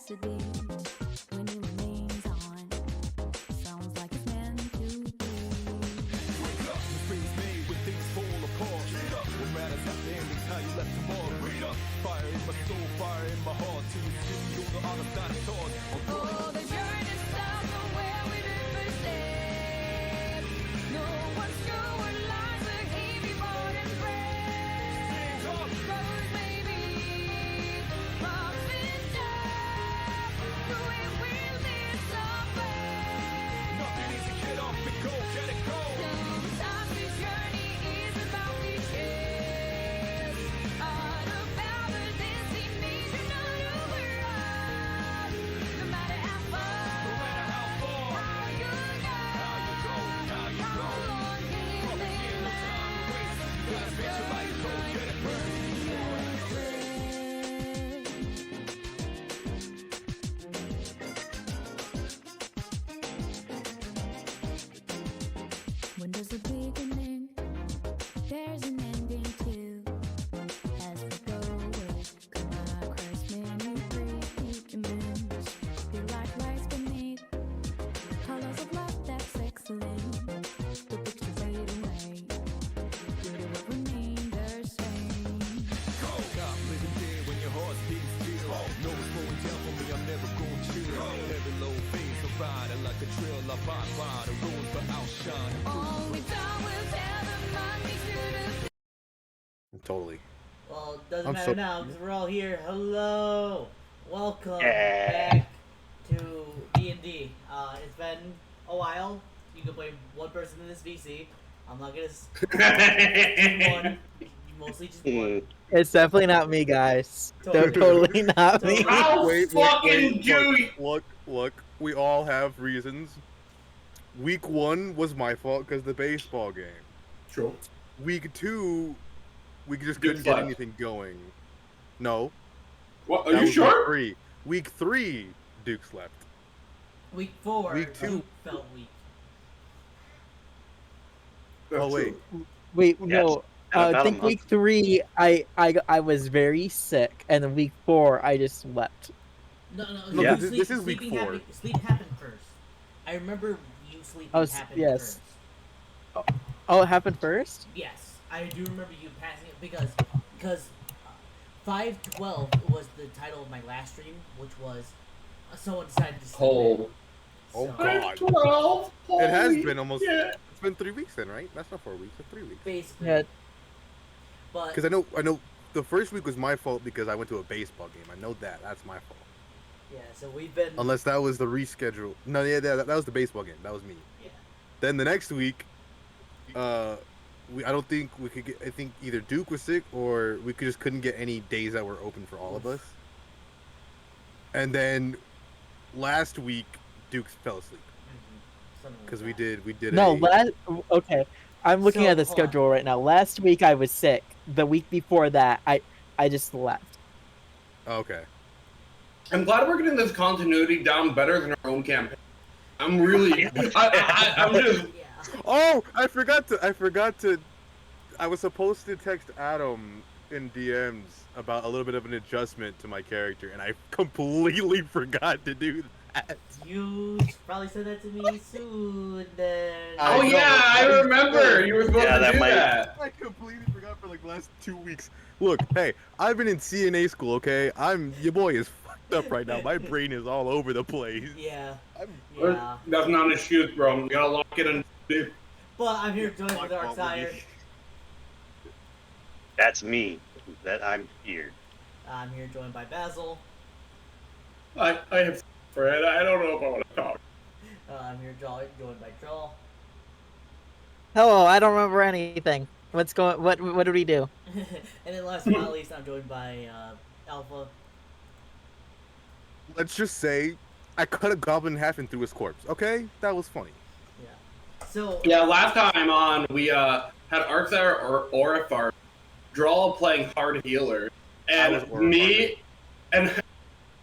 necessity when your name's on. Sounds like it's meant to be. Wake up, the things made when things fall apart. Get up, what matters at the end is how you left tomorrow. Read up, fire in my soul, fire in my heart. Till you see all the other dinosaurs. Oh, the journey starts from where we did first step. No one's sure what lies ahead before and breath. Roads may be rough and tough, but we will lead somewhere. Nothing easy, get up and go, get it go. Sometimes this journey is about beaches, all about the destination of the world. No matter how far, No matter how far, how you go, how you go. how long can you live No time to waste. Gotta spend your life, go get it first. When there's a beginning, there's an ending too. As we go with, come across many predicaments. Feel like lights beneath, colors of love that's excellent. The pictures fade away, beauty will remain the same. Go. Stop living there when your heart's beating still. No one's slowing down for me, I'm never gonna chill. Every low phase, I'm riding like a trail. I by the roads, but outshine. Only time will tell the money to the Totally. Well, it doesn't I'm matter so- now because we're all here. Hello, welcome back to D&D. It's been a while. You can play one person in this VC. I'm not gonna one. You mostly just one. It's definitely not me, guys. Totally. Totally not me. How fucking do Look, we all have reasons. Week 1 was my fault because the baseball game. True. Week 2, we just Duke couldn't get slept. anything going. No. What? Are that you was sure? Week 3, Duke slept. Week 4, Week 2. Duke felt weak. That's Oh, wait. true. Wait, Yes. no. About I a think month. week 3, I was very sick, and then week 4, I just slept. No, No, Yeah. this is week sleeping 4. Sleep happened first. I remember you sleeping Oh, happened yes. first. Oh, it happened first? Yes, I do remember you passing it because 512 was the title of my last stream, which was someone decided to sleep Cold. in. Oh, So, God. 12. It has Holy been almost. shit. It's been 3 weeks then, right? That's not 4 weeks. It's 3 weeks. basically. Yeah. But Because I know the first week was my fault because I went to a baseball game. I know that. That's my fault. yeah, so we've been Unless that was the reschedule. No, yeah, that was the baseball game. That was me. yeah. Then the next week, I don't think we could get. I think either Duke was sick or we just couldn't get any days that were open for all of us. And then last week, Duke fell asleep Something like because that. we did. No, a, okay. I'm looking So, at the hold on. schedule right now. Last week I was sick. The week before that, I just slept. Okay. I'm glad we're getting this continuity down better than our own campaign. I'm really. I'm just. Yeah. Oh, I forgot to. I was supposed to text Adam in DMs about a little bit of an adjustment to my character, and I completely forgot to do that. You probably said that to me soon. Then Oh I yeah, I know. remember. You were supposed Yeah, to that do might- that. I completely forgot for like the last 2 weeks. Look, hey, I've been in CNA school, okay? Your boy is fucked up right now. My brain is all over the place. yeah, I'm yeah. That's not an excuse, bro. You gotta lock it in. But I'm here joined with my fault, Darksire. Woody. That's me. That I'm here. I'm here joined by Basil. I have Fred. I don't know if I want to talk. I'm here joined by Joel. Hello, I don't remember anything. What did we do? And then last but not least, I'm joined by Alpha. Let's just say I cut a goblin in half and threw his corpse, okay? That was funny. Yeah. So Yeah, last time on we had Arxar or Orifar draw playing hard healer, I was and Orifar. me and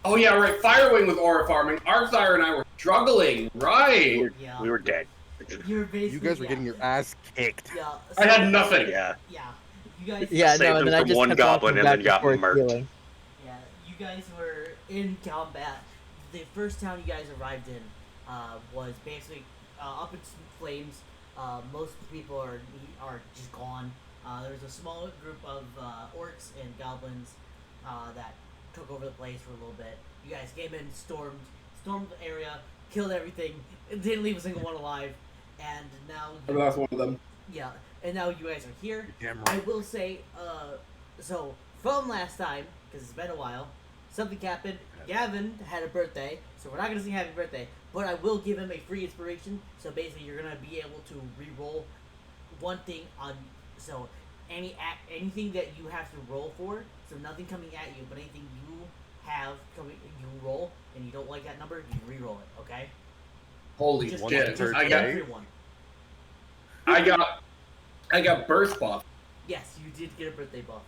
oh yeah, right, Firewing with Orifarming. Arxar and I were struggling, right? yeah, We were dead. you're basically You guys were yeah. getting your ass kicked. Yeah. I had nothing. Yeah. Yeah. You guys. Yeah, Saved no, and him then I from just one kept goblin walking and then back got and forth murked. healing. Yeah. You guys were in combat, the first town you guys arrived in was basically up in flames. Most of the people are just gone. There was a small group of orcs and goblins that took over the place for a little bit. You guys came in, stormed the area, killed everything, didn't leave a single one alive, and now I'm the last one of them. yeah, and now you guys are here. Damn I right. will say, so from last time, because it's been a while, something happened. Gavin had a birthday, so we're not gonna sing happy birthday, but I will give him a free inspiration. So basically, you're gonna be able to re-roll one thing on. So anything that you have to roll for. So nothing coming at you, but anything you have coming, you roll, and you don't like that number, you re-roll it. Okay. Holy Just shit! just I get got, everyone. I got burst buff. Yes, you did get a birthday buff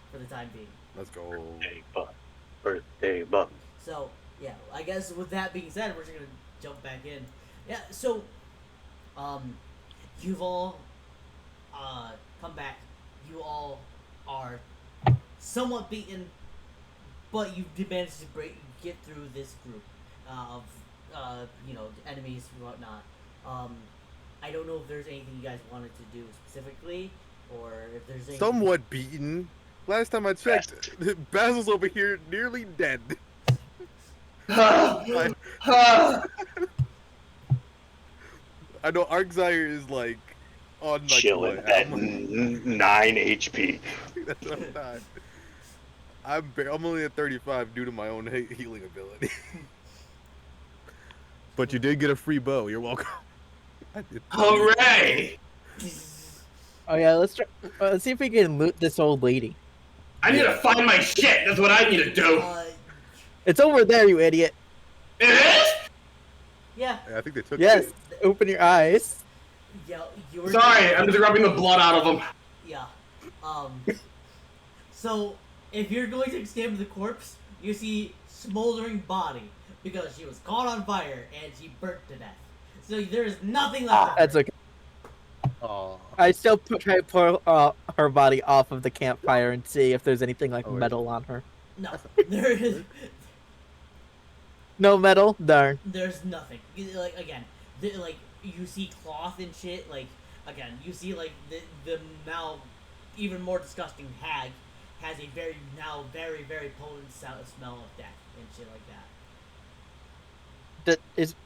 for the time being. Let's go. Birthday buff. Birthday buff. So yeah, I guess with that being said, we're just gonna jump back in. Yeah, so you've all come back. You all are somewhat beaten, but you did manage to get through this group of enemies and whatnot. I don't know if there's anything you guys wanted to do specifically, or if there's anything... Somewhat beaten. Last time I checked, Basil's over here nearly dead. I know Argzire is like on like Chilling what? at I'm 9 HP. That's what I'm not. I'm only at 35 due to my own healing ability. But you did get a free bow. You're welcome. I did. Hooray! Oh yeah, let's see if we can loot this old lady. I need to find my shit. That's what I need to do. It's over there, you idiot. It is? Yeah. I think they took Yes. it. Open your eyes. Yeah. You were... Sorry, I'm just rubbing the blood out of them. Yeah. So if you're going to examine the corpse, you see smoldering body because she was caught on fire and she burnt to death. So there is nothing left of her. That's okay. Aw. I still try to pull her body off of the campfire and see if there's anything like Oh, wait. metal on her. No, there is. No metal? Darn. There's nothing. Like again, like you see cloth and shit. Like again, you see like the now even more disgusting hag has a very very potent smell of death and shit like that.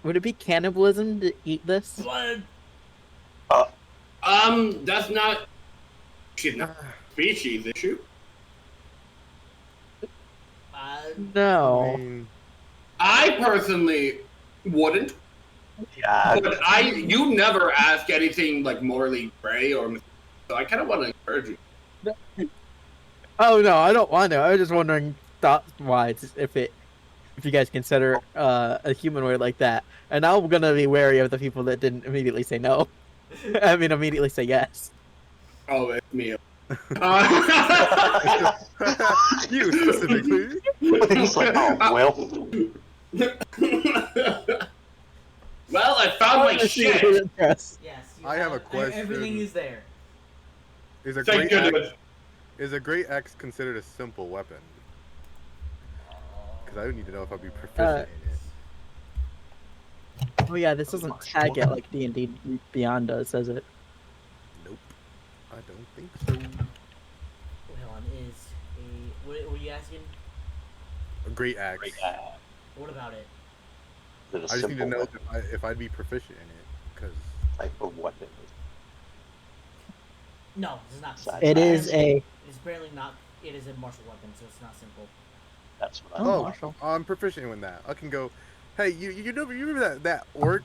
Would it be cannibalism to eat this? Blood. That's not. She's not a species issue. No. I mean, I personally wouldn't. Yeah. But you never ask anything like morally gray or, so I kind of want to encourage you. Oh no, I don't want to. I was just wondering thought-wise if you guys consider a humanoid like that. And I'm gonna be wary of the people that didn't immediately say no. I mean, immediately say yes. Oh, it's me. you specifically. He's like, oh, well. Well, I found my shit. Yes. You I have a question. Everything is there. Is a Thank great axe, goodness. is a great axe considered a simple weapon? Because I would need to know if I'd be proficient in it. Oh yeah, this doesn't tag it like D&D Beyond does, does it? Nope. I don't think so. Hold on, what were you asking? A great axe. What about it? I just need to know if I'd be proficient in it. Because Type of weapon. No, it's not. It is a. It's barely not. It is a martial weapon, so it's not simple. That's what I Martial. I'm proficient in that. I can go, hey, you remember that orc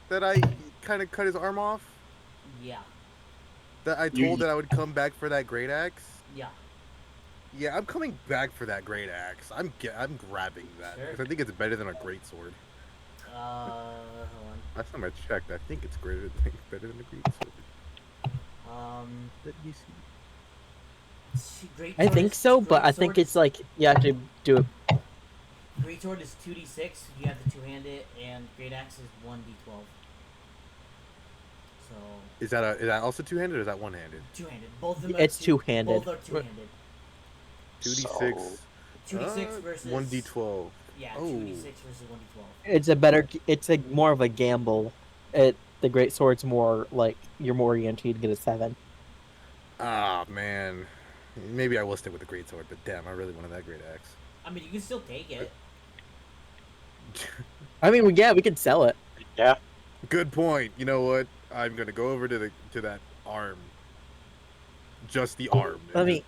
that I kind of cut his arm off? Yeah. That I told that I would come back for that great axe? Yeah. Yeah, I'm coming back for that great axe. I'm grabbing that Sure. because I think it's better than a great sword. Hold on. Last time I checked, I think it's better than a great sword. Let me see. Great I sword think is- so, but great I think sword it's like you have to do it. Great sword is 2d6. You have to two-hand it, and great axe is 1d12. So Is that also two-handed or is that one-handed? two-handed. Both of them. It's two-handed. Both are two-handed. 2d6. 2d6 versus 1d12. Yeah, Oh. 2d6 versus 1d12. It's a more of a gamble. The great sword's more like you're more guaranteed to get a 7. Ah, man. Maybe I will stick with the great sword, but damn, I really wanted that great axe. I mean, you can still take it. I mean, we could sell it. Yeah. Good point. You know what? I'm gonna go over to that arm. Just the arm. I and mean,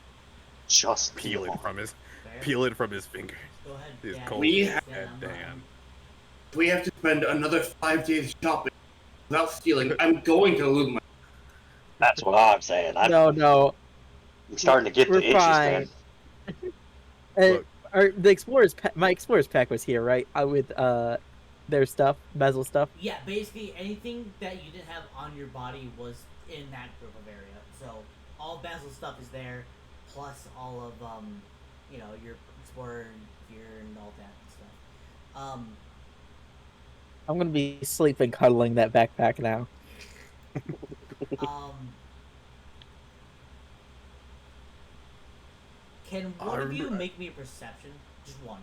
Just peel it from his Fair. peel it from his fingers. Go ahead. His Yeah, cold We stand dead on the Dan. arm. We have to spend another 5 days shopping without stealing. I'm going to lose my. That's what I'm saying. I'm no. starting to get We're the itches, man. fine. Look. My explorer's pack was here, right? With their stuff, Basil stuff. Yeah, basically anything that you didn't have on your body was in that group of area. So all Basil stuff is there, plus all of your explorer gear and all that stuff. I'm gonna be sleeping, cuddling that backpack now. Can one of you make me a perception? Just one.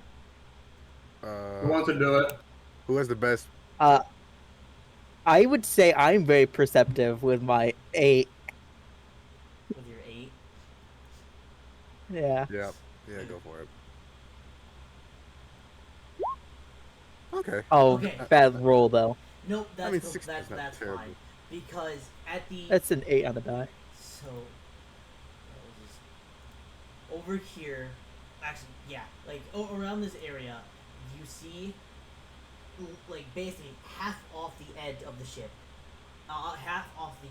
Who wants to do it? Who has the best? I would say I'm very perceptive with my 8. With your 8. Yeah. Yeah, go for it. Okay. Oh, Okay. bad roll though. Nope, that's mean, cool, 6 is that's not fine. terrible. Because at the That's an 8 on the die. So, over here, actually, yeah, like around this area, you see, like basically half off the edge of the ship, half off the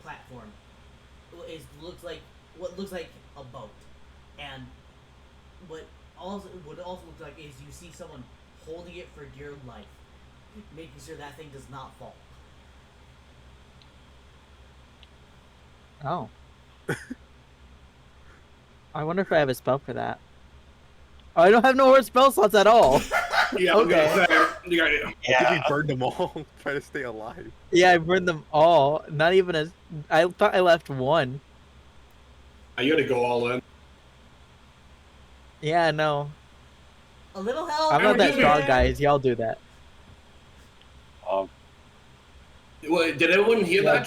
platform, looks like what looks like a boat, and what it also looks like is you see someone holding it for dear life, making sure that thing does not fall. Oh. I wonder if I have a spell for that. Oh, I don't have no more spell slots at all. Yeah, Okay. You got it. I think Yeah. we burned them all. Try to stay alive. Yeah, I burned them all. Not even as I thought I left one. You got to go all in. Yeah, no. A little help. I'm not that doing strong, it. guys. Y'all do that. Wait, did everyone hear Yeah.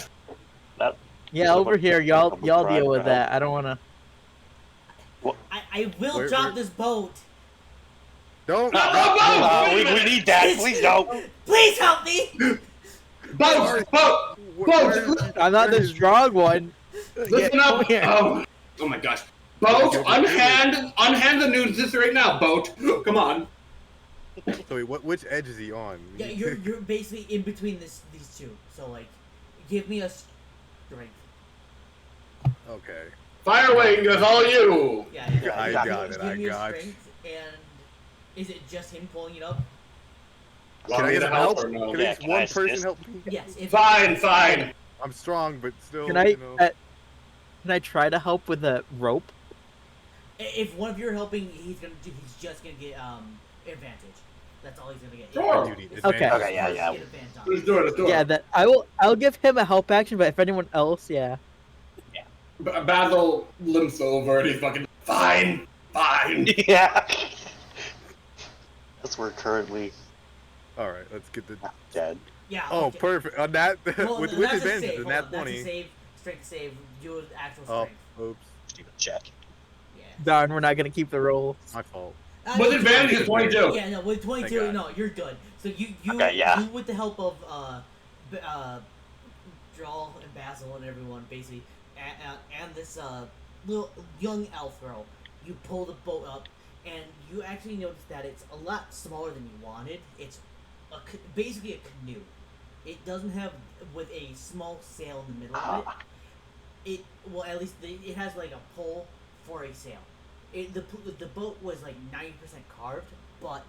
that? Yeah, over here, y'all I'm deal driving with out. that. I don't wanna. I will Where- drop where- this boat. Don't. We need that. Please don't. Please help me. Boat! Boat! Boat! I'm not the strong one. Listen Yeah, up! come here. Oh my gosh. Boat, unhand the news right now, Boat. Come on. So wait, which edge is he on? Yeah, you're basically in between these two. So like, give me a strength. Okay. Fire wing is all you. Yeah, I got it, Give I me a got it. strength, and is it just him pulling it up? Can I get some help? or no? Can Yeah, at least can I one assist? person help me? Yes. If Fine. I'm strong, but still, Can I? you know. Can I try to help with a rope? If one of you are helping, he's just gonna get advantage. That's all he's gonna get. Sure. I do need Okay. advantage. Okay, yeah. Get advantage on Let's it. do it, let's do it. Yeah, that I'll give him a help action, but if anyone else, yeah. Basil limps over and he's fucking, fine. Yeah. That's where currently All right, let's get the. dead. Yeah. Oh, okay. perfect. On that, Well, with that's a advantage, save. and Hold that on, that's a 20. save. Strength save. Do an actual Oh, strength. oops, Stupid check. Yeah. Darn, we're not gonna keep the roll. my fault. With advantage is 22. Yeah, no, with 22, Thank no, you're good. So you Okay, yeah. you with the help of Drawl and Basil and everyone basically, and this little young elf girl, you pull the boat up, and you actually notice that it's a lot smaller than you wanted. It's basically a canoe. It doesn't have with a small sail in the middle of it. Well, at least it has like a pole for a sail. The boat was like 90% carved, but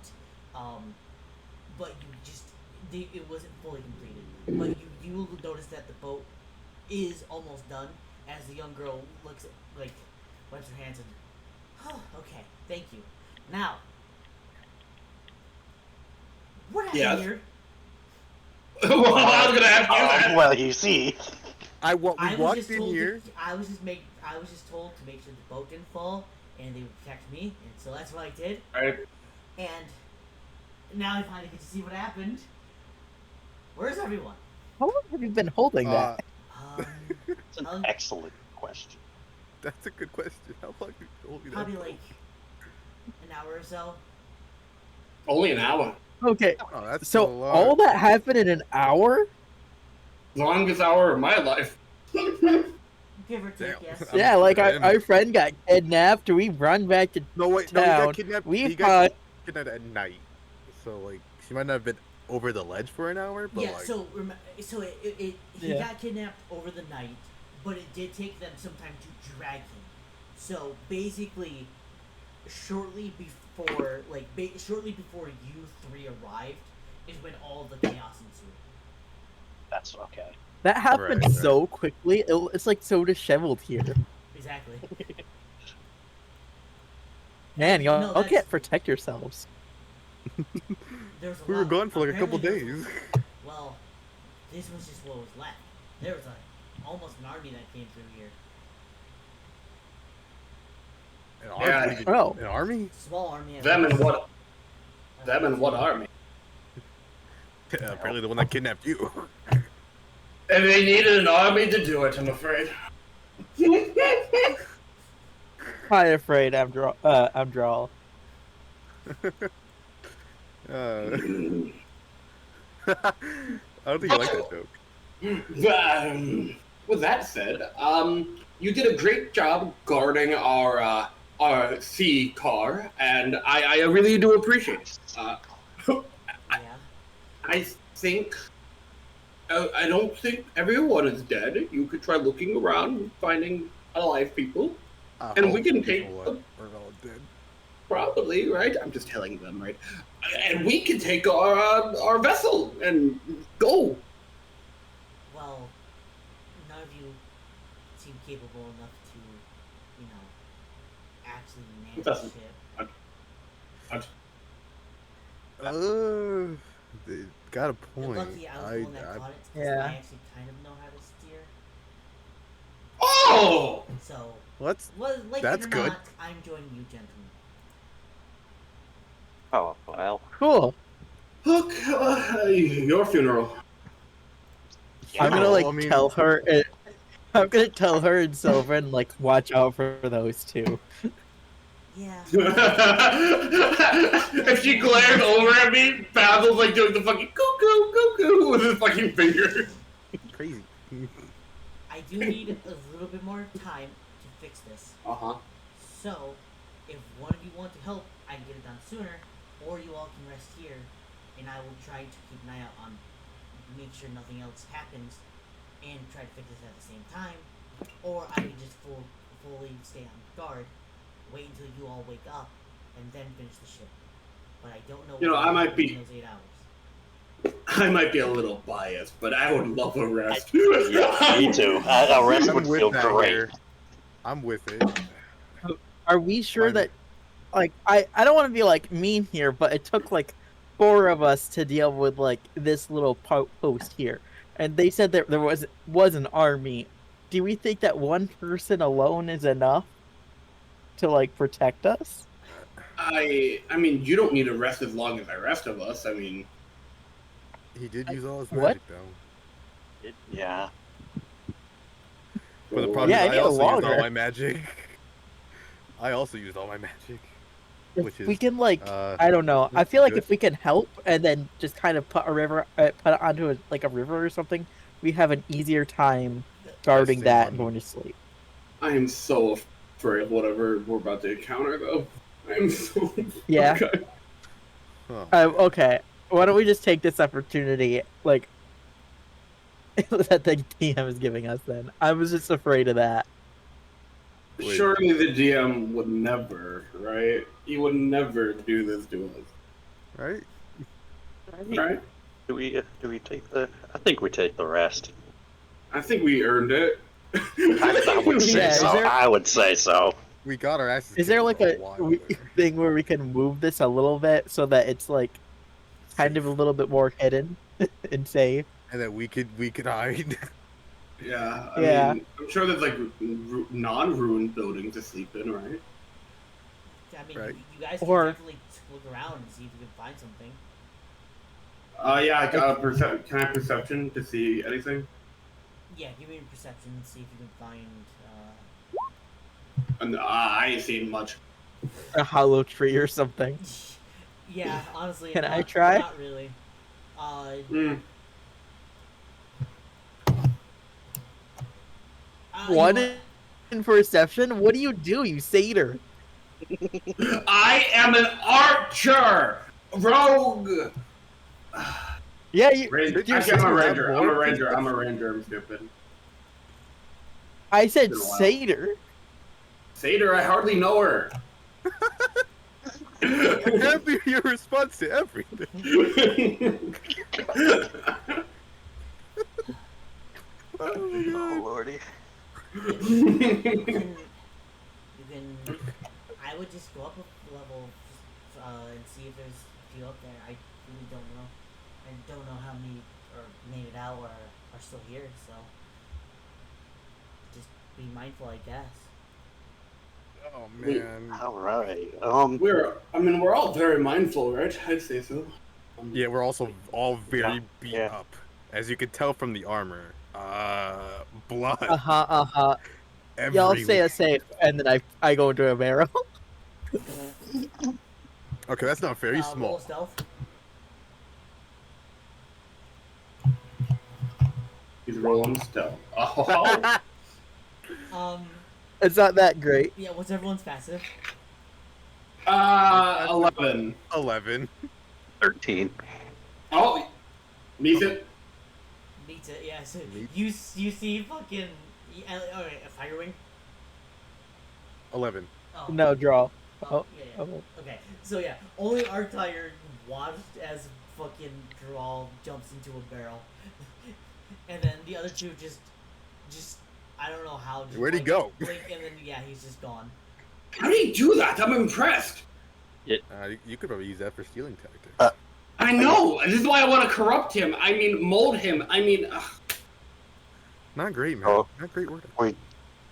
you just it wasn't fully completed. But you notice that the boat is almost done as the young girl looks at wipes her hands and okay, thank you. Now what happened Yes. here? Well, I was gonna ask you that. Well, you see. We I was walked just in told here. I was just told to make sure the boat didn't fall and they would protect me, and so that's what I did. Right. And now I finally get to see what happened. Where's everyone? How long have you been holding that? It's an Um, excellent question. That's a good question. How long did you hold me that? probably for? like an hour or so. Only an hour. Okay, Oh, that's so a lot. all that happened in an hour? Longest hour of my life. Give or take, Damn. yes. Yeah, like Damn. our friend got kidnapped. We run back to No wait, no, he town. got kidnapped. We He got found kidnapped at night, so like she might not have been over the ledge for an hour, but Yeah, like so he Yeah. got kidnapped over the night, but it did take them some time to drag him. So basically, shortly before you three arrived, is when all the chaos ensued. That's okay. that happened Right, so quickly. It's like so disheveled here. Exactly. Man, y'all No, that's- can't protect yourselves. There was a we were lot. gone for like a couple Apparently there days. was- Well, this was just what was left. There was almost an army that came through here. An Yeah. army? Oh. An army? Small army. at Them and least. what? Them and what army? Yeah, apparently the one that kidnapped you. And they needed an army to do it, I'm afraid. I'm afraid I'm draw. I don't think I like that joke. With that said, you did a great job guarding our sea car, and I really do appreciate it. Yeah. I think. I don't think everyone is dead. You could try looking around, finding alive people. I And hope we can people take are them. all dead. Probably, right? I'm just telling them, right? And we can take our vessel and go. Well, none of you seem capable enough to, actually manage the Doesn't- ship. They got a You're point. lucky I was the one that caught it, because Yeah. I actually kind of know how to steer. Oh! So, What's like That's it or good. not, I'm joining you, gentlemen. Oh, well. Cool. Look, your funeral. I'm gonna No, like I mean- tell her. I'm gonna tell her and Sylvan like watch out for those two. Yeah. If she glares over at me, Basil's like doing the fucking cuckoo with his fucking finger. crazy? I do need a little bit more time to fix this. Uh-huh. So, if one of you want to help, I can get it done sooner, or you all can rest here, and I will try to keep an eye out on, make sure nothing else happens, and try to fix this at the same time, or I can just fully stay on guard, wait until you all wake up, and then finish the ship. But I don't know. You know, what I will might happen in be- those 8 hours. I might be a little biased, but I would love a rest. Yeah, me too. A rest I'm would with feel that great. here. I'm with it. Are we sure Fine. that, like, I don't want to be like mean here, but it took like 4 of us to deal with like this little post here, and they said that there was an army. Do we think that one person alone is enough to like protect us? I mean, you don't need a rest as long as the rest of us. I mean, He did use all his What? magic though. Yeah. But the problem Yeah, I is need I a also used all longer. my magic. I also used all my magic. If Which we is, can like, Uh, I don't know. I feel like good. if we can help and then just kind of put it onto a river or something, we have an easier time guarding Same that on- and going to sleep. I am so afraid of whatever we're about to encounter, though. I'm so. Yeah. Okay. huh. Okay. Why don't we just take this opportunity, like, that the DM is giving us then? I was just afraid of that. Wait. Surely the GM would never, right? He would never do this to us, Right? right? Do we take the? I think we take the rest. I think we earned it. I would say Yeah, is so. there- I would say so. We got our asses. Is there kicked like for a while there. thing where we can move this a little bit so that it's like kind of a little bit more hidden and safe? And that we could hide. Yeah, Yeah. I mean, I'm sure there's like non-ruined buildings to sleep in, right? I mean, Right. you guys can Or- definitely look around and see if you can find something. Yeah. Can I perception to see anything? Yeah, give me a perception and see if you can find. And I ain't seen much. A hollow tree or something. Yeah, honestly, Can not, I try? Not really. Mm. You One know what? in perception? What do, you satyr? I am an archer, rogue. Yeah, you. Ranger. You're Actually, I'm a still have ranger. I'm more a ranger. I'm a perception? ranger. I'm stupid. I said Been a while. satyr. Satyr, I hardly know her. That can't be your response to everything. Oh my Oh god. lordy. You can. I would just go up a level, and see if there's a few up there. I really don't know. I don't know how many made it out or are still here. So just be mindful, I guess. Oh man. All right. we're all very mindful, right? I'd say so. Yeah, we're also all very beat Yeah. up, as you can tell from the armor. Blood. Uh-huh. Y'all stay everywhere. safe, and then I go into a barrel. Okay, that's not very Roll small. stealth. He's rolling stealth. Oh. It's not that great. Yeah. What's everyone's passive? 11. 11. 13. Oh, meet it. Beats it. Yeah. So Neat. you see fucking. Alright, a fire wing. 11. Oh. No draw. Oh, yeah, yeah. Oh. Okay, so yeah, only Artire watched as fucking Drawl jumps into a barrel, and then the other two just I don't know how. Just Where'd he go? Blink, and then yeah, he's just gone. How did he do that? I'm impressed. You could probably use that for stealing tactics. I know. This is why I want to corrupt him. I mean, mold him. I mean, Not great, man. Oh. Not great word. We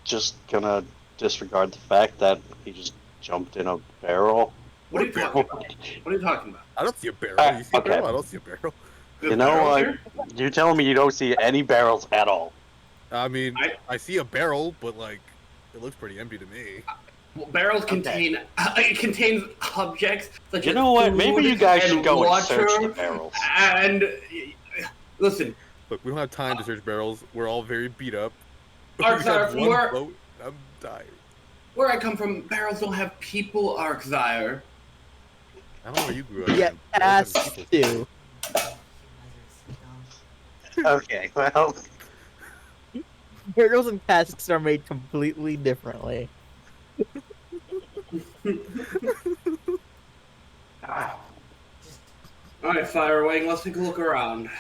just gonna disregard the fact that he just jumped in a barrel. what are you talking about? What are you talking about? I don't see a barrel. You see a Okay. barrel? I don't see a barrel. There's You know barrels what? here? You're telling me you don't see any barrels at all? I mean, I- I see a barrel, but like, it looks pretty empty to me. Well, barrels contain it contains objects such You as know what? Maybe food you guys and should go and water, search the barrels. And listen, Look, we don't have time to search barrels. We're all very beat up. We Arxar, have from one where- boat. I'm tired. where I come from, barrels don't have people, Arxire. I don't know where you grew up. Yeah, Barrels ass have people. too. You guys are so dumb. Okay, well, Barrels and casks are made completely differently. Just Alright, Firewing, let's take a look around.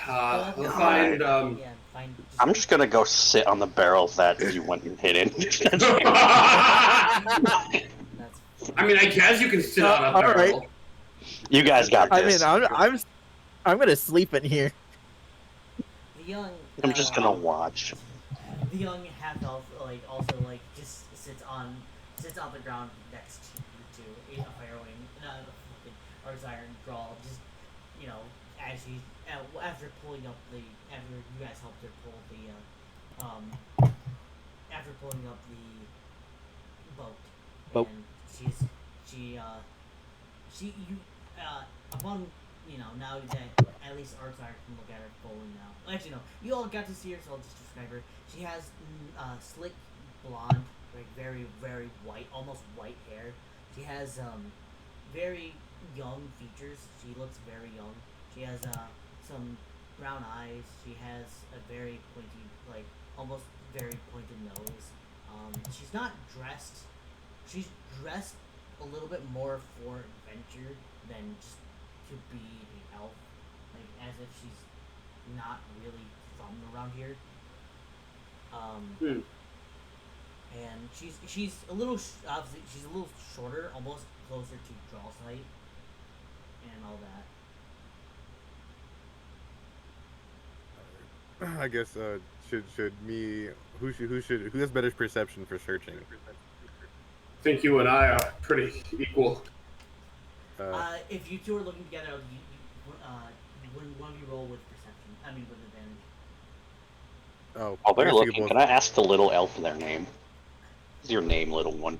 We'll Alright. find, yeah, fine. I'm just gonna go sit on the barrels that you went and hid in. I That's mean, I guess you can sit on a All right. barrel. You guys got I this. mean, I'm gonna sleep in here. the young. I'm just gonna watch. The young half elf also just sits on the ground next to you two, a firewing, Arzire and Grawl, just as he after pulling up after you guys helped her pull after pulling up the boat. Boat. And upon now that at least Arzire can look at her fully now. Actually, no, you all got to see her, so I'll just describe her. She has slick blonde, very, very white, almost white hair. She has very young features. She looks very young. She has some brown eyes. She has a very pointy, almost very pointed nose. She's not dressed. She's dressed a little bit more for adventure than just to be an elf, as if she's not really from around here. And she's a little obviously she's a little shorter, almost closer to Draw's height, and all that. I guess should me who has better perception for searching? think you and I are pretty equal. If you two are looking together, wouldn't one of you roll with perception? I mean, with advantage. Oh, While they're I guess we could looking, both- can I ask the little elf their name? What's your name, little one?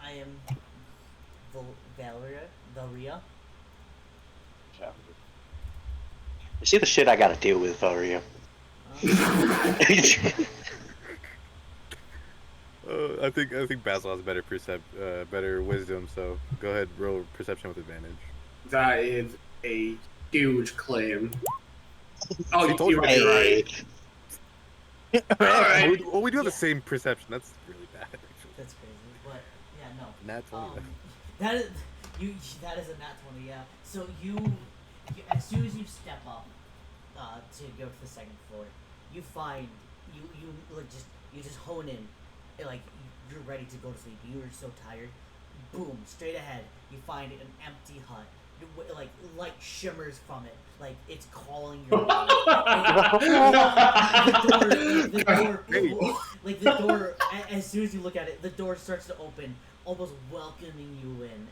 I am Valeria. You see the shit I gotta deal with, Valeria. I think Basil has better better wisdom. So go ahead, roll perception with advantage. That is a huge claim. Oh, She told you you. might be right. Alright. Well, we do have the same perception. That's really bad, actually. That's crazy, but yeah, no. Nat 20. That is that is a nat 20, yeah. So you as soon as you step up to go to the second floor, you find you just hone in, like you're ready to go to sleep. You are so tired. Boom, straight ahead. You find an empty hut. Like light shimmers from it, like it's calling your name. The door, as soon as you look at it, the door starts to open, almost welcoming you in.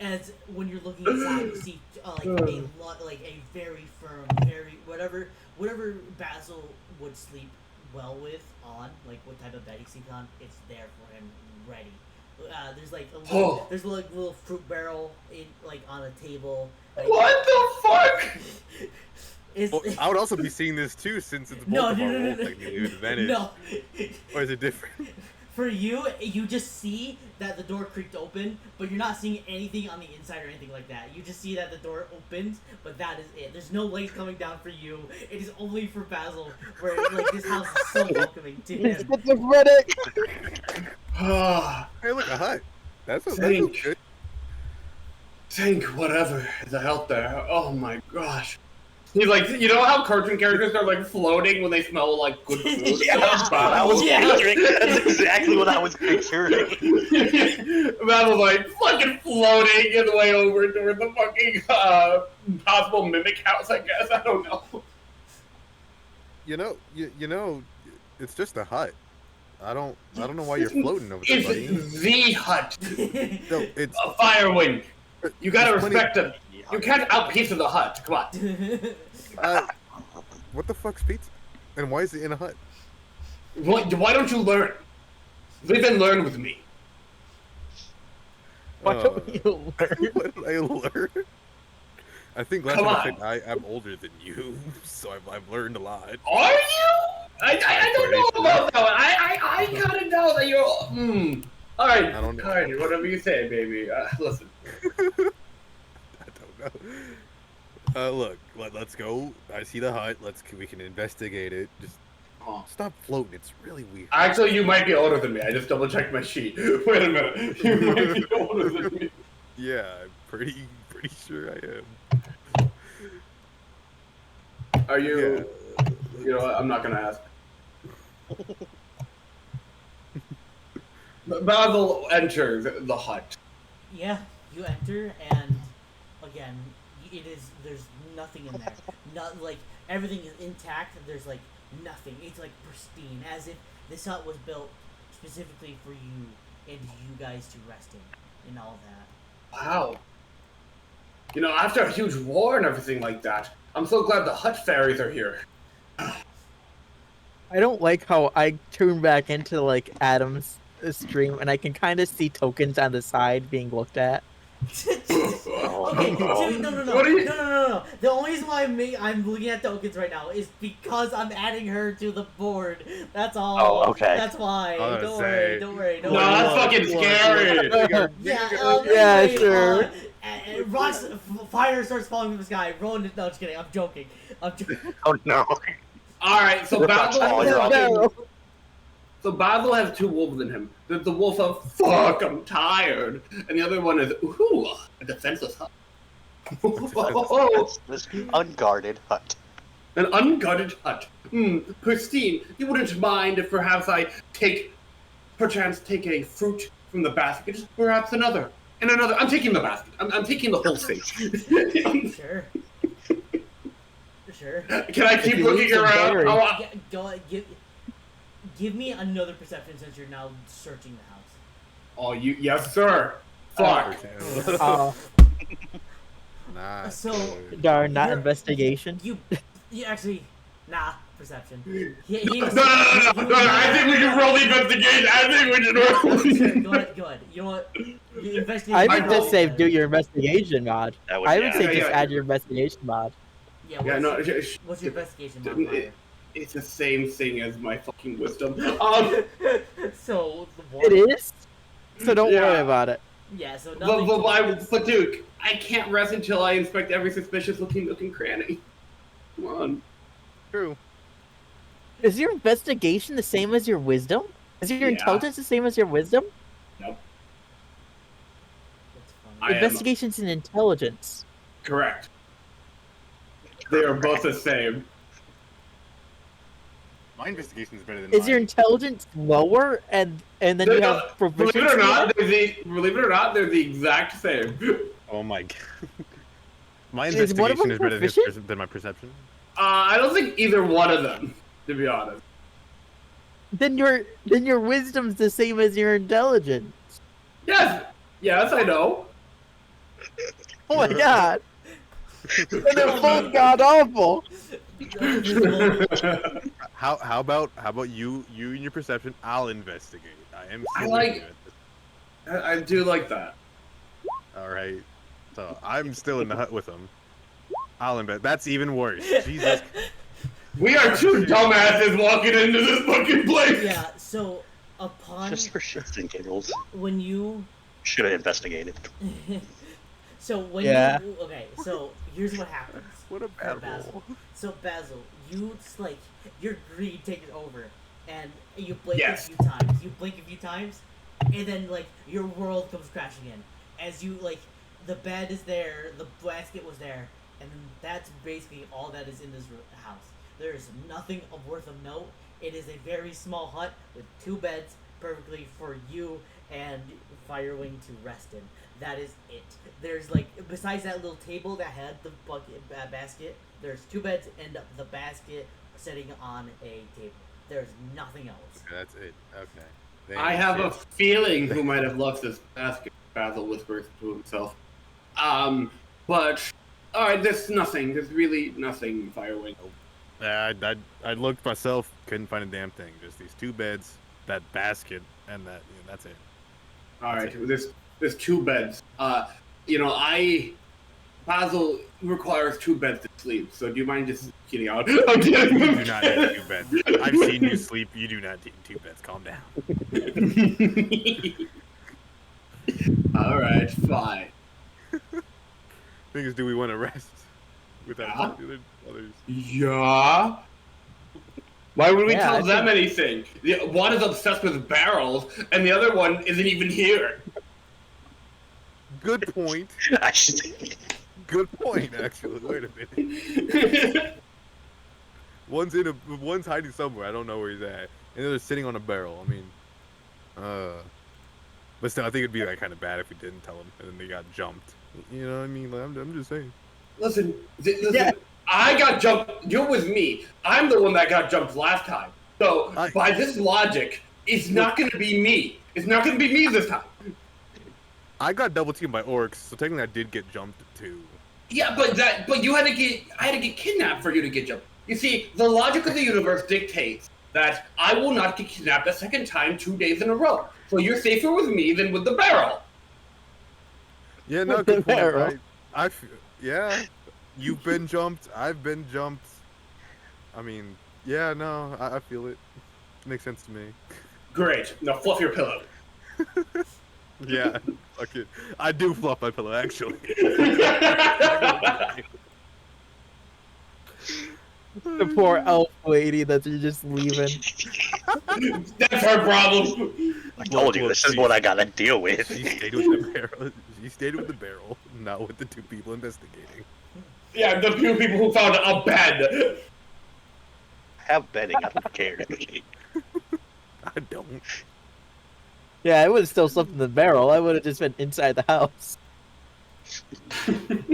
As when you're looking inside, you see like a very firm, very whatever Basil would sleep well with on, like what type of bed he sleeps on, it's there for him, ready. There's like a little, there's like a little fruit barrel on a table. Like, What the fuck? Well, I would also be seeing this too, since it's both No, of no, our no, roles no, technically with advantage. No. Or is it different? For you just see that the door creaked open, but you're not seeing anything on the inside or anything like that. You just see that the door opens, but that is it. There's no light coming down for you. It is only for Basil, where like this house is so welcoming to He's him. schizophrenic. Hey, look, a hut. That feels Thank- good. Think whatever is out there. Oh my gosh. He's like, you know how cartoon characters are like floating when they smell like good food? Yeah, that's what I was Yeah. picturing. That's exactly what I was picturing. That was like fucking floating his way over toward the fucking possible mimic house, I guess. I don't know. You know, it's just a hut. I don't know why you're floating over there, buddy. It's the hut. No, it's A fire wing. You gotta There's plenty- respect it. You can't outpiece the hut. Come on. what the fuck's pizza? And why is it in a hut? Why don't you learn? Live and learn with me. Why don't you learn? What did I learn? I think last Come time I on. checked, I'm older than you, so I've learned a lot. Are you? I don't know about that one. I gotta know that you're. All right. I don't know. All right. Whatever you say, baby. Listen. I don't know. Look, let's go. I see the hut. We can investigate it. Just stop floating. It's really weird. Actually, you might be older than me. I just double checked my sheet. Wait a minute. You might be older than me. Yeah, I'm pretty sure I am. Are you? Yeah. You know what? I'm not gonna ask. Basil enters the hut. Yeah, you enter, and again, there's nothing in there. Not like everything is intact. There's like nothing. It's like pristine, as if this hut was built specifically for you and you guys to rest in, and all that. Wow. You know, after a huge war and everything like that, I'm so glad the hut fairies are here. I don't like how I turn back into like Adam's stream and I can kind of see tokens on the side being looked at. Okay, so, no. What are you- No. The only reason why I'm looking at tokens right now is because I'm adding her to the board. That's all. Oh, okay. That's why. I was Don't gonna worry. say- Don't worry. No, that's fucking scary. Yeah, Yeah, anyway, sure. Rocks, fire starts falling from the sky. Roll into, no, just kidding. I'm joking. Oh no. All right, so Basil Oh, has you're No. so Basil has two wolves in him. There's the wolf of fuck, I'm tired, and the other one is ooh, a defenseless hut. It's this unguarded hut. An unguarded hut. Christine, you wouldn't mind if perhaps I perchance take a fruit from the basket, perhaps another, and another. I'm taking the basket. I'm taking the whole thing. Sure. Can I keep you looking leave some around? berry. Oh, Yeah, give me another perception since you're now searching the house. Oh, yes, sir. Fuck. Oh, Nah. So- darn, not You're- investigation. You actually, nah, perception. No, I think we can roll the investigation. I think we should roll. Sure, go ahead. You know what? You investigate. I would I just say roll. do your investigation mod. That would, I would say yeah, just yeah. add your investigation mod. Yeah. Yeah, no. What's your investigation It- modifier? It's the same thing as my fucking wisdom. So the one. It is. So don't Yeah. worry about it. Yeah. So nothing. But Duke, I can't rest until I inspect every suspicious looking nook and cranny. Come on. True. Is your investigation the same as your wisdom? Is your Yeah. intelligence the same as your wisdom? Nope. That's funny. I am Investigation's an intelligence. correct. They are both the same. My investigation is better than Is mine. your intelligence lower and then you have Believe proficiency? it or not, they're the exact same. Oh my god. My Is one of investigation them is better proficient? than my perception. I don't think either one of them, to be honest. Then your wisdom's the same as your intelligence. Yes, I know. Oh my god. And they're both god awful. How about you and your perception? I'll investigate. I am. I still like- good at this. I do like that. All right. So I'm still in the hut with them. I'll invest. That's even worse. Jesus. We are two dumbasses walking into this fucking place. Yeah. So upon just for shits and giggles. when you Should have investigated. so when Yeah. you okay, so here's what happens. What a for bad Basil. roll. So Basil, you just like your greed takes over, and you blink Yes. a few times. You blink a few times, and then like your world comes crashing in. As you like, the bed is there, the basket was there, and then that's basically all that is in this house. There is nothing of worth of note. It is a very small hut with 2 beds, perfectly for you and Firewing to rest in. That is it. There's like, besides that little table that had the bucket basket, there's 2 beds and the basket sitting on a table. There's nothing else. Okay, that's it. Okay. Thank I have you. a feeling who might have left this basket. Basil whispers to himself. But alright, there's nothing. There's really nothing, Firewing. I looked myself, couldn't find a damn thing. Just these 2 beds, that basket, and that's it. Alright, there's 2 beds. Basil requires 2 beds to sleep, so do you mind just kidding out? I'm kidding. You do not need 2 beds. I've seen you sleep. You do not need 2 beds. Calm down. Alright, fine. Thing is, do we want to rest without the others? Yeah? Why would we Yeah, tell I them anything? One is obsessed with barrels, and the other one isn't even here. Good point. I should. Good point. Actually, wait a minute. One's hiding somewhere. I don't know where he's at, and the other's sitting on a barrel. I mean, but still, I think it'd be like kind of bad if we didn't tell him, and then they got jumped. You know what I mean? Like, I'm just saying. Listen, Yeah. I got jumped. You're with me. I'm the one that got jumped last time. So, by this logic, it's not going to be me. It's not going to be me this time. I got double teamed by orcs, so technically I did get jumped too. Yeah, but I had to get kidnapped for you to get jumped. You see, the logic of the universe dictates that I will not get kidnapped a second time 2 days in a row. So you're safer with me than with the barrel. Yeah, no, With the good point. barrel. Yeah, you've been jumped. I've been jumped. I mean, yeah, no, I feel it. Makes sense to me. Great. Now fluff your pillow. Yeah, fuck it. I do fluff my pillow, actually. The poor elf lady that you're just leaving. That's her problem. I told you, this is what I gotta deal with. She stayed with the barrel. She stayed with the barrel, not with the 2 people investigating. Yeah, the few people who found a bed. Have bedding, I don't care. I don't. Yeah, I would have still slept in the barrel. I would have just been inside the house.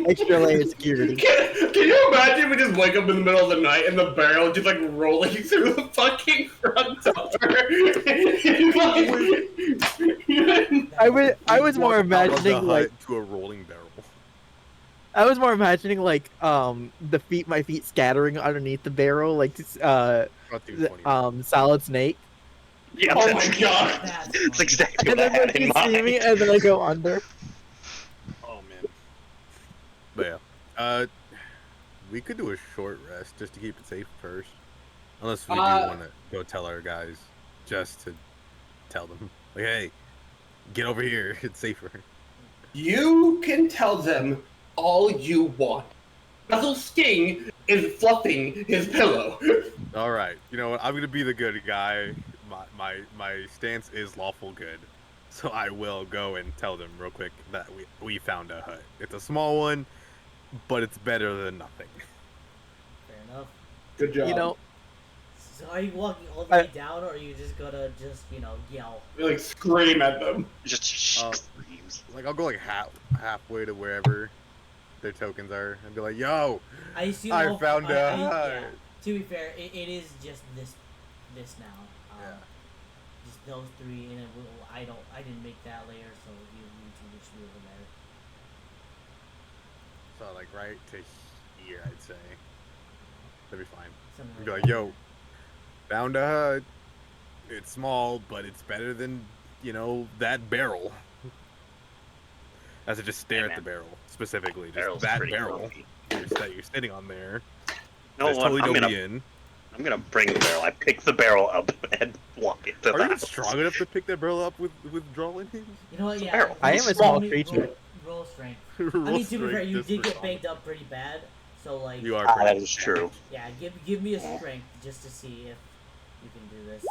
Extra layer security. Can you imagine we just wake up in the middle of the night and the barrel just like rolling through the fucking front door? I was more Walk out of the imagining like hut to a rolling barrel. I was more imagining like my feet scattering underneath the barrel like Not too funny. Solid Snake. Yeah, Oh that's, my god! that's exactly And what I then had like in you see mind. me and then I go under. Oh man. But yeah, we could do a short rest just to keep it safe first, unless we do want to go tell our guys, just to tell them like, hey, get over here, it's safer. You can tell them all you want. Basil Sting is fluffing his pillow. All right, you know what? I'm gonna be the good guy. My stance is lawful good, so I will go and tell them real quick that we found a hut. It's a small one, but it's better than nothing. Fair enough. Good job. You know, So are you walking all the way down, or are you just gonna yell? Like scream at them. Just screams. Like I'll go like halfway to wherever their tokens are, and be like, "Yo, I assume I found a yeah. hut." To be fair, it is just this now. Yeah. Just those three, and I didn't make that layer, so you two just move in there. So like right to here, I'd say. That'd be fine. Something I'd be like like, that. "Yo, found a hut. It's small, but it's better than that barrel." As I just stare at the barrel specifically, just Barrel's that pretty barrel comfy. that you're sitting on there. You know There's what? totally I'm nobody gonna, in. I'm gonna bring the barrel. I pick the barrel up and walk it to Are the you house. strong enough to pick that barrel up with drawing him? You know what? Yeah. barrel. I am a small creature. Roll strength. Roll I mean, to be fair, strength you just did for get fun. banged up pretty bad, so like. You are. Ah, correct. that is true. Yeah, give me a strength just to see if you can do this.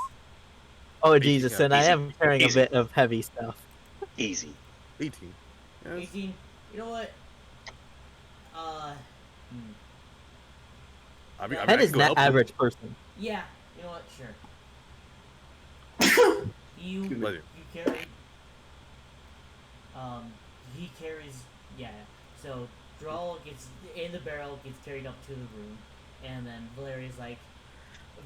Oh 18, Jesus, yeah, and I easy. am carrying a Easy. bit of heavy stuff. Easy. 18. Yes. 18. You know what? I mean, I That can is go not help him. average person. Yeah. You know what? Sure. you Pleasure. carry. He carries. Yeah. So Drawl gets in the barrel, gets carried up to the room, and then Valeria's like,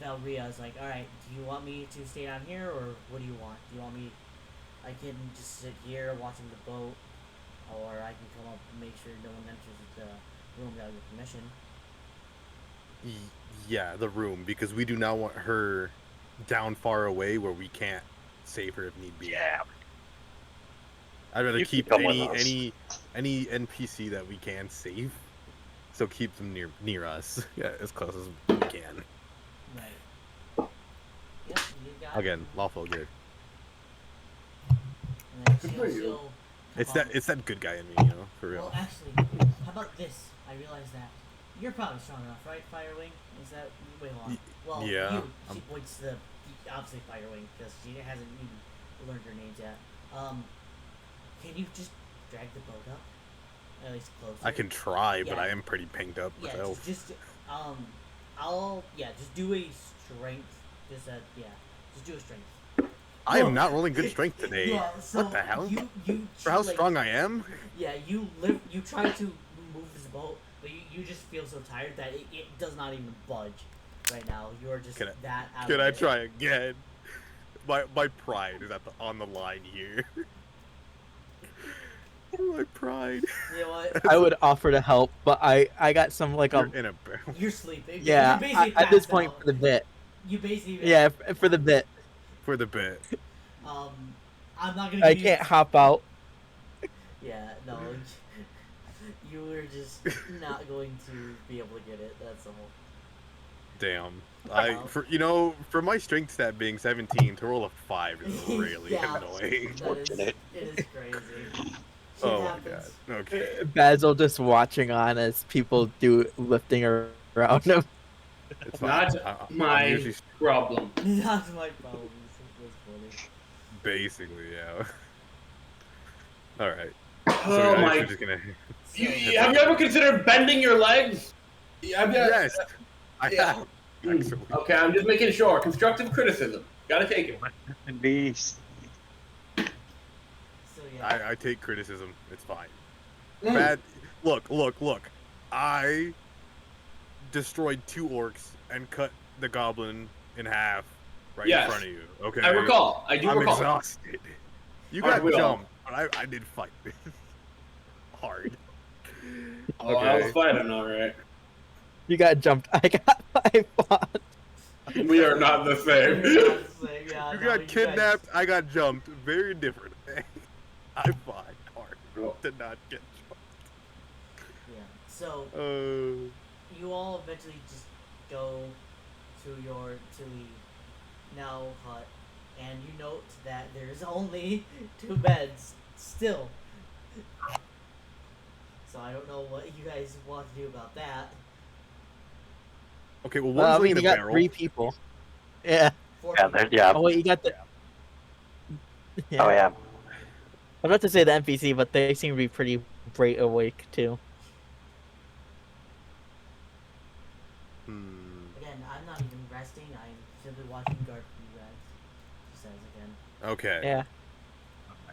Valria's like, all right, do you want me to stay down here, or what do you want? Do you want me? I can just sit here watching the boat, or I can come up and make sure no one enters the room without your permission. Yeah, the room, because we do not want her down far away where we can't save her if need be. Yeah. I'd rather You can keep come with any us. NPC that we can save, so keep them near us. Yeah, as close as we can. Right. Yep. You got Again, lawful good. And then Good for you. she'll It's that good guy in me, for real. Well, actually, how about this? I realized that you're probably strong enough, right, Firewing? Is that wait hold on? Well, yeah, you. She I'm- points to obviously Firewing because she hasn't even learned her names yet. Can you just drag the boat up? At least closer. I can try, but Yeah. I am pretty pinged up Yeah, myself. just just do a strength. Just do a strength. I am not rolling good strength today. Yeah, so what the hell? You For how like, strong I am? Yeah, you try to move this boat, but you just feel so tired that it does not even budge right now. You're just Can I- that out Can of I it. try again? My pride is on the line here. My pride. You know what? I would offer to help, but I got some like You're a in a barrel. You're sleeping. yeah. You're basically At this passed point out. for the bit. You basically Yeah, for the bit. For the bit. I'm not gonna. I give can't you... hop out. Yeah, no. You were just not going to be able to get it. That's all. Damn. Wow. For my strength stat being 17, to roll a 5 is really Yeah. annoying. It is crazy. Shit Oh my happens. god. Okay. Basil just watching on as people do lifting around him. It's fine. Not I'm my usually problem. That's my problem. That's funny. basically, yeah. Alright. Oh my! Just gonna... Have you ever considered bending your legs? Have you? Yes. I Yeah. have. Mm, Actually. Okay, I'm just making sure. Constructive criticism. Gotta take it. Beast. So yeah. I take criticism. It's fine. Bad. Look. I destroyed 2 orcs and cut the goblin in half right in Yes. front of you. Okay. I recall. I do I'm recall. exhausted. You Aren't got we all? jumped, but I did fight hard. Oh, I was fighting, all right. You got jumped. I got my fought. We are not the same. You're not the same, yeah, You no, got guys- kidnapped. I got jumped. Very different. I fought hard to not get Yeah. So jumped. you all eventually just go to the now hut, and you note that there's only 2 beds still. So I don't know what you guys want to do about that. Okay, well, Well, one's I mean, in you a got barrel. 3 people. Yeah. 4 Yeah, people. yeah. Oh wait, you got the. Yeah. Oh yeah. I'm about to say the NPC, but they seem to be pretty bright awake too. Again, I'm not even resting. I'm simply watching guard for you guys. She says again. Okay. Yeah.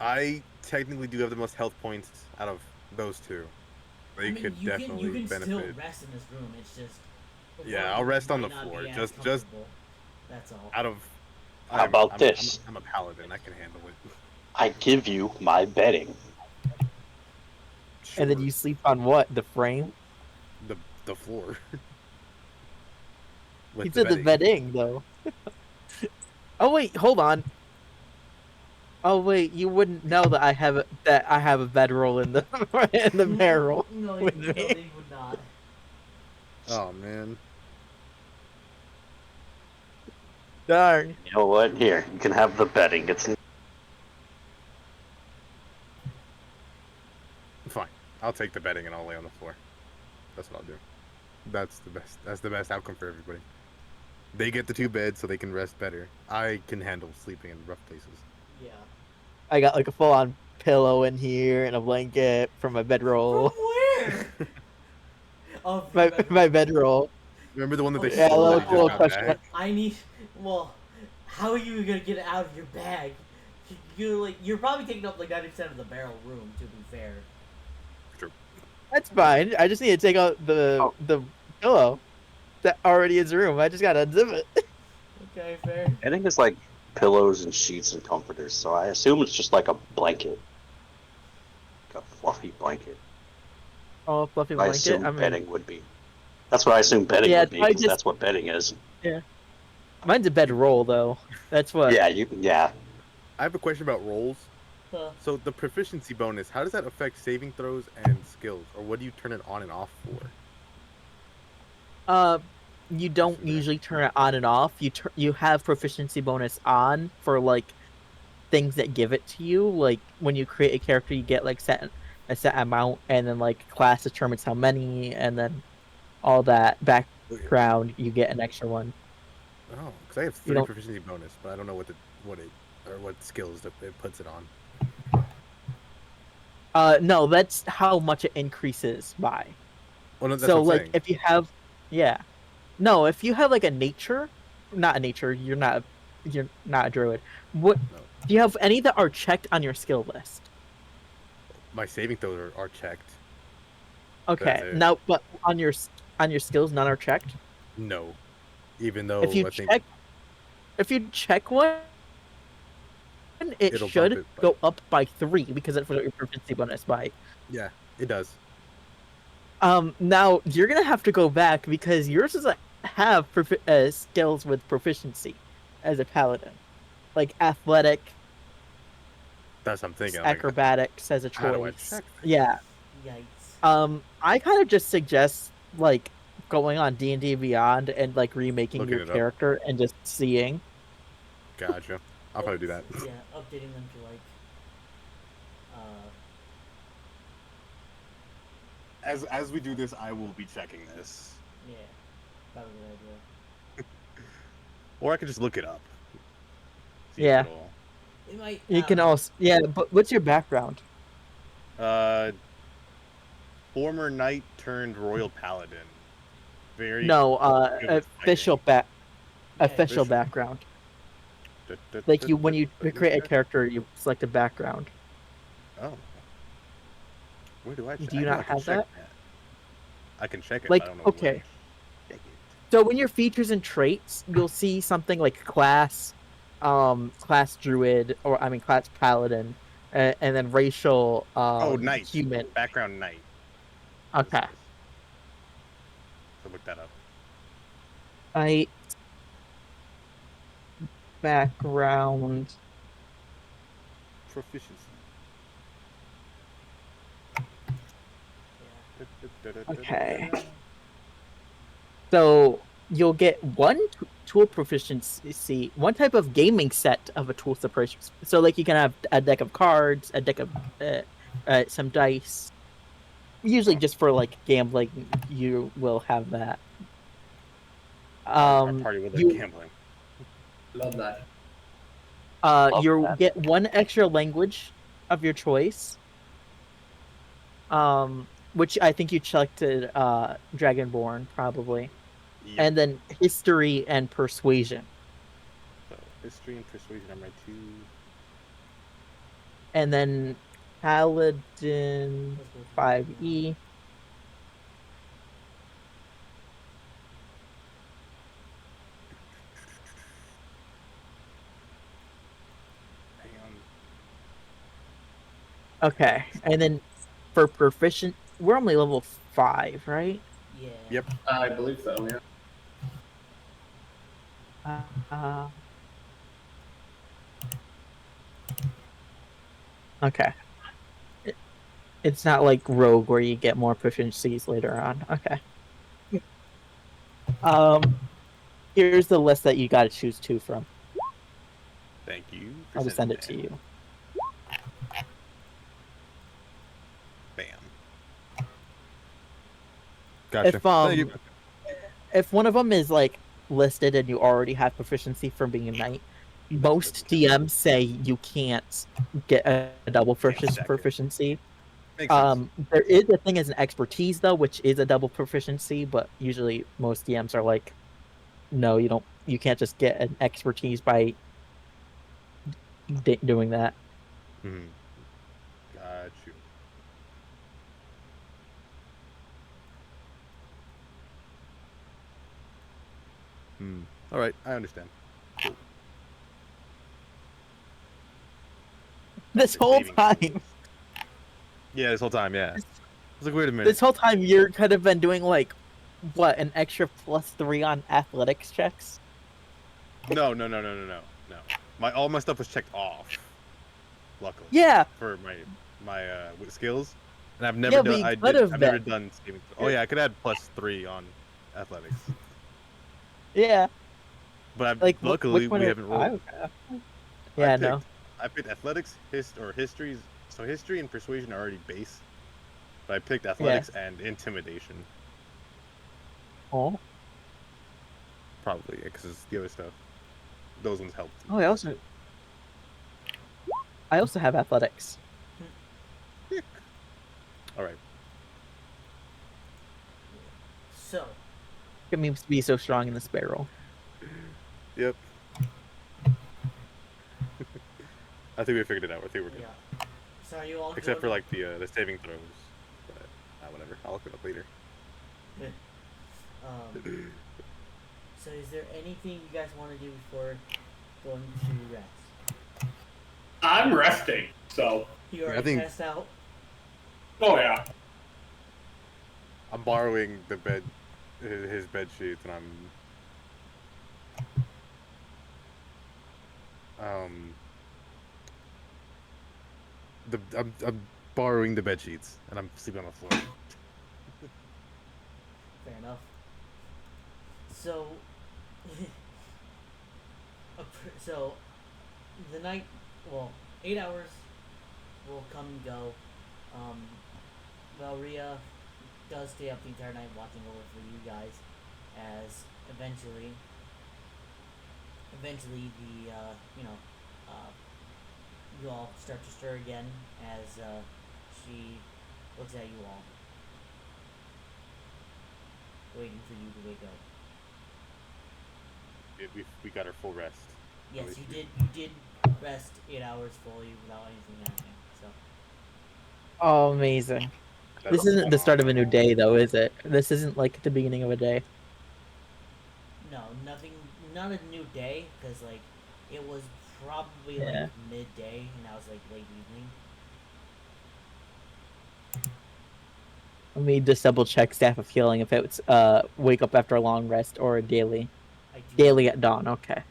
I technically do have the most health points out of those 2. They I mean, could you definitely can benefit. still rest in this room. It's just. Yeah, I'll rest on might the not floor. be as Just comfortable. That's all. out of. How about this? I'm a paladin. I can handle it. I give you my bedding. And then Sure. you sleep on what? The frame? the floor. You With said the bedding though. Oh wait, hold on. Oh wait, you wouldn't know that I have a bedroll in the in the barrel No, with no, me. they would not. Oh man. Darn. You know what? Here, you can have the bedding. It's Fine. I'll take the bedding and I'll lay on the floor. That's what I'll do. That's the best. That's the best outcome for everybody. They get the 2 beds so they can rest better. I can handle sleeping in rough places. Yeah. I got like a full on pillow in here and a blanket from my bedroll. From where? Oh, My from my bedroll. Remember the one that they Yeah, a stole little, that little just got question. back? I need. Well, how are you gonna get it out of your bag? You're probably taking up like 90% of the barrel room. To be fair. That's fine. I just need to take out the pillow that already is room. I just gotta unzip it. Okay, fair. bedding is like pillows and sheets and comforters, so I assume it's just like a blanket, like a fluffy blanket. Oh, fluffy I blanket. assume I mean, bedding would be. That's what I assume bedding Yeah, would be, I because just- that's what bedding is. mine's a bedroll though. That's what. Yeah, yeah. I have a question about rolls. Huh. So the proficiency bonus, how does that affect saving throws and skills, or what do you turn it on and off for? You don't usually turn it on and off. You have proficiency bonus on for like things that give it to you. Like when you create a character, you get like a set amount, and then like class determines how many, and then all that background you get an extra one. Oh, because I have You 3 don't- proficiency bonus, but I don't know what skills that it puts it on. No, that's how much it increases by. Oh no, that's So what I'm like saying. if you have, yeah, no, if you have like a nature, not a nature, you're not a druid. What No. do you have any that are checked on your skill list? My saving throws are checked. Okay, it. now but on your skills, none are checked. No, even though If you I think check one, it It'll should bump it by- go up by 3 because it's your proficiency bonus by. yeah, it does. Now you're gonna have to go back because yours doesn't have skills with proficiency as a paladin, like athletic, That's what I'm thinking. I'm like, acrobatics as a choice. how do I check? Yeah. Yikes. I kind of just suggest like going on D&D Beyond and like remaking Looking your it up. character and just seeing. Gotcha. I'll probably do that. Yeah, updating them to like. As we do this, I will be checking this, Yeah, that was a good idea. or I could just look it up. See if Yeah. it'll- It might. You can also but what's your background? Former knight turned royal paladin. Very No, good with official fighting. official Official. background. Like when you create a character, you select a background. Oh. Where do I check? Do you I know not I can have check that? that. I can check it, Like, but I don't know where okay. to check it. So when your features and traits, you'll see something like class, class druid, or I mean class paladin, and then racial, Oh, knight. human. Background knight. It Okay. says. So look that up. I background. Proficiency. Okay. So you'll get one tool proficiency, one type of gaming set of a tool proficiency. So like you can have a deck of cards, a deck of some dice. Usually just for like gambling, you will have that. Our party would like You Love that. Love you that. get one extra language of your choice. Which I think you checked at Dragonborn probably, Yep. and then history and persuasion. So history and persuasion are my two. And then Paladin Let's go through it 5e. Hang on. Okay. And then for proficient, we're only level 5, right? now. Yeah. Yep. I believe so. Yeah. Uh, okay. It's not like Rogue where you get more proficiencies later on. Okay. Here's the list that you got to choose two from. Thank you. For I'll just send sending it to that. you. Bam. Gotcha. If one of them is like listed and you already have proficiency from being a knight, most DMs say you can't get a double Can't stack it. proficiency. Makes sense. There is a thing as an expertise though, which is a double proficiency, but usually most DMs are like, no, you can't just get an expertise by doing that. Hmm. Got you. All right, I understand. Cool. This whole Saving time, throws. Yeah, this whole time, yeah. I was like, wait a minute. this whole time you're kind of been doing like what, an extra +3 on athletics checks? No. All my stuff was checked off. Luckily. Yeah. For my skills, and I've Yeah, never but done. you I've could've never been. done saving. Oh yeah, I could add +3 on athletics, Yeah. but Like luckily which one we are haven't rolled. Yeah, no. I picked athletics, histories. So history and persuasion are already base, but I picked athletics and intimidation. Oh. Probably because the other stuff, those ones helped. Oh, I also have athletics. All right. So, It means to be so strong in this barrel. Yep. I think we figured it out. I think we're good. yeah. So are you all Except for good? like the saving throws, but whatever. I'll look it up later. So is there anything you guys want to do before going to rest? I'm resting. So. You already think- passed out? Oh yeah. I'm borrowing the bed, his bed sheets, and I'm borrowing the bed sheets, and I'm sleeping on the floor. Fair enough. So, so the night, 8 hours will come and go. Valria does stay up the entire night watching over for you guys, as eventually the you all start to stir again as she looks at you all, waiting for you to wake up. We got our full rest. Yes, least you did rest 8 hours fully without anything happening. So Oh, amazing. This isn't the start of a new day, though, is it? This isn't like the beginning of a day. No, nothing. Not a new day, because like it was probably Yeah. like midday, and now it's like late evening. Let me just double check staff of healing if it's wake up after a long rest or a daily. I do Daily at dawn. Okay.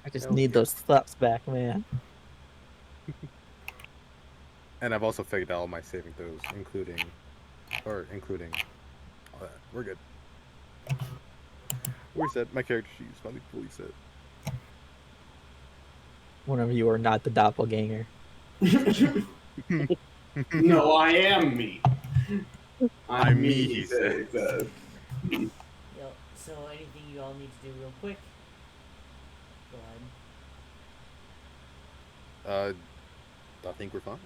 I just Hell need yeah. those slaps back, man. And I've also faked all my saving throws, including all that. We're good. We're set. My character sheet is finally fully set. Whenever you are not the doppelganger. No, I am me. I'm me, he says. Yep. So anything you all need to do real quick? Go ahead. I think we're fine.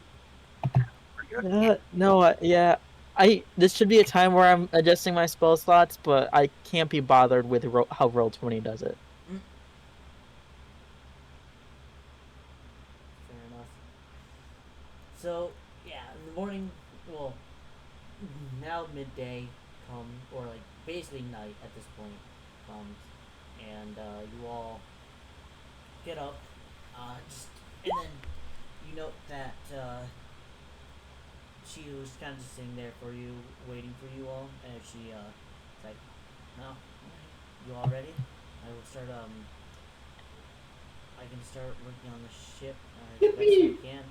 No, yeah. This should be a time where I'm adjusting my spell slots, but I can't be bothered with how Roll20 does it. Fair enough. So yeah, in the morning, well, now midday or like basically night at this point comes, and you all get up, and then you note that she was kind of just sitting there for you, waiting for you all, and she's like, "No, alright, you all ready? I will start. I can start working on the ship as best I can."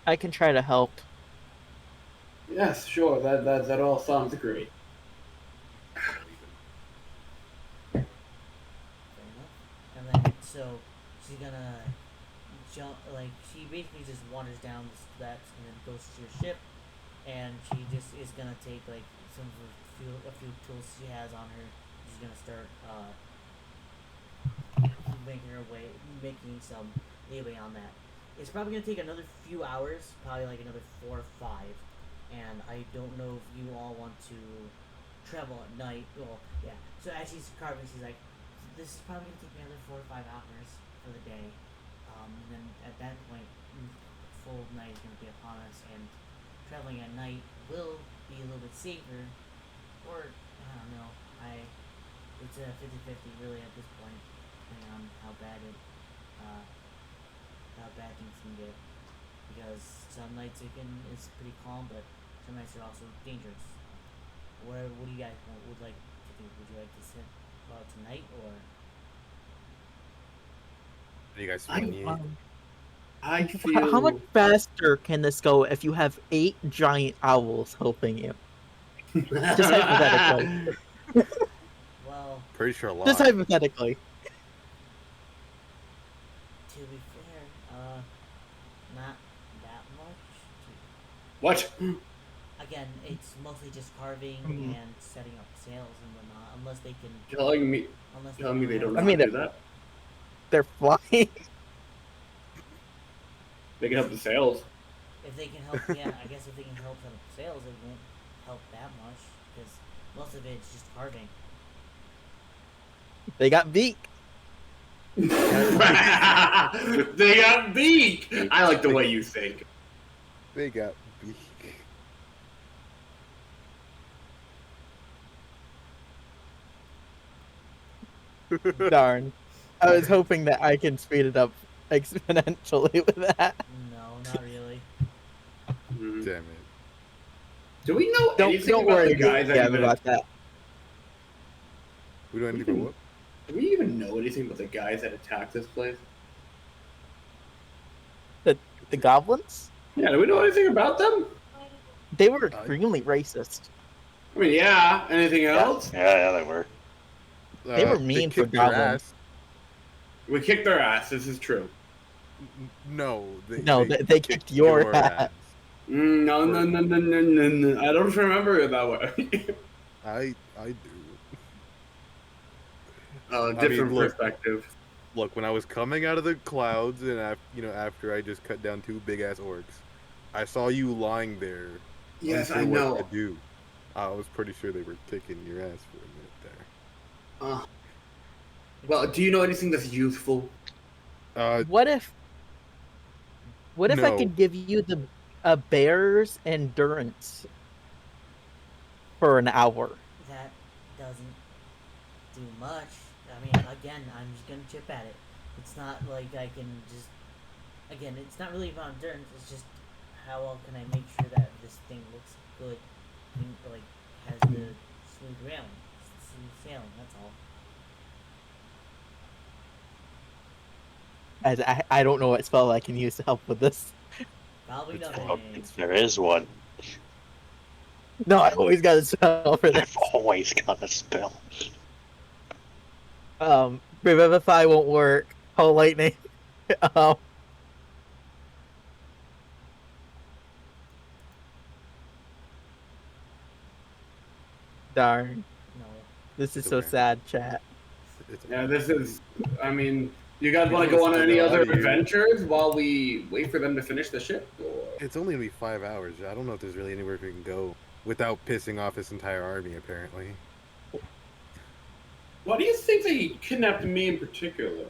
I can try to help. Yes, sure. That all sounds great. Fair enough. And then so she's gonna jump, like she basically just wanders down the steps and then goes to your ship, and she just is gonna take like a few tools she has on her. She's gonna start making some leeway on that. It's probably gonna take another few hours, probably like another 4 or 5, and I don't know if you all want to travel at night. Well, yeah. So as she's carving, she's like, "This is probably gonna take me another 4 or 5 hours for the day." And then at that point, full night is gonna be upon us, and traveling at night will be a little bit safer, or I don't know. It's a 50-50 really at this point, depending on how bad things can get. Because some nights it's pretty calm, but some nights are also dangerous. What do you guys would like to do? Would you like to go out tonight, or? What do you guys feel? I feel. How much faster can this go if you have 8 giant owls helping you? Just hypothetically. Well, Pretty sure a lot. Just hypothetically. to be fair, not that much. What? Again, it's mostly just carving and setting up sails and whatnot, unless they can. Telling me they don't know how to do that? They're flying. They can help the sails. If they can help, yeah, I guess if they can help set up sails, it won't help that much because most of it's just carving. They got beak. They got beak. I like the way you think. They got beak. Darn. I was hoping that I can speed it up exponentially with that. No, not really. Damn it. Do we know anything Don't about worry the guys that even about that. We don't anything what? Do we even know anything about the guys that attacked this place? The goblins? Yeah, do we know anything about them? They were extremely racist. I mean, yeah. Anything else? Yeah, they were. They were mean for kicked their goblins. ass. We kicked their ass. This is true. No, they kicked your ass. No. I don't remember it that way. I do. Different look, perspective. Look, when I was coming out of the clouds and after I just cut down 2 big ass orcs, I saw you lying there. Yes, unsure I know. What to do. I was pretty sure they were kicking your ass for a minute there. Well, do you know anything that's useful? What if I No. could give you the a bear's endurance for an hour? That doesn't do much. I mean, again, I'm just gonna chip at it. It's not like I can just. Again, it's not really about endurance. It's just how well can I make sure that this thing looks good, and, like has the smooth railing, smooth sailing. That's all. As I don't know what spell I can use to help with this. Probably It's nothing. Well, if there is one. No, I always got a spell for this. I've always got a spell. Revivify won't work. Call lightning. um, darn. No. This is It's so okay. sad, chat. It's Yeah, this is. I mean, you guys We want to can go on still any go other out of here. adventures while we wait for them to finish the ship? Or... It's only gonna be 5 hours. I don't know if there's really anywhere we can go without pissing off this entire army. Apparently, Why do you think they kidnapped me in particular?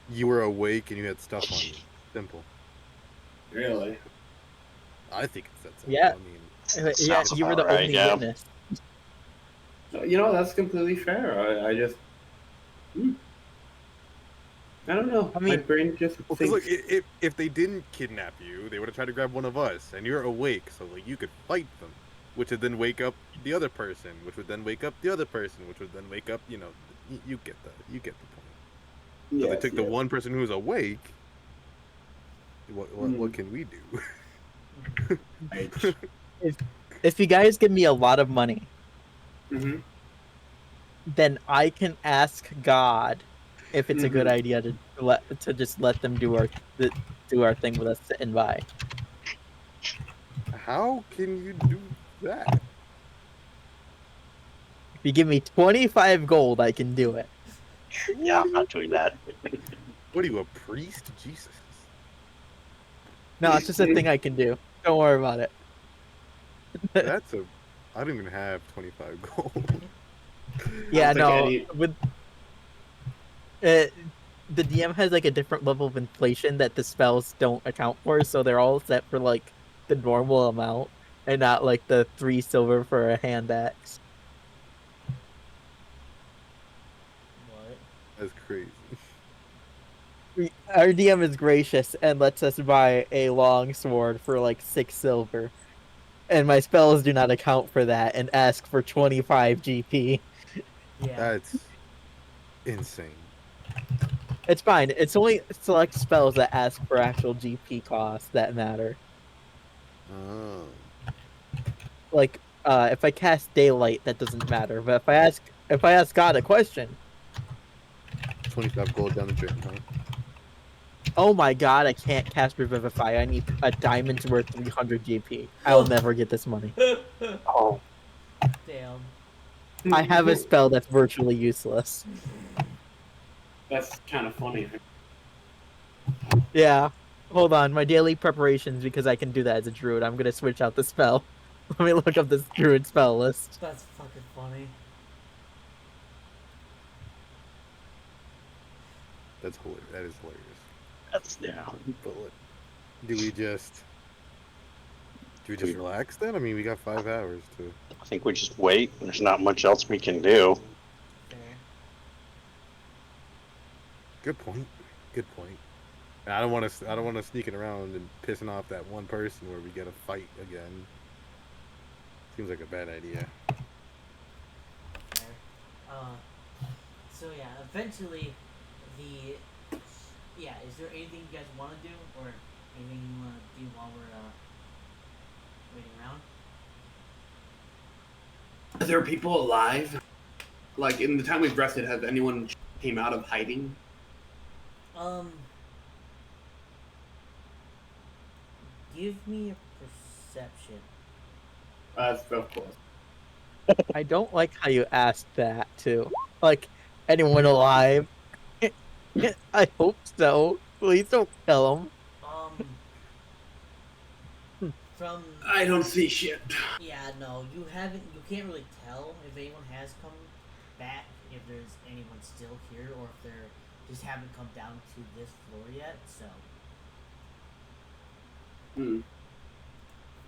you were awake and you had stuff on you. Simple. Really? I think it's that simple. Yeah. I mean, Yeah, Sounds you were the about right, only yeah. witness. You know, that's completely fair. I just. I don't know. I My mean- brain just well, because thinks. look, if they didn't kidnap you, they would have tried to grab one of us, and you're awake, so like you could fight them, which would then wake up the other person, which would then wake up the other person, which would then wake up. You know, you get the point. So Yes, they took the yes. one person who's awake. What can we do? Right. If you guys give me a lot of money, Mm-hmm. then I can ask God if it's a good Mhm. idea to just let them do our thing with us sitting by. How can you do that? If you give me 25 gold, I can do it. Yeah, I'm not doing that. What are you, a priest? Jesus. No, it's just a thing I can do. Don't worry about it. That's a. I don't even have 25 gold. Yeah, think no. any- With the DM has like a different level of inflation that the spells don't account for, so they're all set for like the normal amount and not like the 3 silver for a hand axe. What? That's crazy. Our DM is gracious and lets us buy a long sword for like 6 silver. And my spells do not account for that and ask for 25 GP. Yeah. That's insane. It's fine. It's only select spells that ask for actual GP costs that matter. Oh. Like, if I cast Daylight, that doesn't matter. But if I ask God a question, 25 gold down the drain, huh? oh my God, I can't cast Revivify. I need a diamond's worth 300 GP. I'll never get this money. Oh, Damn. I have a spell that's virtually useless. That's kind of funny. Yeah. Hold on, my daily preparations, because I can do that as a druid. I'm gonna switch out the spell. Let me look up this druid spell list. That's fucking funny. That's hilarious. That is hilarious. that's yeah. But do we just relax then? I mean, we got 5 hours to. I think we just wait. There's not much else we can do. Fair. Good point. Good point. And I don't want to sneaking around and pissing off that one person where we get a fight again. Seems like a bad idea. Fair. So yeah, eventually, is there anything you guys want to do, or anything you want to do while we're waiting around? Are there people alive? Like, in the time we've rested, has anyone came out of hiding? Give me a perception. Of course. I don't like how you asked that, too. Like, anyone alive? I hope so. Please don't kill him. From I don't see shit. yeah, no, you can't really tell if anyone has come back if there's anyone still here or if they're just haven't come down to this floor yet. So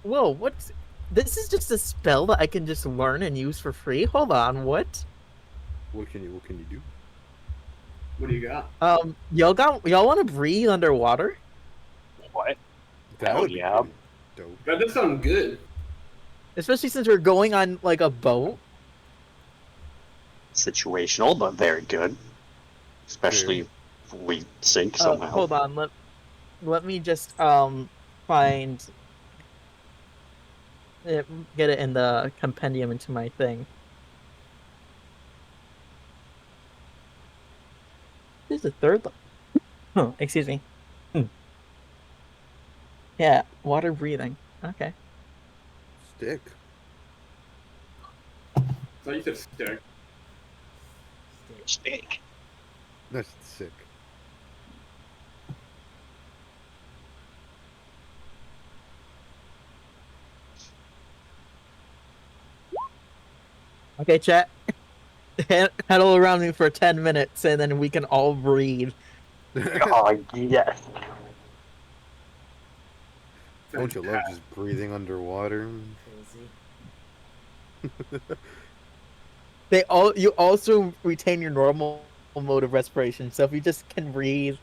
Whoa, what's... This is just a spell that I can just learn and use for free? Hold on, what? What can you do? What do you got? Y'all want to breathe underwater? What? That Hell would be yeah. pretty dope. That does sound good. Especially since we're going on like a boat. Situational, but very good. Especially if we sink somehow. Hold on, let me just find it, get it in the compendium into my thing. This is the third one. Oh, excuse me. Yeah, water breathing. Okay. Stick. So you said stick. Steak. That's sick. Okay, chat. Huddle around me for 10 minutes and then we can all breathe. Oh, yes. Don't you love just breathing underwater? crazy. You also retain your normal mode of respiration. So if you just can breathe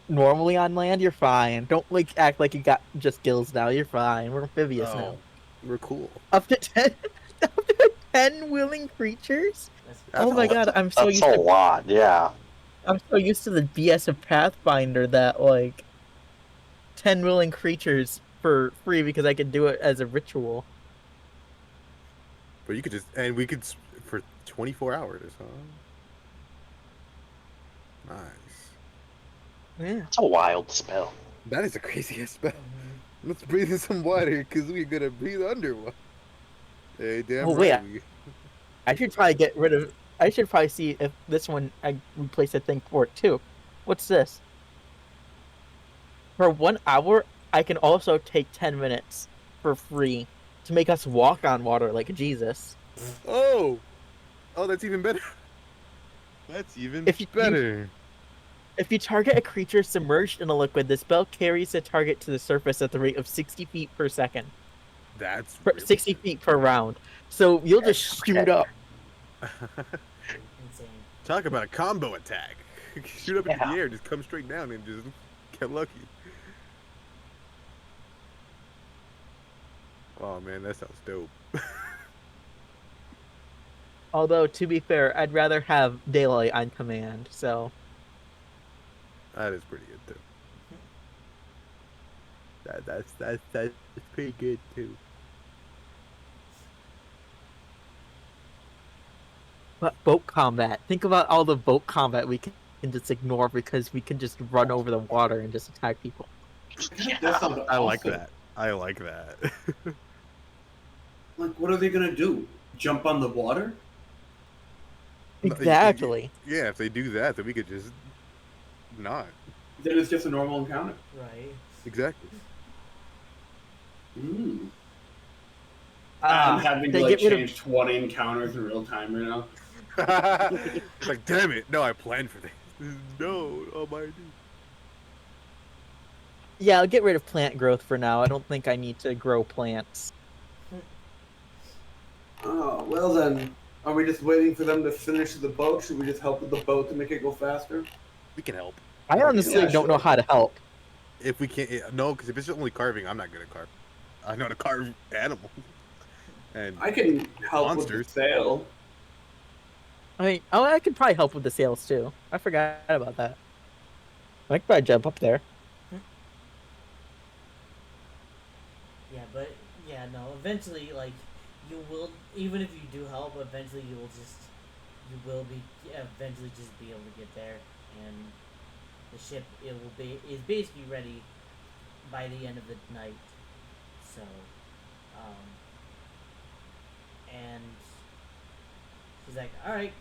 normally on land, you're fine. Don't like act like you got just gills now. You're fine. We're amphibious now. We're cool. Up to 10 up to 10 willing creatures? That's Oh my a lot. god, I'm so That's used a to lot, yeah. I'm so used to the BS of Pathfinder that like 10 willing creatures for free because I could do it as a ritual. But you could just, and we could for 24 hours, huh? Nice. Yeah. It's a wild spell. That is a crazy ass spell. Let's breathe in some water because we're gonna breathe underwater. Hey, damn Oh, right. wait. I should probably get rid of. I should probably see if this one I replace a thing for it too. What's this? For 1 hour, I can also take 10 minutes for free to make us walk on water like Jesus. Oh, that's even better. That's even better. If you target a creature submerged in a liquid, the spell carries the target to the surface at the rate of 60 feet per second. That's 60 feet per round. So you'll just shoot up. Insane. Talk about a combo attack. Shoot up into the air, just come straight down and just get lucky. Oh man, that sounds dope. Although, to be fair, I'd rather have daylight on command, so... That is pretty good too. That's pretty good too. But boat combat. Think about all the boat combat we can just ignore because we can just run over the water and just attack people. That sounds I like awesome. that. I like that. Like, what are they gonna do? Jump on the water? Exactly. Yeah, if they do that, then we could just not. Then it's just a normal encounter. Right. Exactly. I'm having to they like get rid of- change 20 encounters in real time right now. It's like, damn it! No, I planned for this. No, oh my dude. Yeah, I'll get rid of plant growth for now. I don't think I need to grow plants. Oh, well then, are we just waiting for them to finish the boat? Should we just help with the boat to make it go faster? We can help. I honestly Yeah, don't know sure. how to help. If we can't, no, because if it's only carving, I'm not good at carving. I know how to carve animals. And I can help Monsters. with the sail. I mean, I could probably help with the sails too. I forgot about that. I could probably jump up there. Yeah, but yeah, no. Eventually, like you will, even if you do help, eventually you will eventually just be able to get there, and the ship is basically ready by the end of the night. So, and she's like, "All right,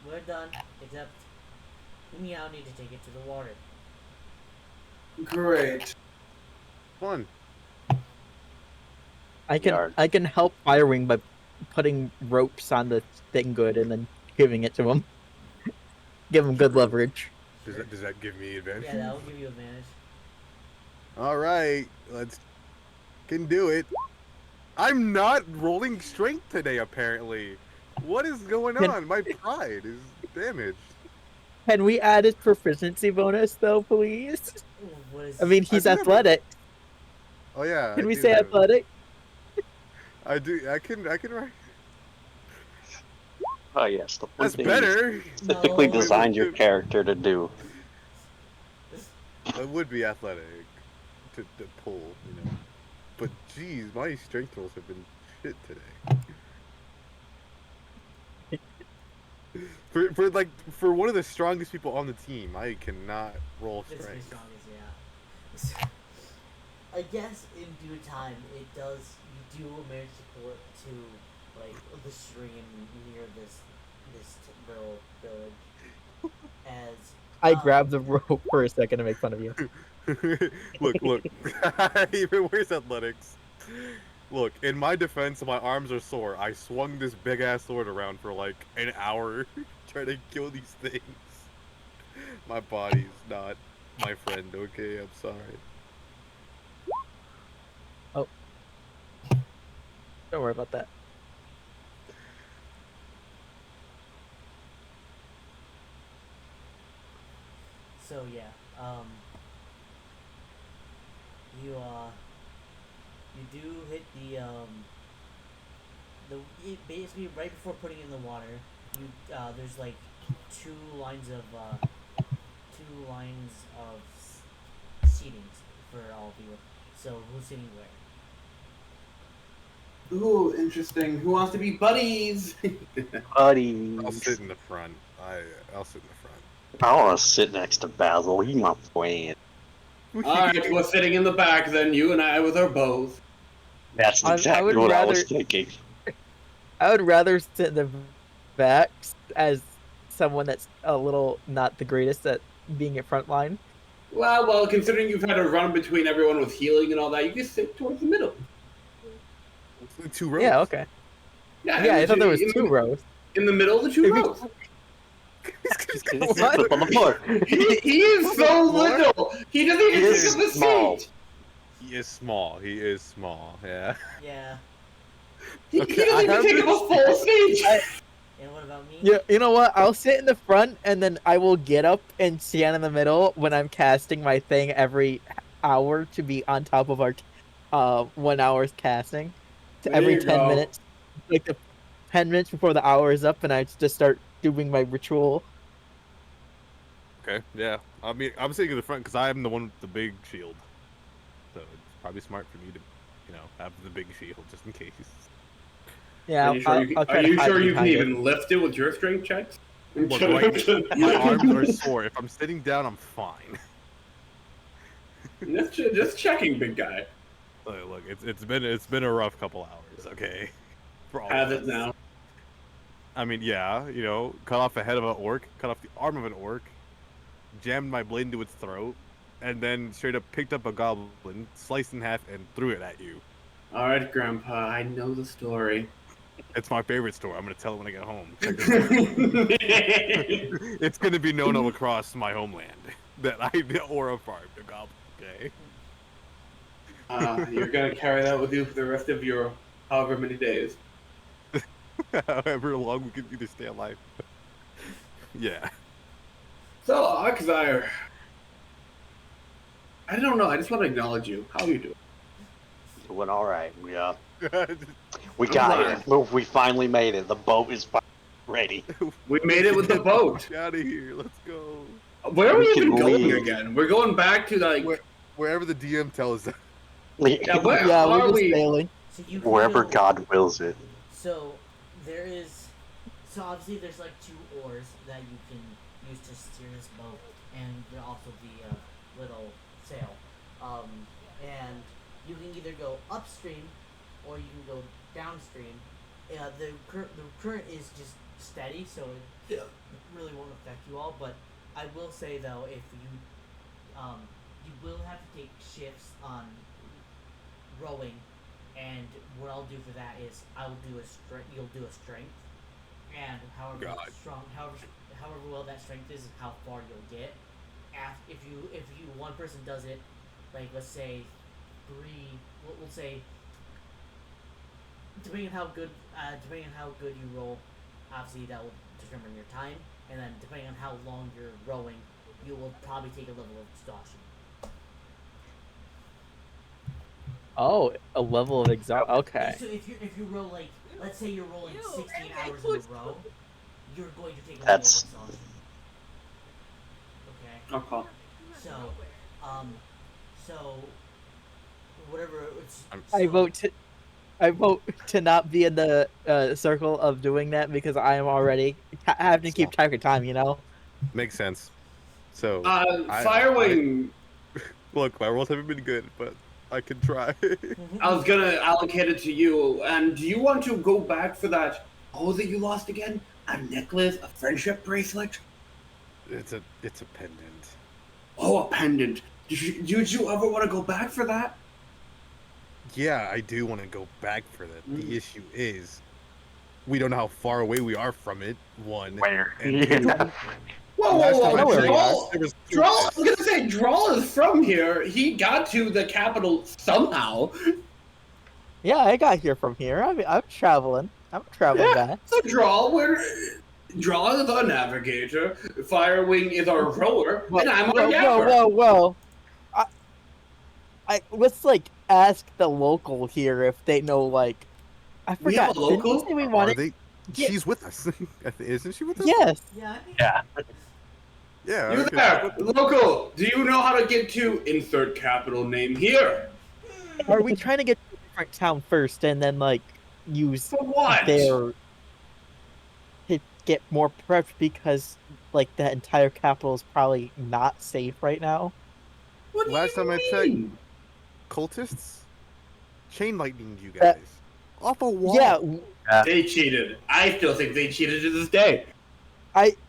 we're done. Except we now need to take it to the water." Great. fun. I can help Firewing by putting ropes on the thing good and then giving it to him. Give him good leverage. Does that give me advantage? Yeah, that will give you advantage. All right, let's can do it. I'm not rolling strength today, apparently. What is going on? My pride is damaged. Can we add his proficiency bonus though, please? Ooh, what is? I mean, he's do have a- athletic. Oh yeah, Can I we do say have- athletic? I do. I can write. Oh yes, the one That's thing you better. specifically No. designed your character to do. It would be athletic to pull, you know. But geez, my strength rolls have been shit today. For one of the strongest people on the team, I cannot roll It's the strength. strongest, yeah. I guess in due time, it does. You do manage to pull it to like the stream near this little village. As I grabbed the rope for a second to make fun of you. look. Even worse athletics. Look, in my defense, my arms are sore. I swung this big ass sword around for like an hour trying to kill these things. My body's not my friend, okay? I'm sorry. Don't worry about that. so, yeah. You you do hit basically right before putting it in the water. You there's like two lines of seatings for all of you. So who's sitting where? Ooh, interesting. Who wants to be buddies? Buddy, I'll sit in the front. I'll sit in the front. I want to sit next to Basil. He's my friend. Alright, we're sitting in the back then, you and I with our bows. That's I exactly would what I rather- was thinking. I would rather sit in the back as someone that's a little not the greatest at being at front line. Well, considering you've had to run between everyone with healing and all that, you can sit towards the middle. 2 rows. Yeah, okay. Yeah, Yeah, I in thought the- there was in two the- rows. In the middle of the 2 rows. Flip on the floor. He is so little. He doesn't even He take is up the small. seat. He is small. He is small. Yeah. Yeah. He Okay, doesn't I even have take up a full seat. And what about me? Yeah, you know what? I'll sit in the front and then I will get up and stand in the middle when I'm casting my thing every hour to be on top of our 1 hour's casting. To There every you 10 go. minutes. Like the 10 minutes before the hour is up and I just start doing my ritual. Okay. Yeah. I mean, I'm sitting in the front because I'm the one with the big shield. So it's probably smart for me to, have the big shield just in case. Yeah, Are you sure I'll try are to you, hide sure you can behind it. even lift it with your strength checks? Look, my arms are sore. If I'm sitting down, I'm fine. Just checking, big guy. Look, it's been a rough couple hours. Okay. For all Have of it us. now. I mean, yeah, cut off the head of an orc, cut off the arm of an orc, jammed my blade into its throat, and then straight up picked up a goblin, sliced in half, and threw it at you. All right, Grandpa. I know the story. It's my favorite story. I'm gonna tell it when I get home. Check this out. It's gonna be known all across my homeland that I aura farmed a goblin. Okay. You're gonna carry that with you for the rest of your however many days. However long we can either stay alive. Yeah. So, Oxire, I don't know. I just want to acknowledge you. How are you doing? Doing all right. We I'm got glad. it. We finally made it. The boat is ready. We made it with the boat. Get out of here. Let's go. Where are we We can even going leave. again? We're going back to like. Wherever the DM tells us. Yeah, where Yeah, are we're just we? sailing. So you can Wherever go- God wills it. So there is. So obviously there's like 2 oars that you can use to steer this boat, and there also the little sail. And you can either go upstream or you can go downstream. The current is just steady, so it really won't affect you all. But I will say though, if you will have to take shifts on rowing, and what I'll do for that is I'll do you'll do a strength, and however God. strong, however well that strength is how far you'll get. If you one person does it, like let's say we'll say depending on how good you roll, obviously that will determine your time, and then depending on how long you're rowing, you will probably take a level of exhaustion. Oh, a level of exhaustion. Okay. So if you roll like let's say you're rolling 16 hours in a row, you're going to take a level of That's exhaustion. Okay. Okay. So whatever it's. I vote to not be in the circle of doing that because I am already having to keep track of time. You know. Makes sense. So, Firewing. look, my rolls haven't been good, but I can try. I was gonna allocate it to you. And do you want to go back for that? Oh, that you lost again? A necklace, a friendship bracelet? It's a pendant. Oh, a pendant. Did you ever want to go back for that? Yeah, I do want to go back for that. Mm. The issue is, we don't know how far away we are from it. One. where. And two, Whoa, last whoa, time I whoa! checked, Drawl, there was Drawl. I was gonna say Drawl is from here. He got to the capital somehow. Yeah, I got here from here. I'm traveling. I'm a traveling guy. So Drawl, Drawl is our navigator. Firewing is our rower, and I'm our yapper. Whoa! Let's like ask the local here if they know. Like, I We have forgot. a Didn't we local? say we Are wanted? they? Yeah. She's with us. Isn't she with us? Yes. Yeah, I think. Yeah. Yeah. You okay. there, local? Do you know how to get to insert capital name here? Are we trying to get to a different town first and then like use For what? their to get more prepped because like that entire capital is probably not safe right now? What do Last you time I checked, mean? cultists chain lightninged you guys off a wall. Yeah, They cheated. I still think they cheated to this day.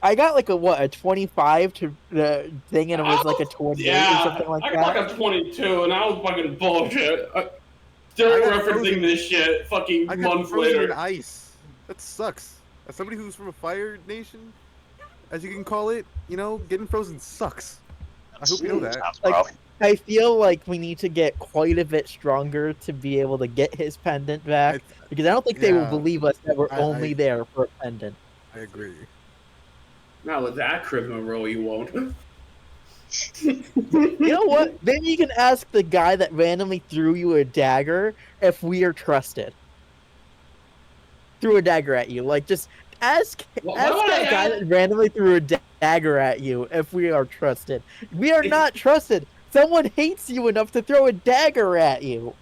I got like a 25 to the thing and it was like a 28 or something like I that. got 22, and I was fucking bullshit. Still I got referencing frozen. this shit fucking I got months frozen in later. ice. That sucks. As somebody who's from a fire nation, as you can call it, getting frozen sucks. I hope you know that. Sounds Like, rough. I feel like we need to get quite a bit stronger to be able to get his pendant back because I don't think they will yeah, believe us that we're I- only there for a pendant. I agree. Not with that charisma roll, you won't. You know what? Maybe you can ask the guy that randomly threw you a dagger if we are trusted. Threw a dagger at you. Like, just ask Why ask would that I guy ask- that randomly threw a dagger at you if we are trusted. We are not trusted. Someone hates you enough to throw a dagger at you.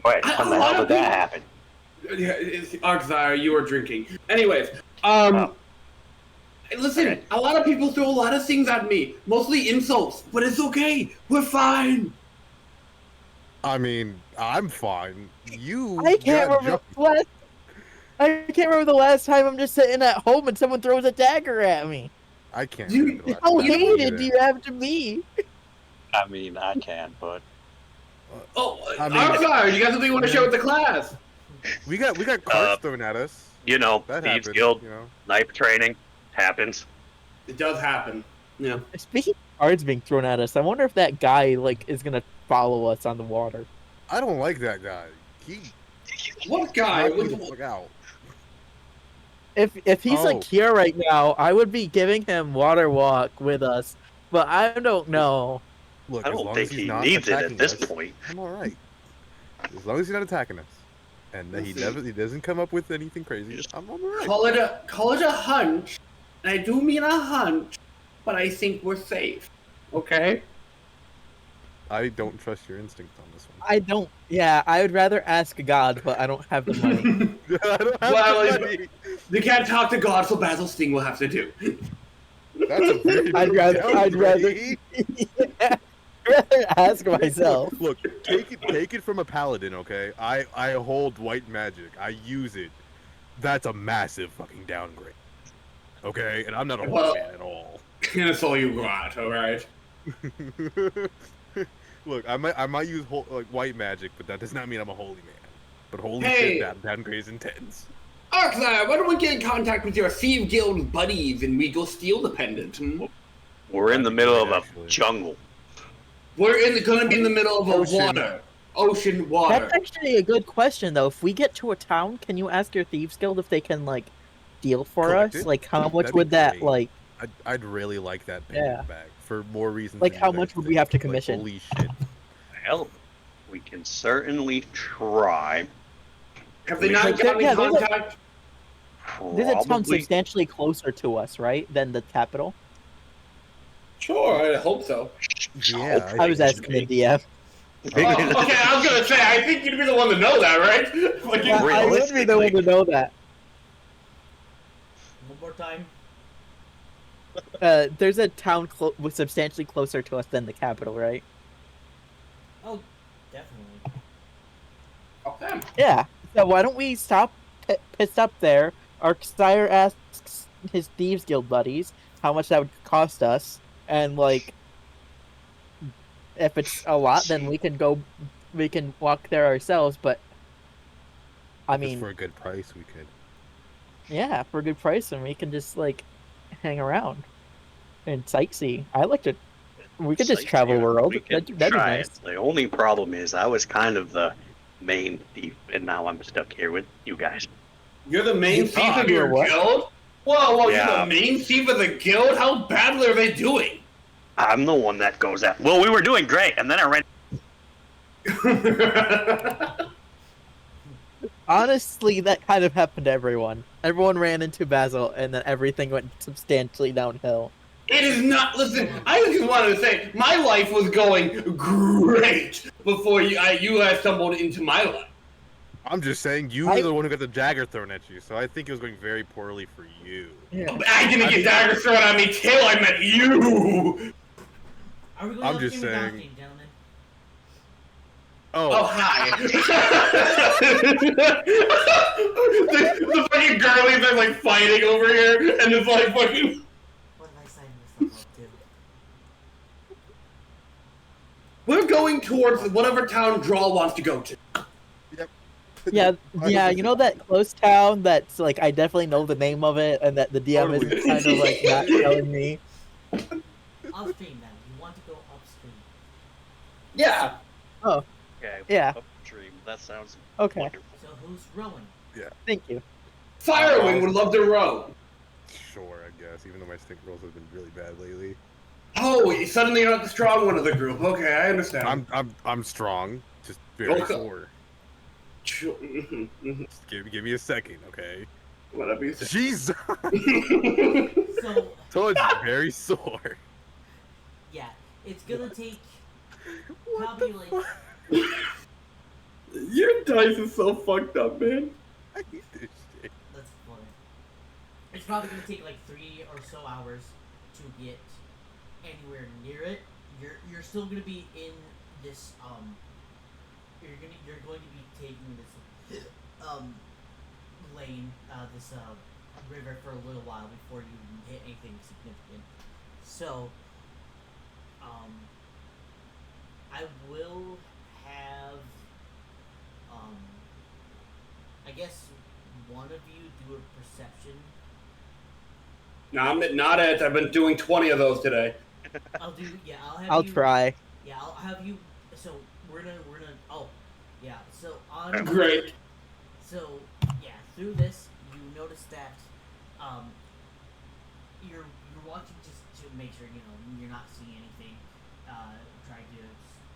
Wait, I- how a the lot hell of did that happen? Arxire, you are drinking. Anyways, Oh. listen, Okay. a lot of people throw a lot of things at me, mostly insults, but it's okay. We're fine. I mean, I'm fine. You I can't got remember jumped. I can't remember the last time I'm just sitting at home and someone throws a dagger at me. I can't. You- remember the last How time I hated did do it. you have to be? I mean, I can, but Oh, I mean- Arxire, you got something you want to share with the class? We got cards thrown at us. you know, That Thieves happened. Guild, You know. sniper training happens. It does happen. Yeah. Speaking of cards being thrown at us, I wonder if that guy like is gonna follow us on the water. I don't like that guy. He What guy? knocked me the What- fuck out. If he's like Oh. here right now, I would be giving him water walk with us, but I don't know. Look, I as don't long think as he's he not needs it attacking at this us, point. I'm all right. As long as he's not attacking us, and that he doesn't come up with anything crazy, I'm all right. Call it a hunch. And I do mean a hunch, but I think we're safe. Okay? I don't trust your instinct on this one. I don't. Yeah, I would rather ask God, but I don't have the money. I don't have Well, the money. They can't talk to God, so Basil Sting will have to do. That's a very I'd big rather downgrade. I'd rather ask myself. Look, take it from a paladin, okay? I hold white magic. I use it. That's a massive fucking downgrade. Okay? And I'm not a Well- holy man at all. And that's all you got, alright? Look, I might use white magic, but that does not mean I'm a holy man. But holy Hey! shit, that downgrade is intense. Arthur, why don't we get in contact with your Thieves Guild buddies and we go steal the pendant? We're in the middle of a Actually. jungle. We're gonna be in the middle of Ocean. ocean water. That's actually a good question, though. If we get to a town, can you ask your Thieves Guild if they can, like, deal for Collect us? it? Like, how much That'd be would that, great. like... I'd really like that pendant Yeah. back for more reasons. Like, than how you guys much would we think. have to Like, commission? holy shit! Well, we can certainly try. Have they not Like, gotten yeah, in there's a- contact? There's a town Probably. substantially closer to us, right, than the capital? Sure, I hope so. Yeah, I was asking the DM. Okay, I was gonna say, I think you'd be the one to know that, right? Like, Yeah, I would be the one to know that. One more time. There's a town substantially closer to us than the capital, right? Oh, definitely. okay. Yeah. So why don't we stop pissed up there? Our sire asks his Thieves Guild buddies how much that would cost us, and like, if it's a lot, then we can walk there ourselves. But I Just mean, for a good price, we could. yeah, for a good price, and we can just like hang around and sightsee. I like to. We could just travel the world. We could That'd be try nice. it. The only problem is I was kind of the main thief, and now I'm stuck here with you guys. You're the main thief of you're your what? guild? Whoa, Yeah. you're the main thief of the guild? How badly are they doing? I'm the one that goes out. Well, we were doing great, and then I ran. Honestly, that kind of happened to everyone. Everyone ran into Basil, and then everything went substantially downhill. It is not. Listen, I just wanted to say my life was going great before you guys stumbled into my life. I'm just saying, you were the one who got the dagger thrown at you, so I think it was going very poorly for you. Yeah. I didn't get daggers thrown at me till I met you. Are we going I'm up just game or down saying- game, gentlemen? Oh, hi. the fucking girlies are like fighting over here, and it's like fucking. What did I sign myself up to? We're going towards whatever town Draw wants to go to. Yeah, you know that close town that's like I definitely know the name of it, and that the DM Totally. is kind of like not telling me. Upstream then. You want to go upstream. Yeah. Okay, Yeah. upstream. That sounds Okay, wonderful. So who's rowing? thank you. Firewing would love to row. Sure, I guess, even though my stick rolls have been really bad lately. Oh, suddenly you're not the strong one of the group. Okay, I understand. I'm strong, just very Okay. sore. Just give me a second, okay? Whatever you say. Jesus, So, told you, very sore. yeah, it's gonna take probably like Your dice is so fucked up, man. I hate this shit. that's funny. It's probably gonna take like 3 or so hours to get anywhere near it. You're still gonna be in this you're going to be taking this lane this river for a little while before you hit anything significant. So I will have I guess one of you do a perception. No, I'm not it. I've been doing 20 of those today. I'll have I'll you, try. Yeah, I'll have you. So we're gonna. Oh, yeah. So on. Great. So yeah, through this you notice that you're watching just to make sure you're not seeing anything trying to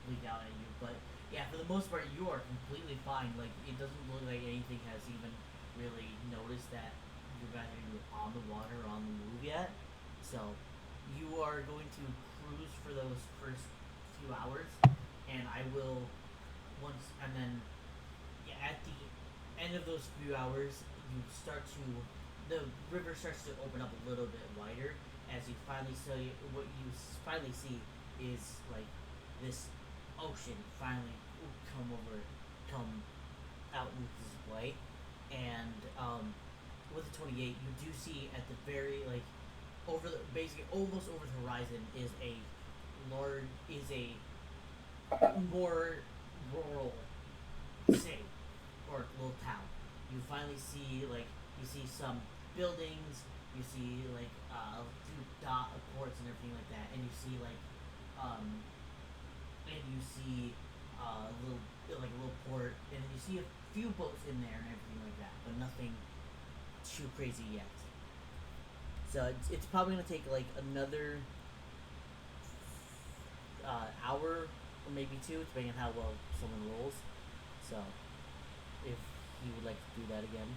leak out at you. But yeah, for the most part you are completely fine. Like it doesn't look like anything has even really noticed that you guys are on the water or on the move yet. So you are going to cruise for those first few hours, and I will and then at the end of those few hours, the river starts to open up a little bit wider as you finally see what you finally see is like this ocean finally come out in this way, and with the 28, you do see at the very basically almost over the horizon is a more rural city or little town. You finally see like You see some buildings. You see like a few dot ports and everything like that, and you see like and you see a little port, and then you see a few boats in there and everything like that, but nothing too crazy yet. So it's probably gonna take like another hour or maybe two, depending on how well someone rolls. So if you would like to do that again,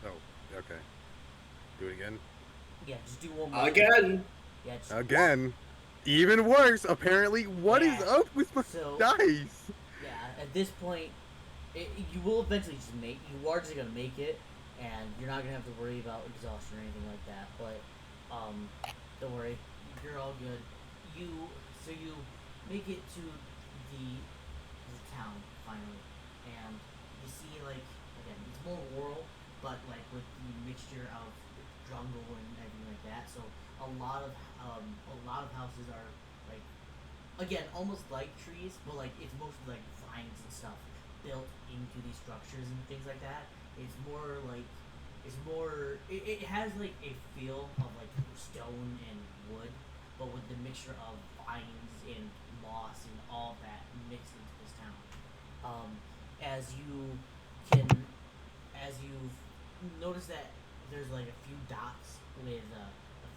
Oh, okay. Do it again. yeah, just do one more. Again. Yeah, just Again. Even worse, apparently. What is Yeah. up with my So- dice? yeah. At this point, you will eventually just make. You are just gonna make it, and you're not gonna have to worry about exhaustion or anything like that. But don't worry, you're all good. You make it to the town finally, and you see like again it's more rural, but like with the mixture of jungle and everything like that. So a lot of houses are like again almost like trees, but like it's mostly like vines and stuff built into these structures and things like that. It's more like it has like a feel of like stone and wood, but with the mixture of vines and moss and all that mixed into this town. As you can, as you've noticed that there's like a few docks with a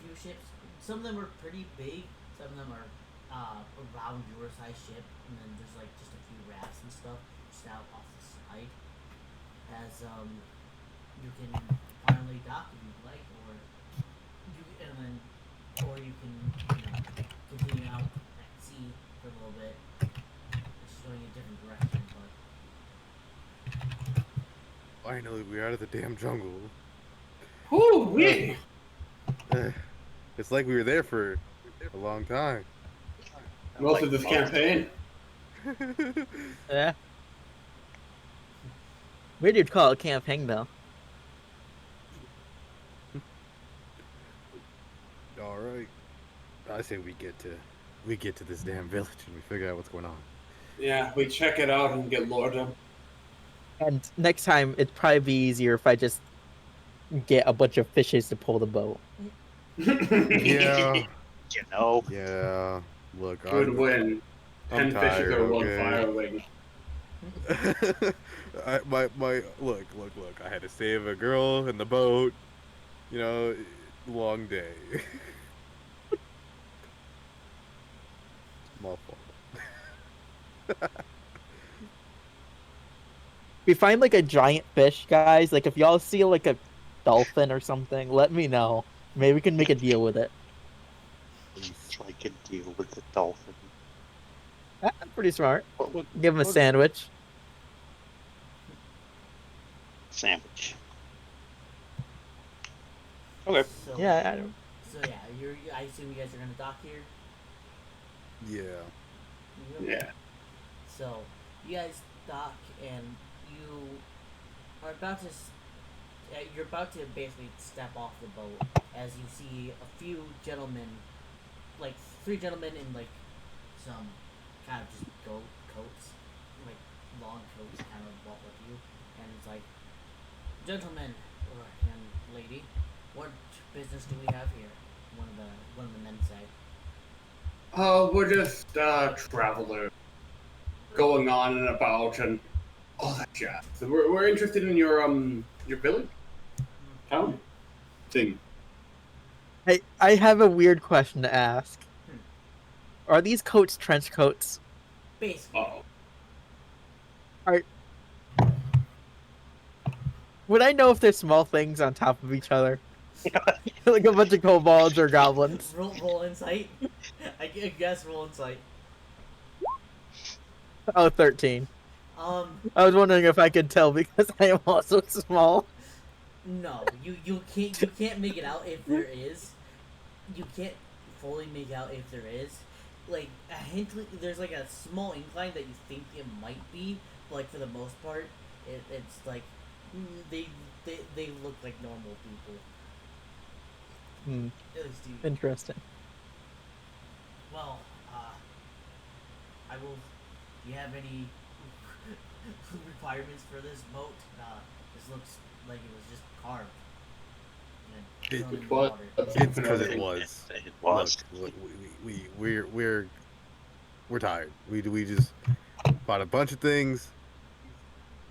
few ships. Some of them are pretty big. Some of them are around your size ship, and then there's like just a few rafts and stuff just out off the side. As you can finally dock if you'd like, or you can continue out at sea for a little bit, just going in a different direction. But Finally, we're out of the damn jungle. Whoo wee. It's like we were there for a long time. Most of this campaign. Yeah. Weird you'd call it campaign though. All right. I say we get to this damn village and we figure out what's going on. Yeah, we check it out and get lordom. And next time it'd probably be easier if I just get a bunch of fishes to pull the boat. Yeah. You know. Yeah. Look, Good win. I'm 10 fishes tired, or one okay? firewing. my look. I had to save a girl in the boat. You know, long day. Small fault. If you find like a giant fish, guys, like if y'all see like a dolphin or something, let me know. Maybe we can make a deal with it. So I could deal with the dolphin. Pretty smart. What Give him a sandwich. sandwich? Okay. so Yeah, I don't. So yeah, I assume you guys are gonna dock here. Yeah. Yeah. So you guys dock and you are about to you're about to basically step off the boat as you see a few gentlemen, like 3 gentlemen in like some kind of just coats, like long coats, kind of walk with you, and it's like, gentlemen and lady, what business do we have here? One of the men say. We're just travelers going on and about and all that jazz. So we're interested in your village, town thing. Hey, I have a weird question to ask. Are these coats trench coats? Basically. Oh, Would I know if they're small things on top of each other? Like a bunch of kobolds or goblins? Roll insight. I guess roll insight. Oh, 13. Um, I was wondering if I could tell because I am also small. no, you can't make it out if there is. You can't fully make out if there is. Like a hint, there's like a small incline that you think it might be, but like for the most part, it's like they look like normal people. Hmm. At least you. Interesting. Well, I will. Do you have any requirements for this boat? This looks like it was just carved. And It- thrown in It the was. water. It's because it was. It was. Look, we're tired. We just bought a bunch of things,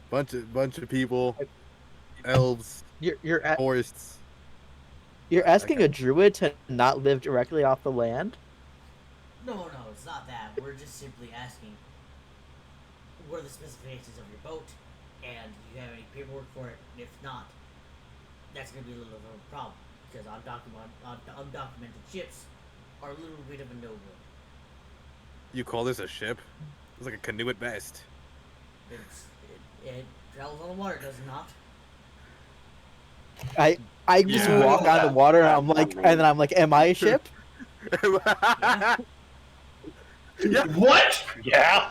bunch of people, elves, You're forests. you're I asking got- a druid to not live directly off the land? No, it's not that. We're just simply asking, what are the specifications of your boat, and do you have any paperwork for it? If not, that's going to be a little of a problem, because undocumented ships are a little bit of a no-go. You call this a ship? It's like a canoe at best. It travels on the water, does it not? I just Yeah. walk on the water and I'm like, and then I'm like, am I a ship? Yeah. What? Yeah.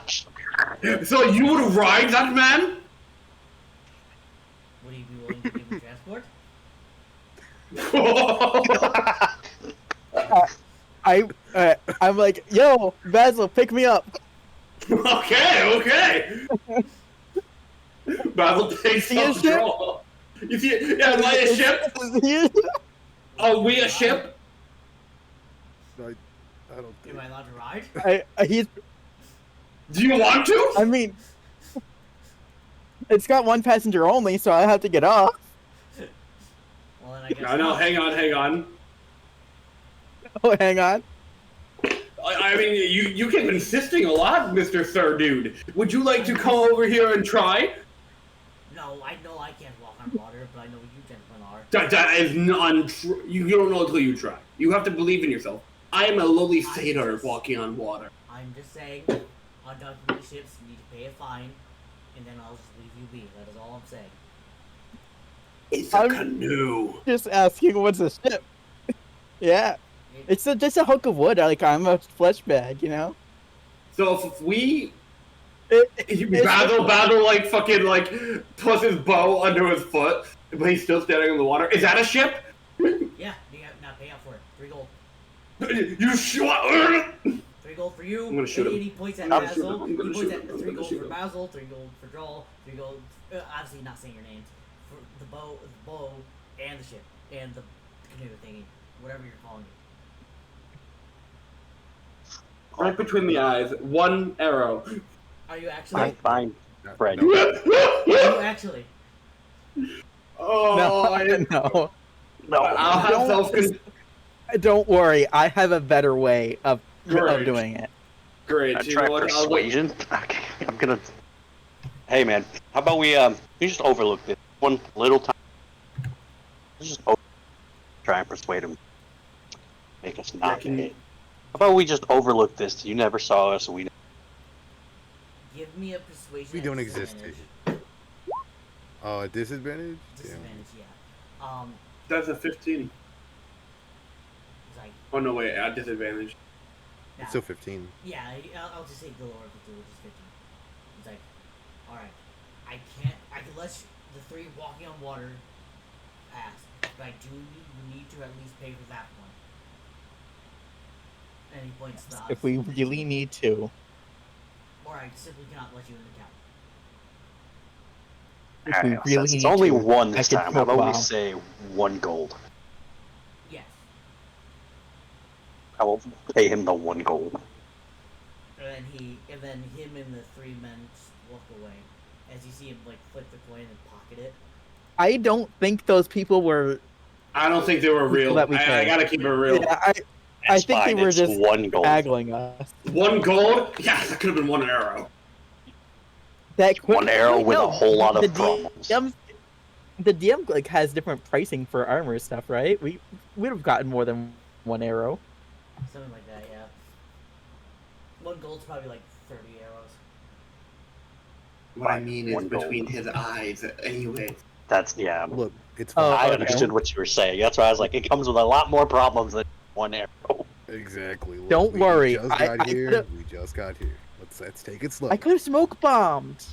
So you would ride that man? Would he be willing to give me transport? I'm like, yo, Basil, pick me up. Okay. Basil takes See a some ship? draw. You see, yeah, am I a ship? Are we a ship? I don't Am think. I allowed to ride? He's. Do you want to? I mean, it's got one passenger only, so I have to get off. Well, then I guess. No, not. hang on. Oh, hang on. I mean, you keep insisting a lot, Mr. Sir Dude. Would you like to come over here and try? No, I know I can't walk on water, but I know you gentlemen are. That is untrue. You don't know until you try. You have to believe in yourself. I am a lowly sailor walking on water. I'm just saying, undocumented ships need to pay a fine, and then I'll just leave you be. That is all I'm saying. It's a I'm- canoe. Just asking, what's a ship? Yeah, it's just a hunk of wood. Like I'm a flesh bag, you know. So if we It's- Basil like fucking like puts his bow under his foot, but he's still standing in the water. Is that a ship? Yeah, you have now pay out for it. 3 gold. You shoot. 3 gold for you. I'm gonna shoot him. And he points at I'm Basil. shooting him. I'm He gonna points shoot at him. I'm 3 gonna gold shoot for him. Basil, 3 gold for Joel, 3 gold. Obviously, not saying your names. For the bow, and the ship, and the canoe thingy, whatever you're calling it. Right between the eyes, one arrow. Are you actually? Fine. Fred. No. Are you actually? Oh, no. No. I'll have self Don't worry, I have a better way of Great. doing it. Great. I You try know what? I'll wait. persuasion. Okay, I'm gonna. Hey man, how about we just overlook this one little time? Let's just try and persuade him. Make us not Can- hit. How about we just overlook this? You never saw us. We. Give me a persuasion. We at don't exist disadvantage. here. Oh, a disadvantage? Damn. Disadvantage, yeah. That's a 15. It's like, Oh no, wait, at disadvantage. nah, It's still 15. yeah, I'll just say the lower of the two, which is 15. It's like, alright, I can let the 3 walking on water pass, but I do need to at least pay for that one. And he points to the If we really need to. Or I simply cannot let you in the If count. we Alright, really since it's need only to, one I this could time. How about we profile. say 1 gold? Yes. I will pay him the 1 gold. And then him and the 3 men just walk away. As you see him like flip the coin and pocket it. I don't think those people were. I don't think they were real. Let me I pay. gotta keep it real. Yeah, I That's think they fine, were it's just 1 gold. haggling us. 1 gold? Yeah, that could have been 1 arrow. That quick, One arrow wait, with a no, whole lot of the problems. The DM like has different pricing for armor stuff, right? We would have gotten more than 1 arrow. Something like that, yeah. 1 gold's probably like 30 arrows. What I mean is 1 gold. between his eyes, anyway. That's yeah. Look, it's Oh, fine. I okay. understood what you were saying. That's why I was like, it comes with a lot more problems than 1 arrow. Exactly. Look, Don't we worry, Just I got here. could've- We just got here. Let's take it slow. I could have smoke bombed.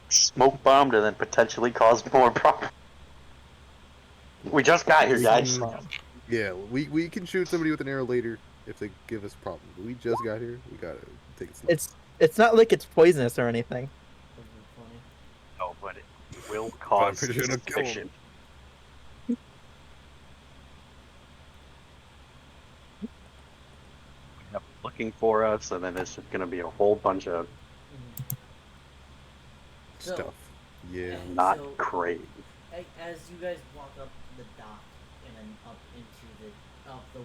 Smoke bombed and then potentially caused more problems. We just got here, guys. Yeah, we can shoot somebody with an arrow later if they give us problems. But we just got here. We gotta take it slow. It's not like it's poisonous or anything. That would be funny. cause pretty sure it'll kill 'em. suspicion. Looking for us, and then it's just gonna be a whole bunch of So, Stuff. Yeah. not So- great. As you guys walk up the dock and then up the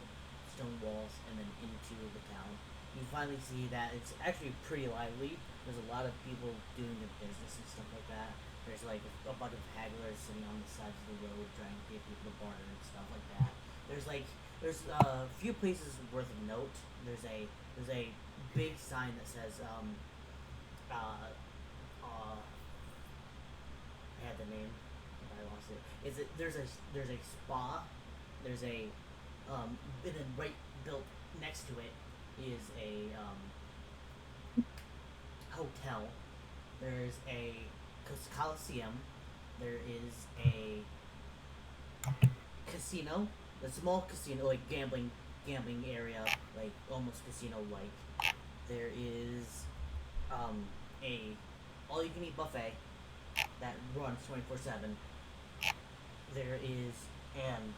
stone walls and then into the town, you finally see that it's actually pretty lively. There's a lot of people doing their business and stuff like that. There's like a bunch of hagglers sitting on the sides of the road trying to get people to barter and stuff like that. There's a few places worth of note. There's a big sign that says I had the name, but I lost it. There's a spa. There's a and then right built next to it is a hotel. There's a coliseum. There is a casino, a small casino, like gambling area, like almost casino like. There is a all you can eat buffet that runs 24/7. There is, and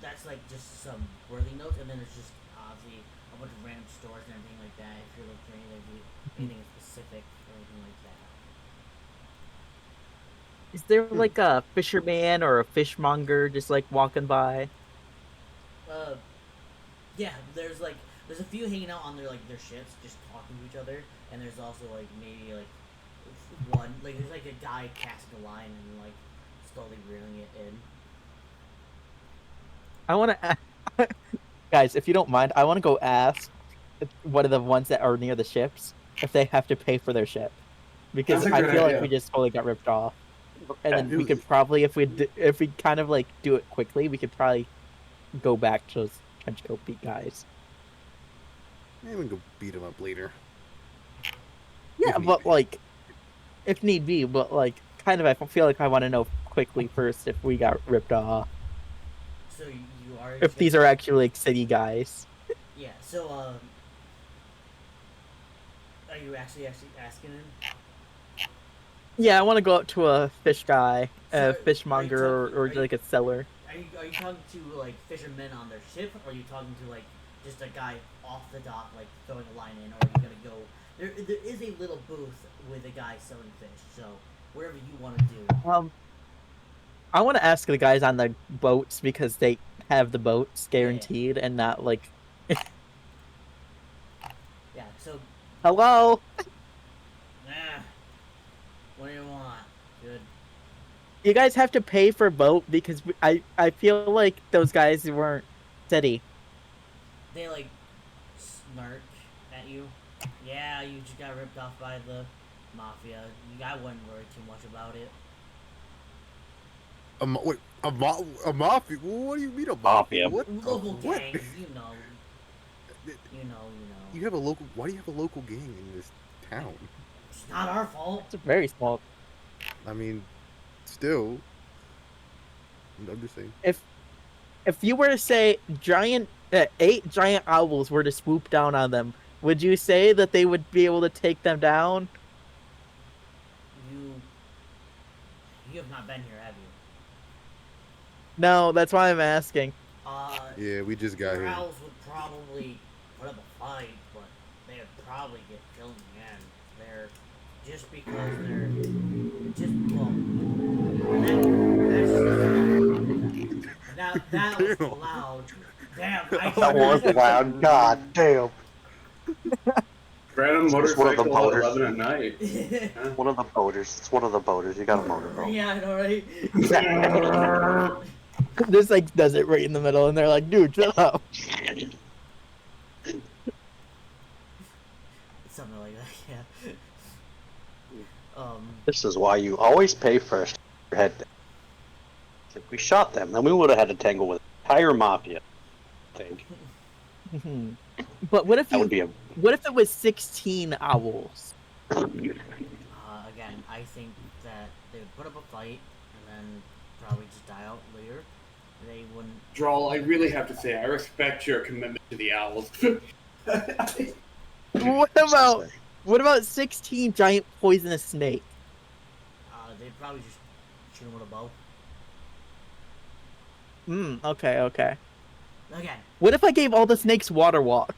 that's like just some worthy notes, and then there's just obviously a bunch of random stores and everything like that. If you're looking for anything specific or anything like that. Is there like a fisherman or a fishmonger just like walking by? Yeah, there's a few hanging out on their ships, just talking to each other, and there's also like maybe like one there's like a guy casting a line and like slowly reeling it in. I want to, guys, if you don't mind, I want to go ask one of the ones that are near the ships if they have to pay for their ship, because That's a I good feel like idea. we just totally got ripped off. And then Okay. we could probably, if we kind of like do it quickly, we could probably go back to those trench coat beat guys. Maybe we can go beat him up later. Yeah, If need but be. like, if need be, but like, kind of, I feel like I want to know quickly first if we got ripped off. So you are If these are actually like city guys. yeah. So are you actually asking him? Yeah, I want to go up to a fish guy, So, a are fishmonger, you or talking- like a seller. Are you talking to like fishermen on their ship, or are you talking to like just a guy off the dock like throwing a line in, or are you gonna go? There is a little booth with a guy selling fish, so whatever you want to do. I want to ask the guys on the boats because they have the boats guaranteed and not like, Yeah. So hello. what do you want? Good. You guys have to pay for boat because I feel like those guys weren't steady. They like smirk at you. Yeah, you just got ripped off by the mafia. I wouldn't worry too much about it. Wait, a mafia? What do you mean a Mafia. mafia? What? Local What? gangs, you know. You know. You have a local. Why do you have a local gang in this town? It's not our fault. It's a very small. I mean, still. I'm just saying. If you were to say 8 giant owls were to swoop down on them, would you say that they would be able to take them down? You have not been here, have you? No, that's why I'm asking. Yeah, we just got Your here. owls would probably put up a fight, but they would probably get killed in the end. They're just because they're just well. That was Damn. loud. Damn, That was loud. God damn. Random It's one of the motorcycle at boaters. 11 at night. One of the boaters. It's one of the boaters. You got a motor, bro. Yeah, I know, right? This like does it right in the middle, and they're like, "Dude, shut up." Something like that, yeah. This is why you always pay first. Your head down. If we shot them, then we would have had to tangle with the entire mafia. I think But what if that would be a. what if it was 16 owls? Again, I think that they would put up a fight and then probably just die out later. They wouldn't. Droll, I really have to say, I respect your commitment to the owls. What about 16 giant poisonous snakes? They'd probably just Shoot him with a bow. Okay. Again, What if I gave all the snakes water walk?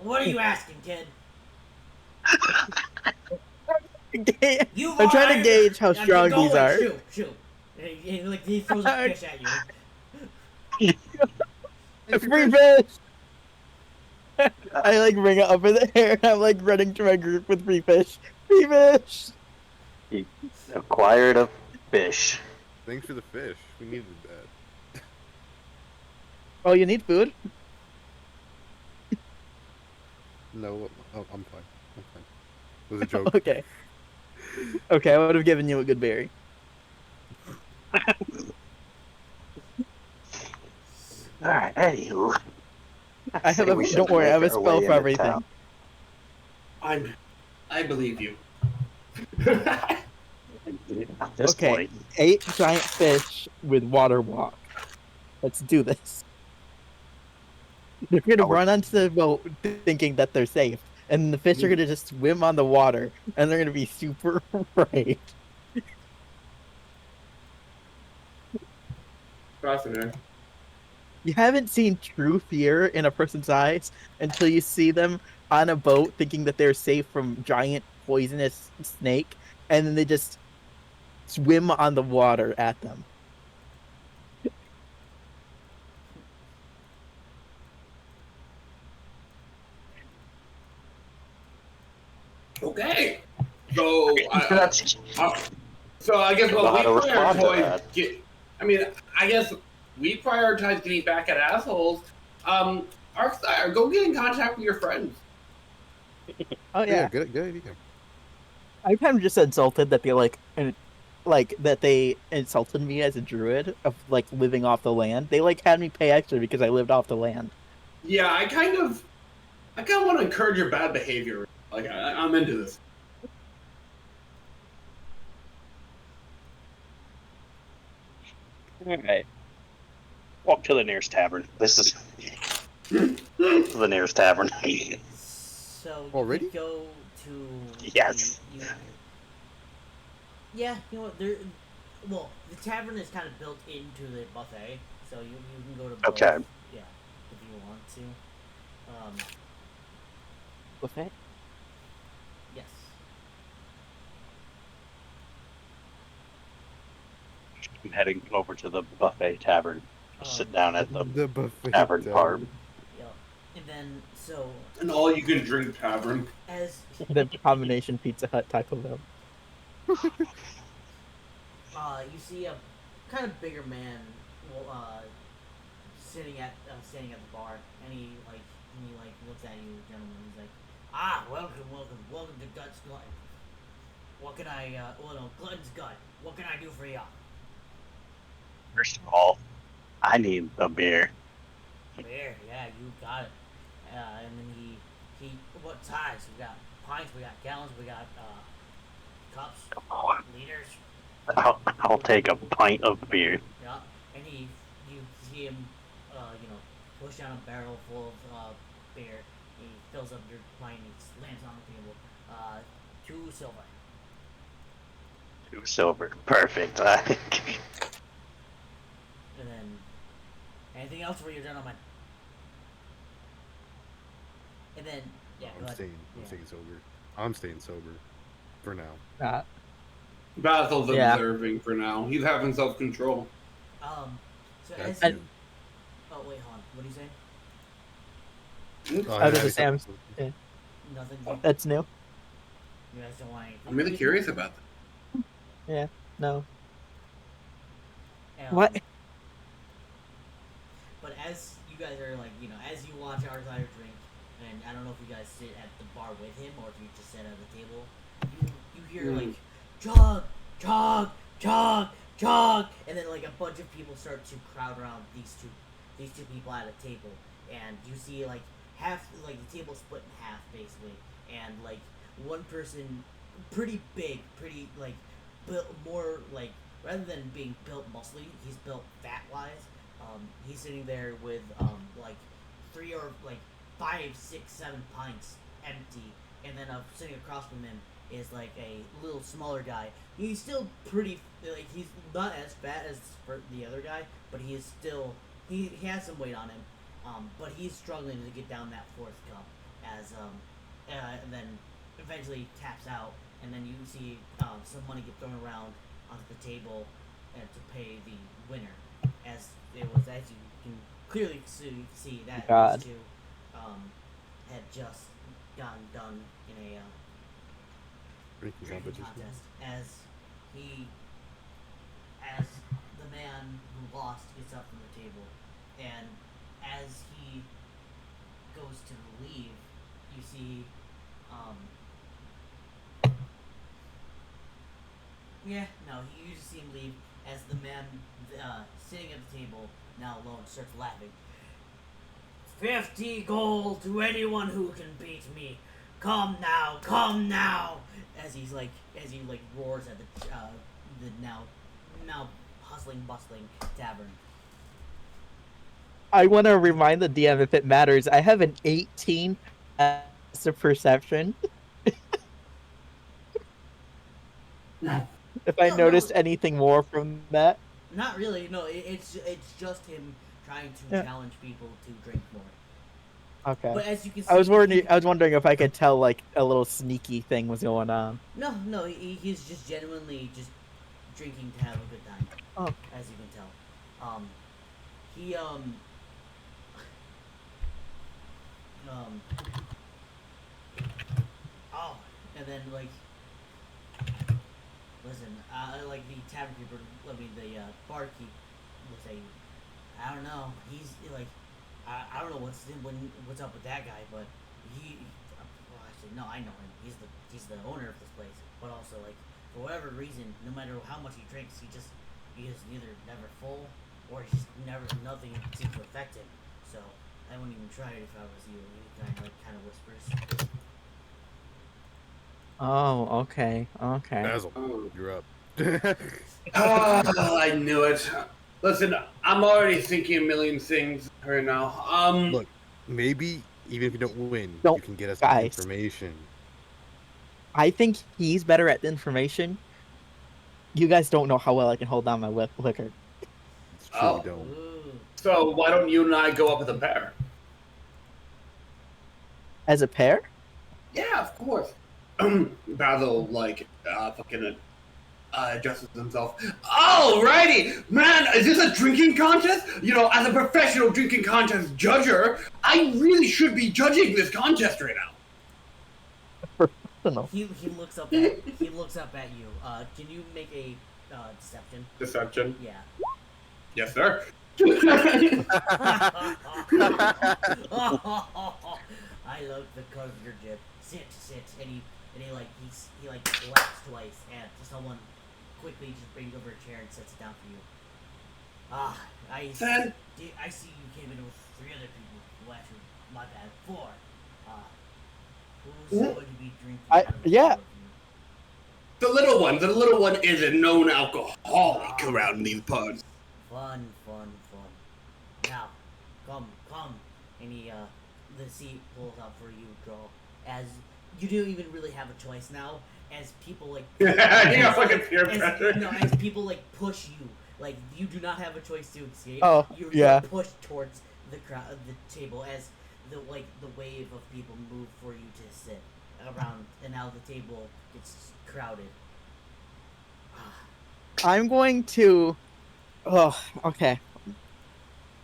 what are you asking, kid? You've I'm trying to already- gauge how Go strong these away, are. Shoot. Like he throws a fish at you. Free fish! I like bring it up in the air and I'm like running to my group with free fish. Free fish! He acquired a fish. Thanks for the fish. We needed that. Oh, you need food? No, I'm fine. It was a joke. Okay. Okay, I would have given you a good berry. Alright, anywho. I have a, We should don't worry, I have a make our spell way for into everything. town. I believe you. At this Okay, point, 8 giant fish with water walk. Let's do this. They're gonna run onto the boat thinking that they're safe, and the fish are gonna just swim on the water, and they're gonna be super afraid. Fascinating. You haven't seen true fear in a person's eyes until you see them on a boat thinking that they're safe from giant poisonous snake, and then they just swim on the water at them. Okay. So, that's so I guess Don't know how to what we respond to prioritize. I mean, I guess we prioritize getting back at assholes. Arksire, go get in contact with your friends. Oh yeah, good idea. I'm kind of just insulted that they like that they insulted me as a druid of like living off the land. They like had me pay extra because I lived off the land. Yeah, I kind of want to encourage your bad behavior. Like, I'm into this. alright. Walk to the nearest tavern. This is the nearest tavern. So you Already? could go to. Yes. Yeah, you know what? Well, the tavern is kind of built into the buffet, so you can go to both. Okay. Yeah, if you want to. Buffet? Yes. I'm heading over to the buffet tavern. Sit down at the The buffet tavern part. Yeah. And then so An all-you-can-drink tavern. as The combination Pizza Hut Taco Bell. you see a kind of bigger man, standing at the bar, and he looks at you, gentlemen. He's like, welcome to Gut's Glutton. What can I Glutton's Gut? What can I do for y'all? First of all, I need the beer. Beer, yeah, you got it. And then he what size? We got pints, we got gallons, we got cups, liters. I'll take a pint of beer. Yeah, and you see him, push down a barrel full of beer. He fills up your pint and he slams it on the table. 2 silver. 2 silver. Perfect. And then, anything else for you, gentlemen? And then, yeah, go I'm ahead. staying sober. I'm staying sober. For now. Basil's Yeah. observing for now. He's having self-control. So That's as it. oh wait, hold on. What are you saying? Oh, I was yeah, just saying, Nothing. that's new. You guys don't want anything. I'm really curious about that. Yeah, no. Um, What? But as you guys are as you watch Arthur drink, and I don't know if you guys sit at the bar with him or if you just sit at the table, you hear like chug, chug, chug, chug, and then like a bunch of people start to crowd around these two people at a table, and you see like half like the table split in half basically, and like one person pretty big, pretty like built more like rather than being built muscly, he's built fat wise. He's sitting there with like 3 or like 5, 6, 7 pints empty, and then sitting across from him is like a little smaller guy. He's still pretty like he's not as fat as the other guy, but he is still he has some weight on him. But he's struggling to get down that fourth cup as and then eventually taps out, and then you see some money get thrown around onto the table to pay the winner, as it was as you can clearly see that God. these two had just gotten done in a Drinking drinking competition. contest as the man who lost gets up from the table, and as he goes to leave, you see you just see him leave as the man sitting at the table, now alone, starts laughing. 50 gold to anyone who can beat me. Come now. As he roars at the now hustling, bustling tavern. I want to remind the DM, if it matters, I have an 18 as a perception. If I No, noticed no. anything more from that. Not really. No, it's just him trying to Yeah. challenge people to drink more. Okay. But as you can see, I was wondering if I could tell like a little sneaky thing was going on. No, he's just genuinely just drinking to have a good time. Oh. As you can tell, he oh, and then like, listen, like the tavern keeper, the barkeep will say, I don't know, he's like, I don't know what's up with that guy, but well, actually, no, I know him. He's the owner of this place, but also like for whatever reason, no matter how much he drinks, he is either never full or he's just nothing seems to affect him. So I wouldn't even try it if I was you. He kind of whispers. Oh, okay. Basil, Oh. you're up. Oh, I knew it. Listen, I'm already thinking a million things right now. Look, maybe even if you don't win, Don't- you can get us some guys. information. I think he's better at the information. You guys don't know how well I can hold down my liquor. It's true, Oh. we don't. Ooh. So why don't you and I go up with a pair? As a pair? Yeah, of course. Basil, fucking adjusts himself. Alrighty! Man, is this a drinking contest? You know, as a professional drinking contest judger, I really should be judging this contest right now. No. He looks up at you. Can you make a deception? Deception? Yeah. Yes, sir. I love the color of your jib. Sit, and he claps twice, and someone quickly just brings over a chair and sets it down for you. Then- I see you came in with 3 other people. Well, actually, my bad, 4. Who's going to be drinking? out of the yeah. 4 of you? The little one is a known alcoholic around these parts. Fun. Now, come. And the seat pulls out for you, Joel. As you don't even really have a choice now, as people like You got fucking peer as, pressure. no, as people like push you, like you do not have a choice to escape. Oh, You're yeah. pushed towards the the table as the wave of people move for you to sit around, and now the table gets crowded. I'm going to. Oh, okay.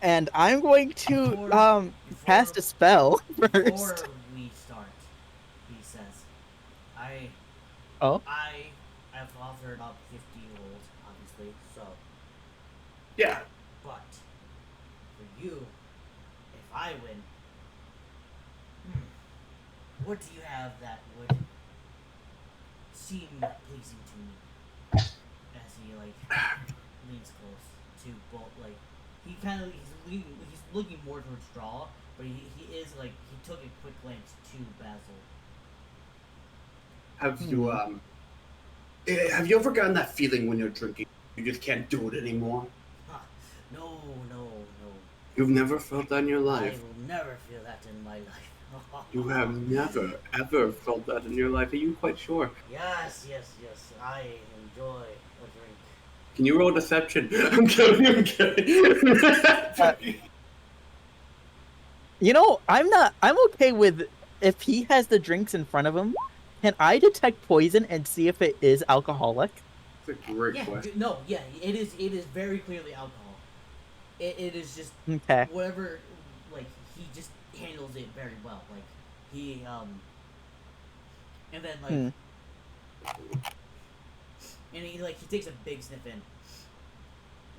And I'm going to Before- cast a spell Before first. we start, he says, I have offered up 50 gold, obviously, so, Yeah. but for you, if I win, what do you have that would seem pleasing to me? As he leans close to both, he's looking more towards Straw, but he is he took a quick glance to Basil. Have you ever gotten that feeling when you're drinking? You just can't do it anymore? No. You've never felt that in your I life? will never feel that in my life. You have never, ever felt that in your life. Are you quite sure? Yes, yes, yes. I enjoy a drink. Can you roll deception? I'm kidding, I'm Uh, kidding. You know, I'm okay with if he has the drinks in front of him. Can I detect poison and see if it is alcoholic? That's a great Yeah, question. no, yeah, it is. It is very clearly alcohol. It is just Okay. whatever. Like he just handles it very well. Like he and then like Hmm. and he takes a big sniff in.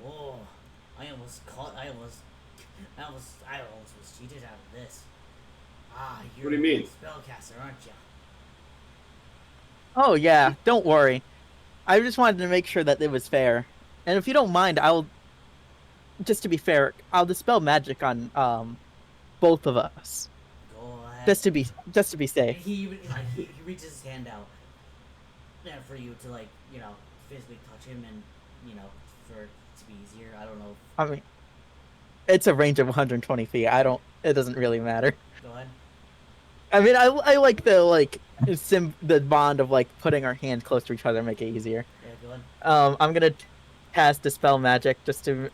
Oh, I almost caught. I almost was cheated out of this. Ah, you're What do you mean? a spellcaster, aren't you? Oh yeah, don't worry. I just wanted to make sure that it was fair. And if you don't mind, I'll just to be fair, I'll dispel magic on both of us. Go ahead. Just to be And safe. he reaches his hand out, for you to physically touch him and for it to be easier. I don't know. I mean, it's a range of 120 feet. It doesn't really matter. Go ahead. I mean, I like the bond of like putting our hands close to each other, make it easier. Yeah, go ahead. I'm gonna cast dispel magic just to.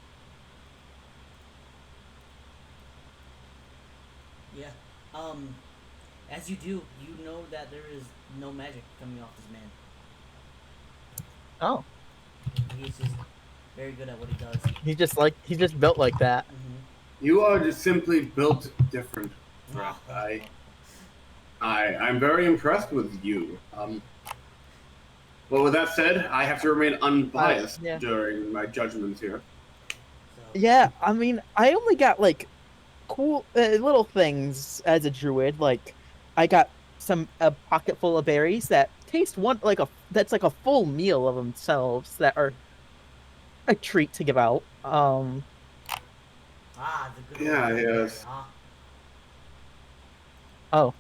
Yeah. As you do, you know that there is no magic coming off this man. Oh, He's just very good at what he does. he's just built like that. You are just simply built different, Brett. I'm very impressed with you. Well, with that said, I have to remain unbiased Yeah. during my judgments here. So, Yeah, I mean, I only got like cool little things as a druid. Like, I got a pocket full of berries that taste that's like a full meal of themselves that are a treat to give out. the good Yeah, old yes. huh? Oh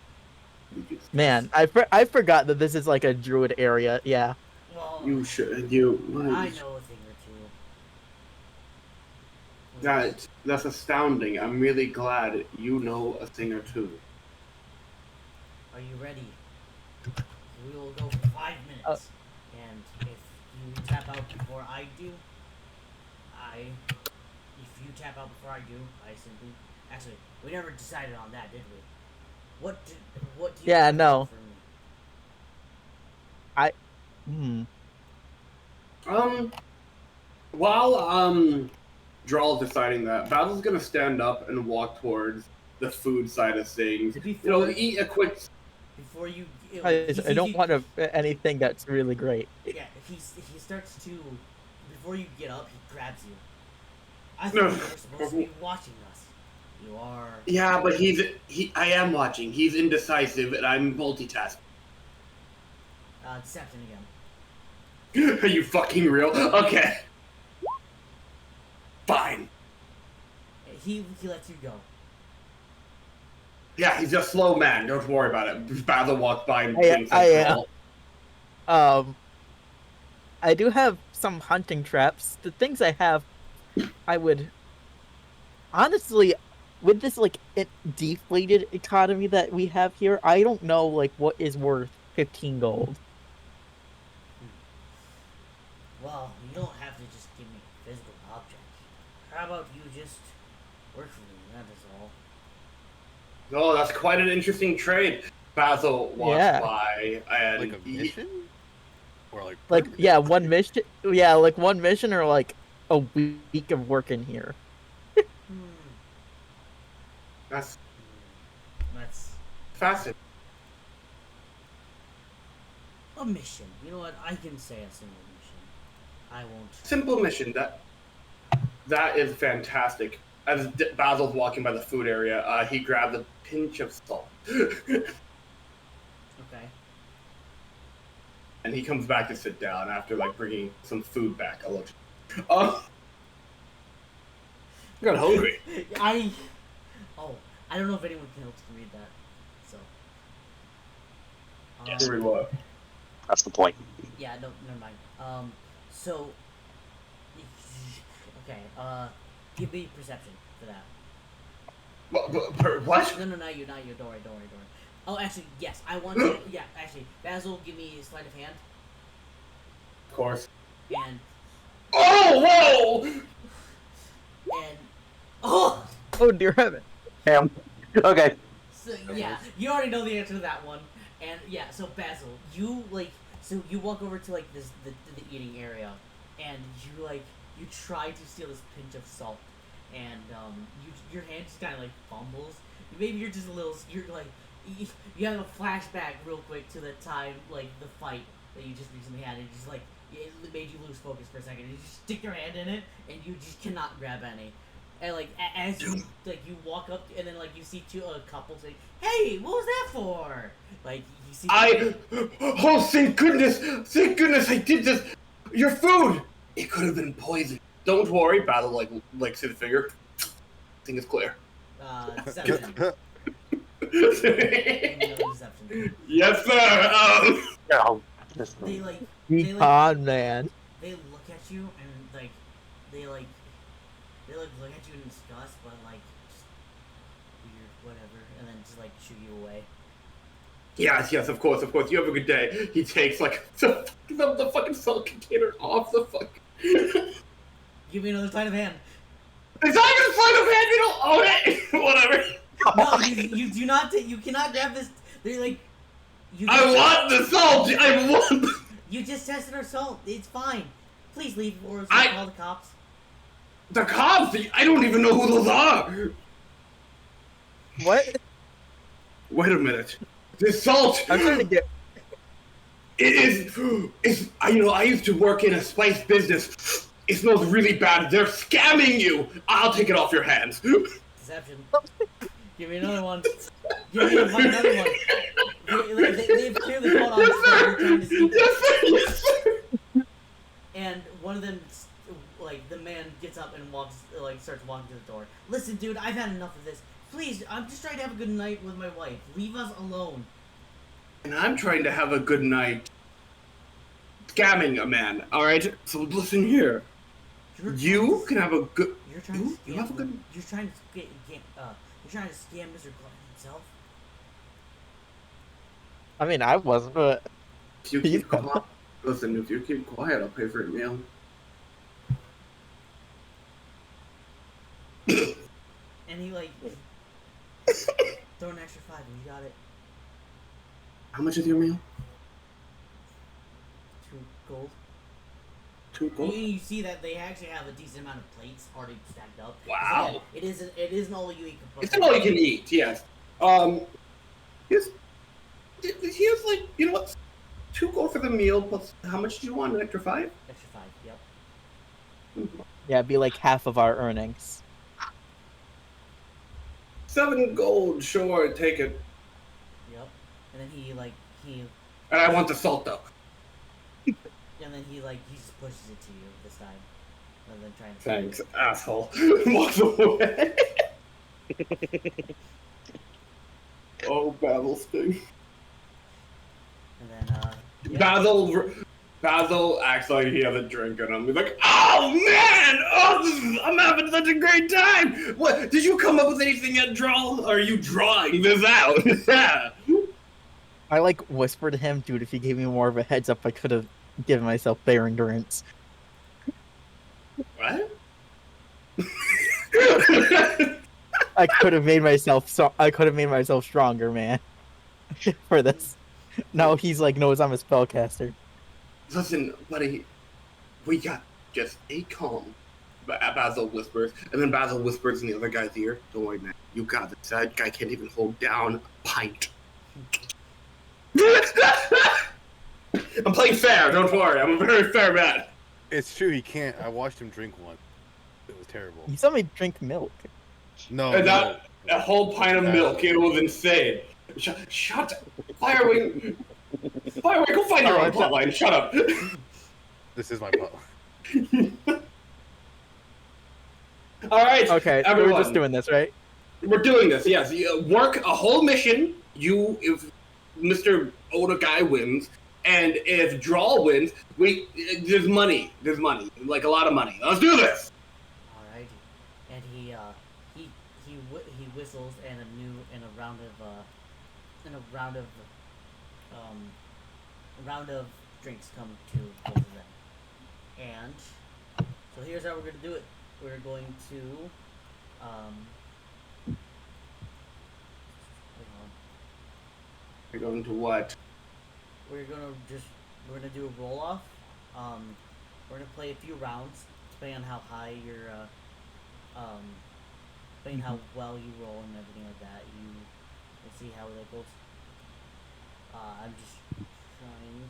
man, I forgot that this is like a druid area. Yeah. Well, You should. I You. know a thing or two. That's astounding. I'm really glad you know a thing or two. Are you ready? We will go for 5 minutes, and if you tap out before I do, if you tap out before I do, I simply. Actually, we never decided on that, did we? What do you Yeah, want no. from me? While Drawl's deciding that, Basil's gonna stand up and walk towards the food side of things. Eat a quick. Before you. I don't want anything that's really great. Yeah, he starts to. Before you get up, he grabs you. I No. thought you were supposed to be watching us. You are. Yeah, but I am watching. He's indecisive, and I'm multitasking. Deception again. Are you fucking real? Okay. Fine. He lets you go. Yeah, he's a slow man. Don't worry about it. Basil walks by and thinks I do have some hunting traps. The things I have, I would honestly, with this like deflated economy that we have here, I don't know like what is worth 15 gold. Well, you don't have to just give me physical objects. How about you just work for me? That is all. Oh, that's quite an interesting trade. Basil walks by and Like a mission? Or like one mission. Yeah, like one mission or like a week of work in here. That's That's fascinating. a mission. You know what? I can say a single mission. I won't. Simple mission. That is fantastic. As Basil's walking by the food area, he grabs a pinch of salt. Okay. And he comes back to sit down after bringing some food back. I got hungry. I don't know if anyone can help to read that. So. Yes. Hungry what? That's the point. Yeah. No. Never mind. So. Okay. Give me perception for that. What? No, not you. Don't worry. Oh, actually, yes. I want to. Yeah, actually, Basil, give me sleight of hand. Of course. And Oh, whoa! oh. Oh dear heaven. Damn. Okay. So yeah, you already know the answer to that one. And yeah, so Basil, you you walk over to like the eating area, and you try to steal this pinch of salt, and your hand just kind of like fumbles. Maybe you're just a little. You're like you have a flashback real quick to the time like the fight that you just recently had, and just like it made you lose focus for a second. And you just stick your hand in it, and you just cannot grab any. And like as you you walk up and then like you see a couple say, "Hey, what was that for?" Like you see. Oh, thank goodness! Thank goodness I did this. Your food. It could have been poison. Don't worry, Battle like see the finger. Thing is clear. Deception. Deception. Yes, sir. No. They like Recon, man. they look at you and they look at you in disgust, but like just weird, whatever, and then just like shoo you away. Yes, of course. You have a good day. He takes like the fucking salt container off the fucking. Give me another sleight of hand. It's not even sleight of hand. You don't own it. Whatever. No, you do not. You cannot grab this. They're like. I want the salt. I want. You just tested our salt. It's fine. Please leave or else I'll call the cops. The cops? I don't even know who those are. What? Wait a minute. This salt. I'm trying to get. It's I used to work in a spice business. It smells really bad. They're scamming you. I'll take it off your hands. Deception. Give me another one. Give me another one. They've clearly caught on to they're trying to steal. Yes, sir. And one of them, like, the man gets up and starts walking to the door. Listen, dude, I've had enough of this. Please, I'm just trying to have a good night with my wife. Leave us alone. And I'm trying to have a good night scamming a man, alright? So listen here. You can have a good... You're trying to You have a good... You're trying to you're trying to scam Mr. Glenn himself? I mean, I wasn't, but. If you keep quiet, listen, if you keep quiet, I'll pay for your meal. And he, like, throw an extra 5 and you got it. How much is your meal? 2 gold. 2 gold? You see that they actually have a decent amount of plates already stacked up. Wow. Again, it isn't all you eat. It's an all you can eat, yes. He has like, you know what? 2 gold for the meal, plus how much do you want? An extra 5? Extra 5, yep. Yeah, it'd be like half of our earnings. 7 gold, sure, take it. Yep. And then he And I want the salt though. and then he just pushes it to you this time. Rather than trying to Thanks, asshole. Walks away. Oh, Basil sting. And then Yeah. Basil acts like he has a drink in him. He's like, "Oh man, I'm having such a great time. What? Did you come up with anything yet, Draw? Or are you drawing this out?" Yeah. I like whispered to him, dude, if he gave me more of a heads up, I could have given myself better endurance. What? I could have made myself stronger, man. For this. Now he's like knows I'm a spellcaster. Listen, buddy, we got just a calm. Basil whispers, and then Basil whispers in the other guy's ear, "Don't worry, man. You got this. That guy can't even hold down a pint." I'm playing fair. Don't worry. I'm a very fair man. It's true, he can't. I watched him drink one. It was terrible. He saw me drink milk. No, And no. a whole pint of milk. It was insane. Shut Firewing. Firewing, go find your own plotline. Shut up. This is my plot. All right. Okay, so everyone. we're just doing this, right? We're doing this, yes. You work a whole mission. If Mr. Oda guy wins, and if Draw wins, there's money. There's money, like a lot of money. Let's do this. alright. And he he whistles, and a round of drinks come to both of them. And so here's how we're gonna do it. We're going to hold on. You're going to what? We're gonna do a roll off. We're gonna play a few rounds, depending on how high your depending how well you roll and everything like that. We'll see how that goes. I'm just trying to.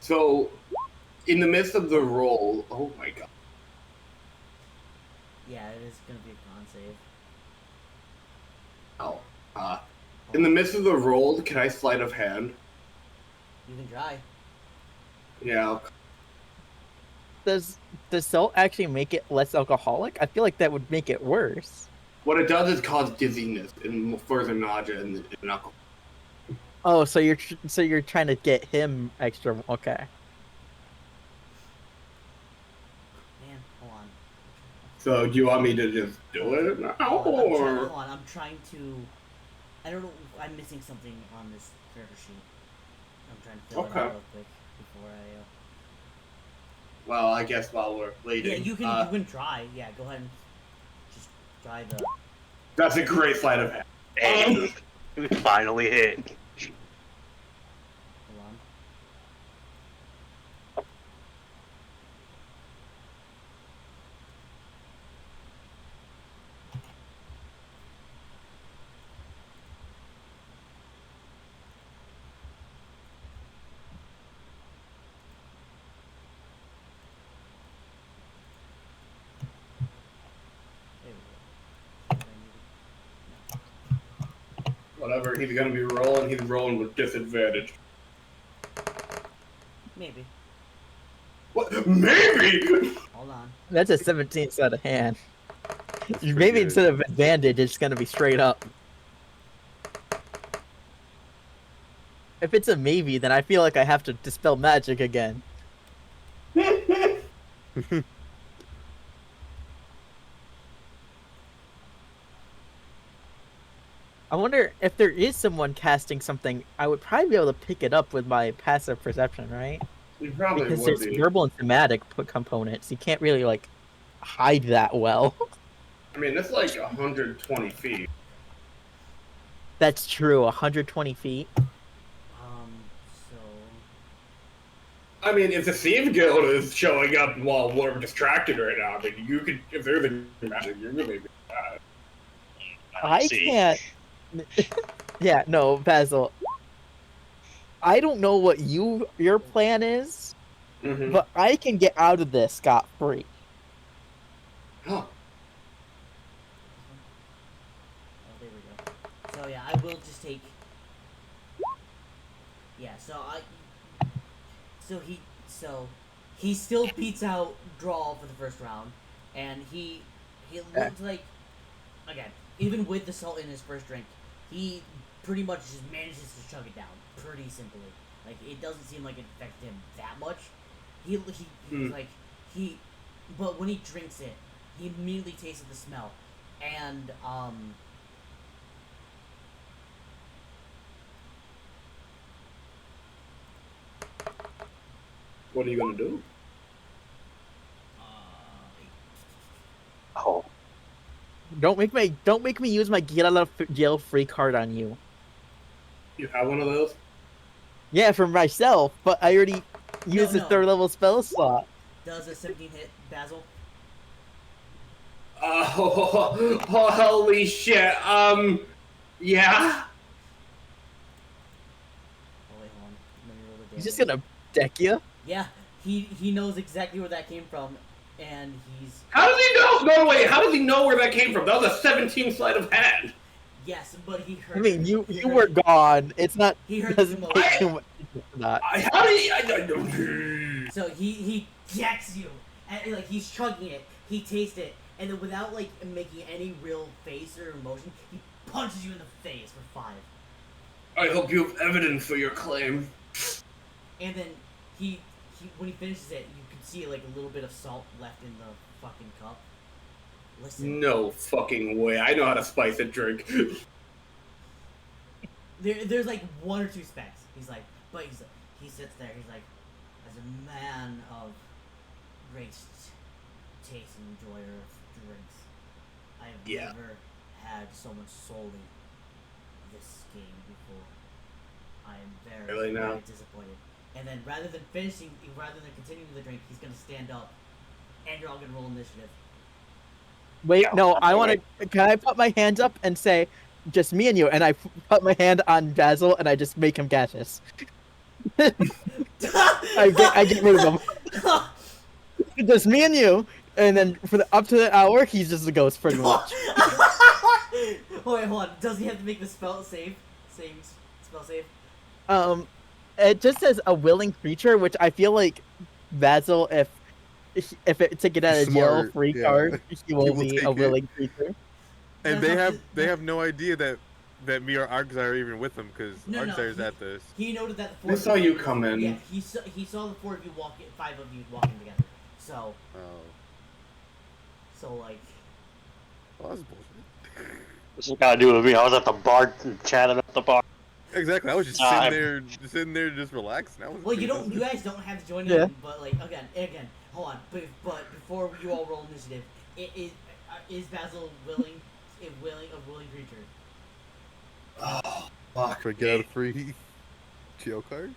So, in the midst of the roll, oh my god. Yeah, it is gonna be a con save. Oh. In the midst of the roll, can I sleight of hand? You can try. Yeah. Does salt actually make it less alcoholic? I feel like that would make it worse. What it does is cause dizziness and further nausea and alcohol. Oh, so you're trying to get him extra. Okay. Man, hold on. So, do you want me to just do it now? Hold on, I'm trying to. I don't know. I'm missing something on this character sheet. I'm trying to fill it out real quick before I. Well, I guess while we're waiting. Yeah, you can try. Yeah, go ahead and just try the. That's a great sleight of hand. Hey, we finally hit. Hold on. There we go. Whatever he's gonna be rolling, he's rolling with disadvantage. Maybe. What? Maybe! Hold on. That's a 17 side of hand. Maybe instead of advantage, it's gonna be straight up. If it's a maybe, then I feel like I have to dispel magic again. I wonder if there is someone casting something, I would probably be able to pick it up with my passive perception, right? You probably Because would there's be. verbal and thematic components. You can't really, like, hide that well. I mean, it's like 120 feet. That's true, 120 feet. So. I mean, if the Thief Guild is showing up while we're distracted right now, I mean, you could, if there's a magic, you're gonna be bad. I can't. Yeah, no, Basil. I don't know what your plan is, but I can get out of this scot-free. Huh. Oh, there we go. So yeah, I will just take. Yeah, so he still beats out Drawl for the first round, and he looks like, again, even with the salt in his first drink, he pretty much just manages to chug it down pretty simply. Like, it doesn't seem like it affected him that much. But when he drinks it, he immediately tasted the smell, and What are you gonna do? Oh, Don't make me use my get out of jail free card on you. You have one of those? Yeah, for myself, but I already used the no. 3rd level spell slot. does a 17 hit Basil? Oh, holy shit. Yeah. Oh wait, hold on. Let me roll the damage. He's just gonna deck you. Yeah, he knows exactly where that came from, and he's. How does he know? No, wait, how does he know where that came from? That was a 17 sleight of hand. Yes, but he heard. I mean, you he were gone. It's not. He heard Doesn't the take too much for that. How did he? I don't. So he jacks you, and like he's chugging it. He tastes it, and then without like making any real face or emotion, he punches you in the face for 5. I hope you have evidence for your claim. And then he when he finishes it, you can see like a little bit of salt left in the fucking cup. Listen. No fucking way. I know how to spice a drink. There's like one or two specs. He's like, but he sits there. He's like, as a man of great taste and enjoyer of drinks, I have Yeah. never had so much soul in this game before. I am very, Really now? very disappointed. And then rather than continuing the drink, he's gonna stand up, and you're all gonna roll initiative. Wait, Yeah, no, I'm I doing want to. Can I put my hands up and say, just me and you? And I put my hand on Basil and I just make him gaseous. I get rid of him. Just me and you, and then for up to the hour, he's just a ghost pretty much. Wait, hold on. Does he have to make the spell save? Spell save? It just says a willing creature, which I feel like Basil, if it to get out of jail Smart, free yeah. card, he will will be take a it. willing creature. And That's they not- have no idea that me or Argzar are even with them because No, Argzar's he- at this. He noted that the four We of saw you come in. Yeah, he saw the four of you walking, five of you walking together. So Oh, like, well, that's bullshit. What's this got to do with me? I was at the bar chatting at the bar. Exactly. I was just sitting there, just relaxing. well, you guys don't have to join Yeah. in, but like again, hold on. But before you all roll initiative, is Basil a willing creature? Oh, fuck. For get out of free jail card.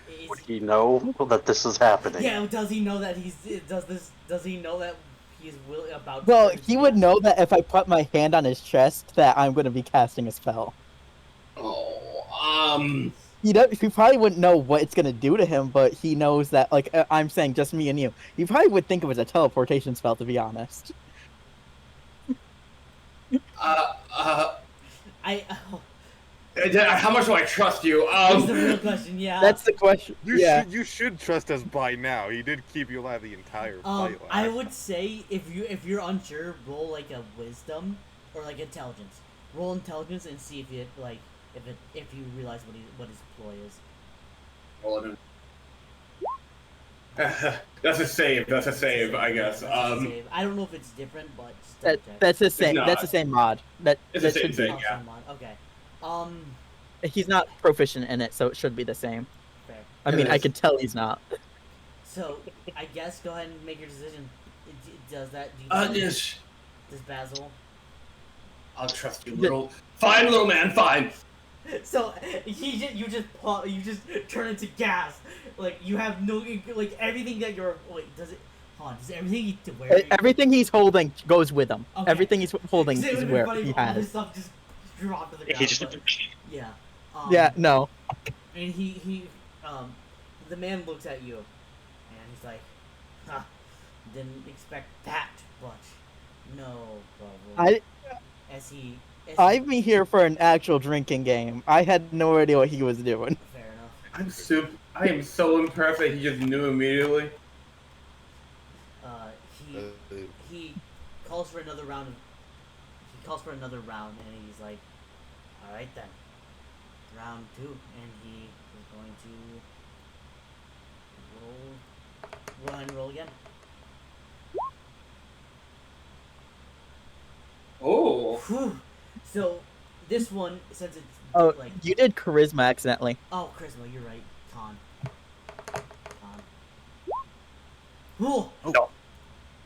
Is, Would he know that this is happening? yeah, does he know that does he know that he's about? Well, to he would know that if I put my hand on his chest, that I'm going to be casting a spell. Oh, He probably wouldn't know what it's gonna do to him, but he knows that. Like I'm saying, just me and you. He probably would think of it as a teleportation spell, to be honest. how much do I trust you? That's the real question. Yeah. That's the question. You should trust us by now. He did keep you alive the entire fight. I would say if you're unsure, roll like a wisdom or like intelligence. Roll intelligence and see if you realize what his ploy is. That's a save. That's a save, I guess. Save. I don't know if it's different, but just double check. That's the same. not. That's the same mod. It's the that same should thing. Oh, Yeah. same one. Okay. He's not proficient in it, so it should be the same. Fair. I It mean, I is. can tell he's not. So I guess go ahead and make your decision. Does that? Do you Yes. Does Basil? I'll trust you, little. Fine, little man. Fine. So you just turn into gas. Like you have no everything that you're. Wait, does it? Hold on. Does everything to wear? Everything he's holding goes with him. Okay. Everything he's holding It is would've been where funny he if all this has. stuff just dropped to the He ground. just but- yeah. Yeah, no. And the man looks at you, and he's like, "Huh, didn't expect that, but no problem." I'm here for an actual drinking game. I had no idea what he was doing. Fair enough. I am so impressed that he just knew immediately. He calls for another round. He calls for another round, and he's like, "All right then, round 2," and he is going to roll. Go ahead and roll again. Oh. Whew. So this one, since it's Oh, like, you did charisma accidentally. oh, Charisma, you're right, Con. Whew. No.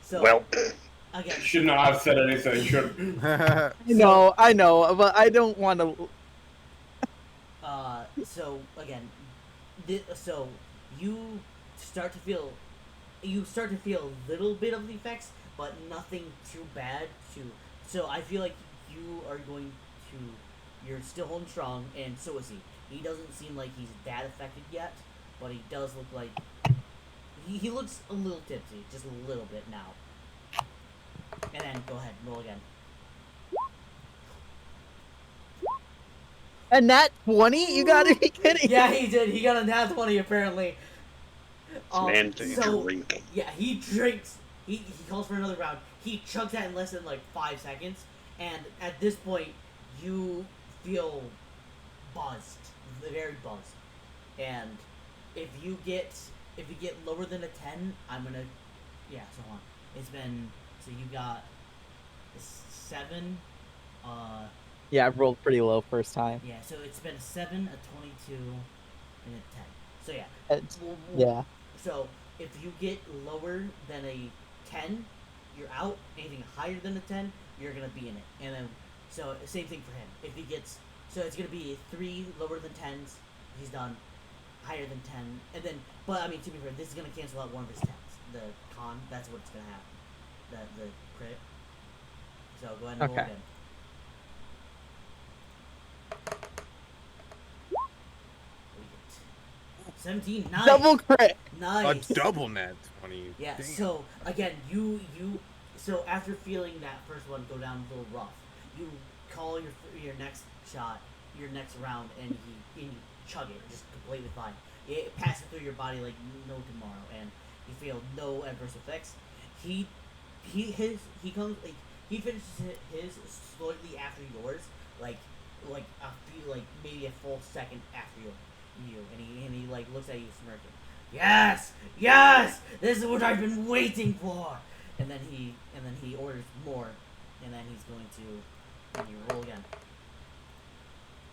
So Well, again, Should not have said anything. Should. I know, but I don't want to. so again, so you start to feel a little bit of the effects, but nothing too bad. So I feel like you are going to, you're still holding strong, and so is he. He doesn't seem like he's that affected yet, but he does look like he looks a little tipsy, just a little bit now. And then go ahead, roll again. And that 20? You gotta be kidding. Yeah, he did. He got a nat 20 apparently. man, So drink. yeah, he drinks. He calls for another round. He chugs that in less than like 5 seconds, and at this point, you feel buzzed, very buzzed. And if you get lower than a 10, I'm gonna, yeah. So on. It's been, so you got It's 7. Yeah, I rolled pretty low first time. Yeah, so it's been a 7, a 22, and a 10. So yeah, It's, yeah. So if you get lower than a 10, you're out. Anything higher than a 10, you're gonna be in it. And then, so same thing for him. If he gets, so it's gonna be 3 lower than 10s, he's done. Higher than 10, and then, but I mean, to be fair, this is gonna cancel out one of his 10s. The con, that's what's gonna happen. The crit. So go ahead and roll Okay. again. What do we get? 17. Nice. Double crit. Nice. A double net 20. Yeah. Damn. So again, so after feeling that first one go down a little rough, you call your next shot, your next round, and you chug it just completely fine. It passes through your body like no tomorrow, and you feel no adverse effects. He comes like he finishes his slightly after yours, like maybe a full second after you, and he like looks at you smirking. Yes, yes, this is what I've been waiting for. And then he orders more, and then he's going to, and you roll again.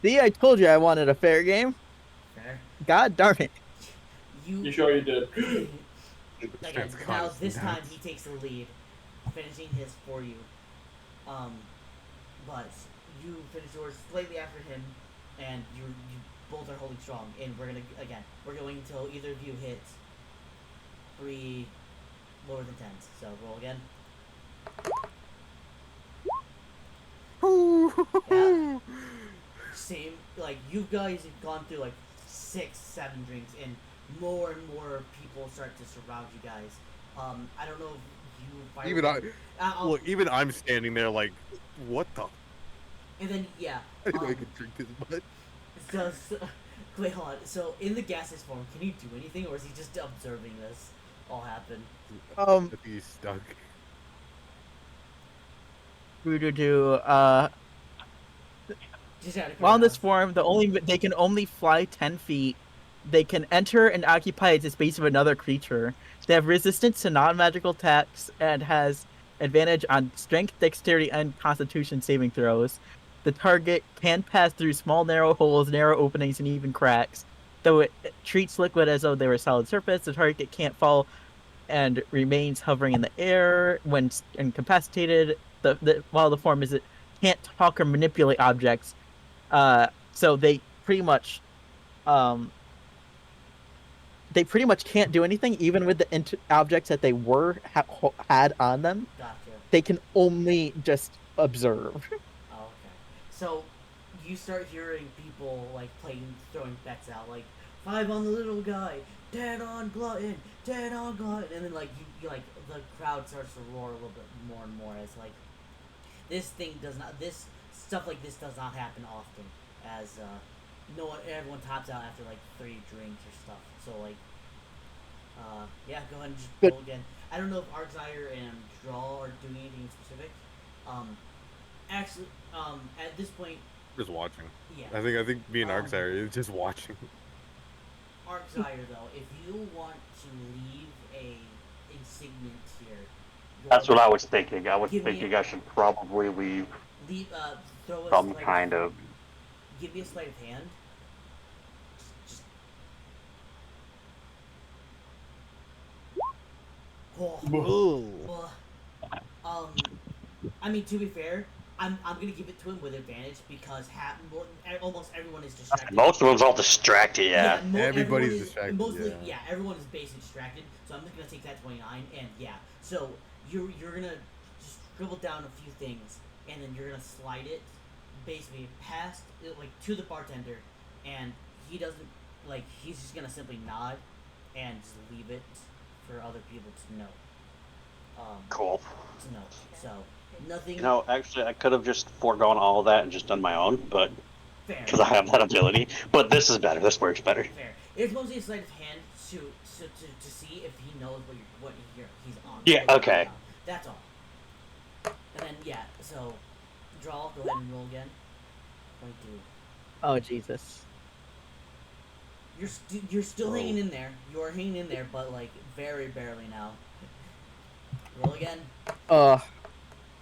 See, I told you I wanted a fair game. Fair. God darn it. You sure you did? Again, That's now nuts. this time he takes the lead, finishing his for you. But you finish yours slightly after him, and you both are holding strong. And we're going until either of you hits 3 lower than 10s. So roll again. Yeah. Same, like you guys have gone through like 6, 7 drinks, and more people start to surround you guys. I don't know if you Even I'll- even I'm standing there like, what the? and then yeah. I didn't know I could drink this much. So wait, hold on. So in the gaseous form, can he do anything, or is he just observing this all happen? I think he's stuck. Just out of While in this curiosity. form, they can only fly 10 feet. They can enter and occupy the space of another creature. They have resistance to non-magical attacks and has advantage on strength, dexterity, and constitution saving throws. The target can pass through small, narrow holes, narrow openings, and even cracks. Though it treats liquid as though they were a solid surface, the target can't fall and remains hovering in the air when incapacitated. While the form is it can't talk or manipulate objects. So they pretty much can't do anything, even with the objects that they had on them. Gotcha. They can only just observe. Oh, okay. So you start hearing people like throwing bets out, like 5 on the little guy, 10 on glutton, 10 on glutton, and then like you like the crowd starts to roar a little bit more and more as like this stuff like this does not happen often, as everyone tops out after like 3 drinks or stuff. So like yeah, go ahead and just roll again. I don't know if Arxire and Draw are doing anything specific. Actually, at this point, Just watching. yeah. I think me and Arxire is just watching. Arxire though, if you want to leave a insignia here, That's what I was thinking. I was Give me thinking a- I should probably leave throw a some sleight kind of. Give me a sleight of hand. Just oh, Ooh. I mean, to be fair, I'm gonna give it to him with advantage because almost everyone is distracted. Most of them's all distracted, yeah. Everybody's everyone is- distracted, Mostly, yeah. everyone is basically distracted. So I'm just gonna take that 29, and yeah. So you're gonna just scribble down a few things, and then you're gonna slide it, basically past like to the bartender, and he doesn't like he's just gonna simply nod, and just leave it for other people to know. Cool. To know. So nothing. You know, actually, I could have just foregone all of that and just done my own, but Fair. because I have that ability. But this is better. This works better. Fair. It's mostly a sleight of hand to see if he knows what he's on. Yeah, Like, okay. That's all. And then yeah, so draw. Go ahead and roll again. 22. Oh Jesus. You're still hanging in there. You are hanging in there, but like very barely now. Roll again.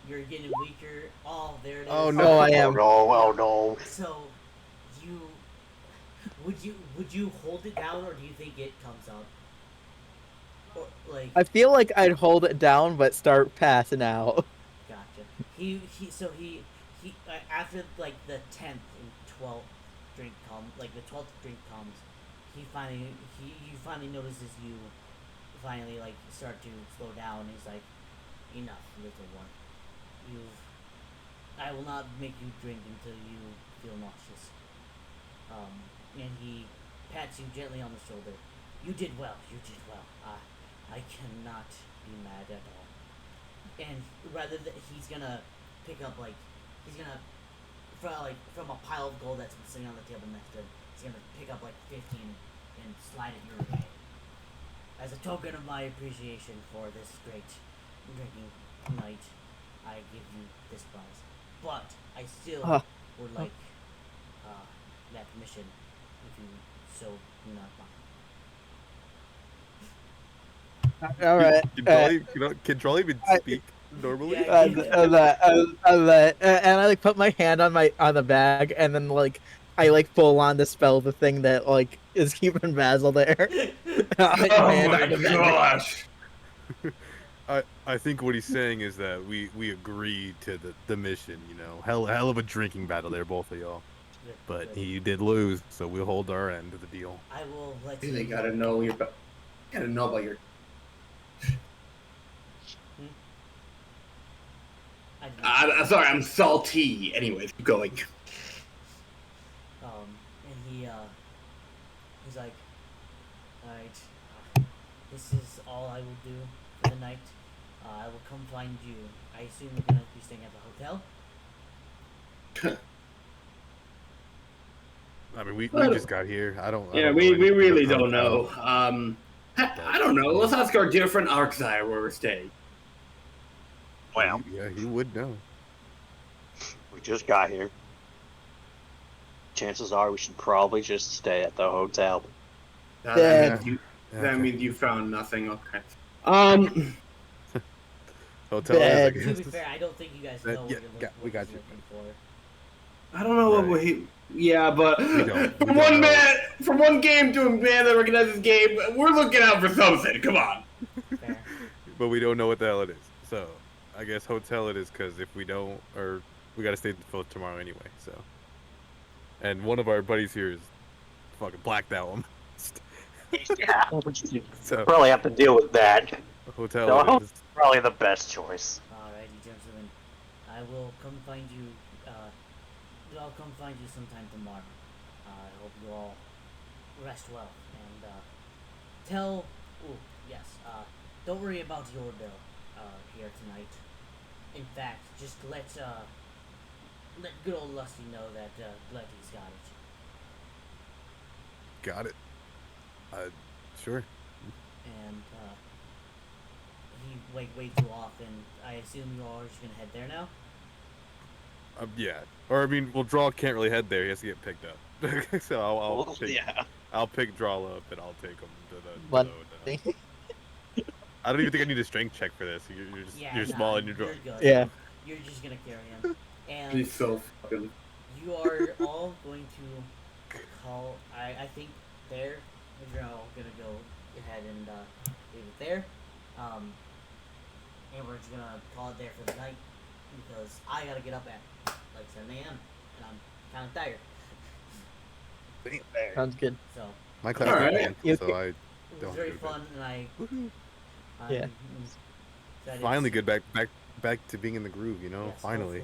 You're getting weaker. Oh, there it is. Oh, Oh, no. I am. Oh no. So, you would you hold it down, or do you think it comes up? Or like, I feel like I'd hold it down, but start passing out. gotcha. He after like the 10th and 12th drink comes, like the 12th drink comes, you finally notices you finally like start to slow down. He's like, enough, little one. I will not make you drink until you feel nauseous. And he pats you gently on the shoulder. You did well. You did well. I cannot be mad at all. And rather than he's gonna pick up from a pile of gold that's been sitting on the table next to him, he's gonna pick up like 15 and slide it your way. As a token of my appreciation for this great drinking night, I give you this prize. But I still would like that mission if you so do not mind. All right. Can Trolley even I- speak normally? Yeah. And I like put my hand on the bag, and then like I like full on dispel the thing that like is keeping Basil there. Oh my gosh! I think what he's saying is that we agreed to the mission, you know. Hell of a drinking battle there, both of y'all. Good, But good. he did lose, so we'll hold our end of the deal. I will let Hey, you. they gotta know about your. I did not- I'm sorry, I'm salty. Anyways, keep going. And he's like, alright, this is all I will do for the night. I will come find you. I assume you're gonna be staying at the hotel? I mean, we Well, just got here. I don't Yeah, know we anything really about don't know. hotel. I don't know. Let's ask our dear friend Arxai where we're staying. Well, Yeah, he would know. we just got here. Chances are we should probably just stay at the hotel. That Yeah. means you. That Okay. means you found nothing. Okay. Hotel Bad. is, I To be guess. fair, I don't think you guys That- know what yeah, you're got- we got you. looking for. I don't know what Right. we. Yeah, but We don't from one know. man, from one game to a man that recognizes game, we're looking out for something. Come on. Fair. But we don't know what the hell it is. So I guess hotel it is, because if we don't, or we gotta stay till tomorrow anyway. So, and one of our buddies here is fucking blacked out almost. Yeah, So probably have to deal with that. hotel No. it is. Probably the best choice. Alrighty, gentlemen. I will come find you. I'll come find you sometime tomorrow. I hope you all rest well and tell. Oh yes. Don't worry about your bill here tonight. In fact, just let good old Lusty know that Gletty's got it. Got it. Sure. And he waves you off, and I assume you all are just gonna head there now. Yeah. Or I mean, well, Draw can't really head there. He has to get picked up. So I'll Well, pick, yeah. I'll pick Draw up and I'll take him to the. One hotel. I don't even think I need a strength check for this. You're Nah, small and you're drunk. good. Yeah. You're just gonna carry him, and He's so fucking. you are all going to call. I think there. You're all gonna go ahead and leave it there, and we're just gonna call it there for the night because I gotta get up at like 7 a.m. and I'm kind of tired. Sounds good. So My class Alright. is canceled, so I it was Don't very do that. fun, and I'm Yeah. excited finally to- get back to being in the groove. You know, yes, finally.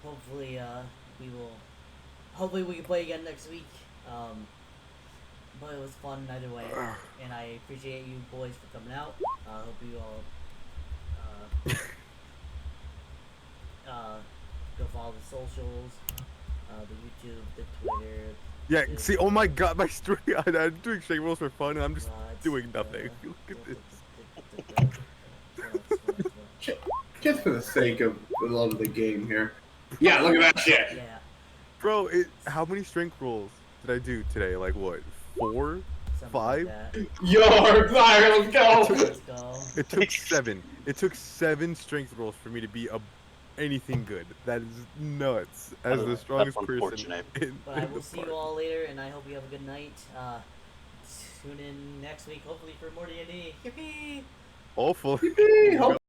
Hopefully, hopefully we can play again next week. But it was fun either way, and I appreciate you boys for coming out. Hope you all go follow the socials, the YouTube, the Twitter. Yeah. the- See, oh my God, my story. I'm doing shake rolls for fun, and I'm just What? doing nothing. Look at this. Just for the sake of the love of the game here. Yeah, look at that shit. Yeah, Bro, how many strength rolls did I do today? Like what? 4? Something 5. Like that. York, fire, let's go. Let's go. It took 7. It took 7 strength rolls for me to be anything good. That is nuts. As the That's strongest person unfortunate. in, But I in will the see you party. all later, and I hope you have a good night. Tune in next week, hopefully for more D&D. Yippee! Awful. Yippee,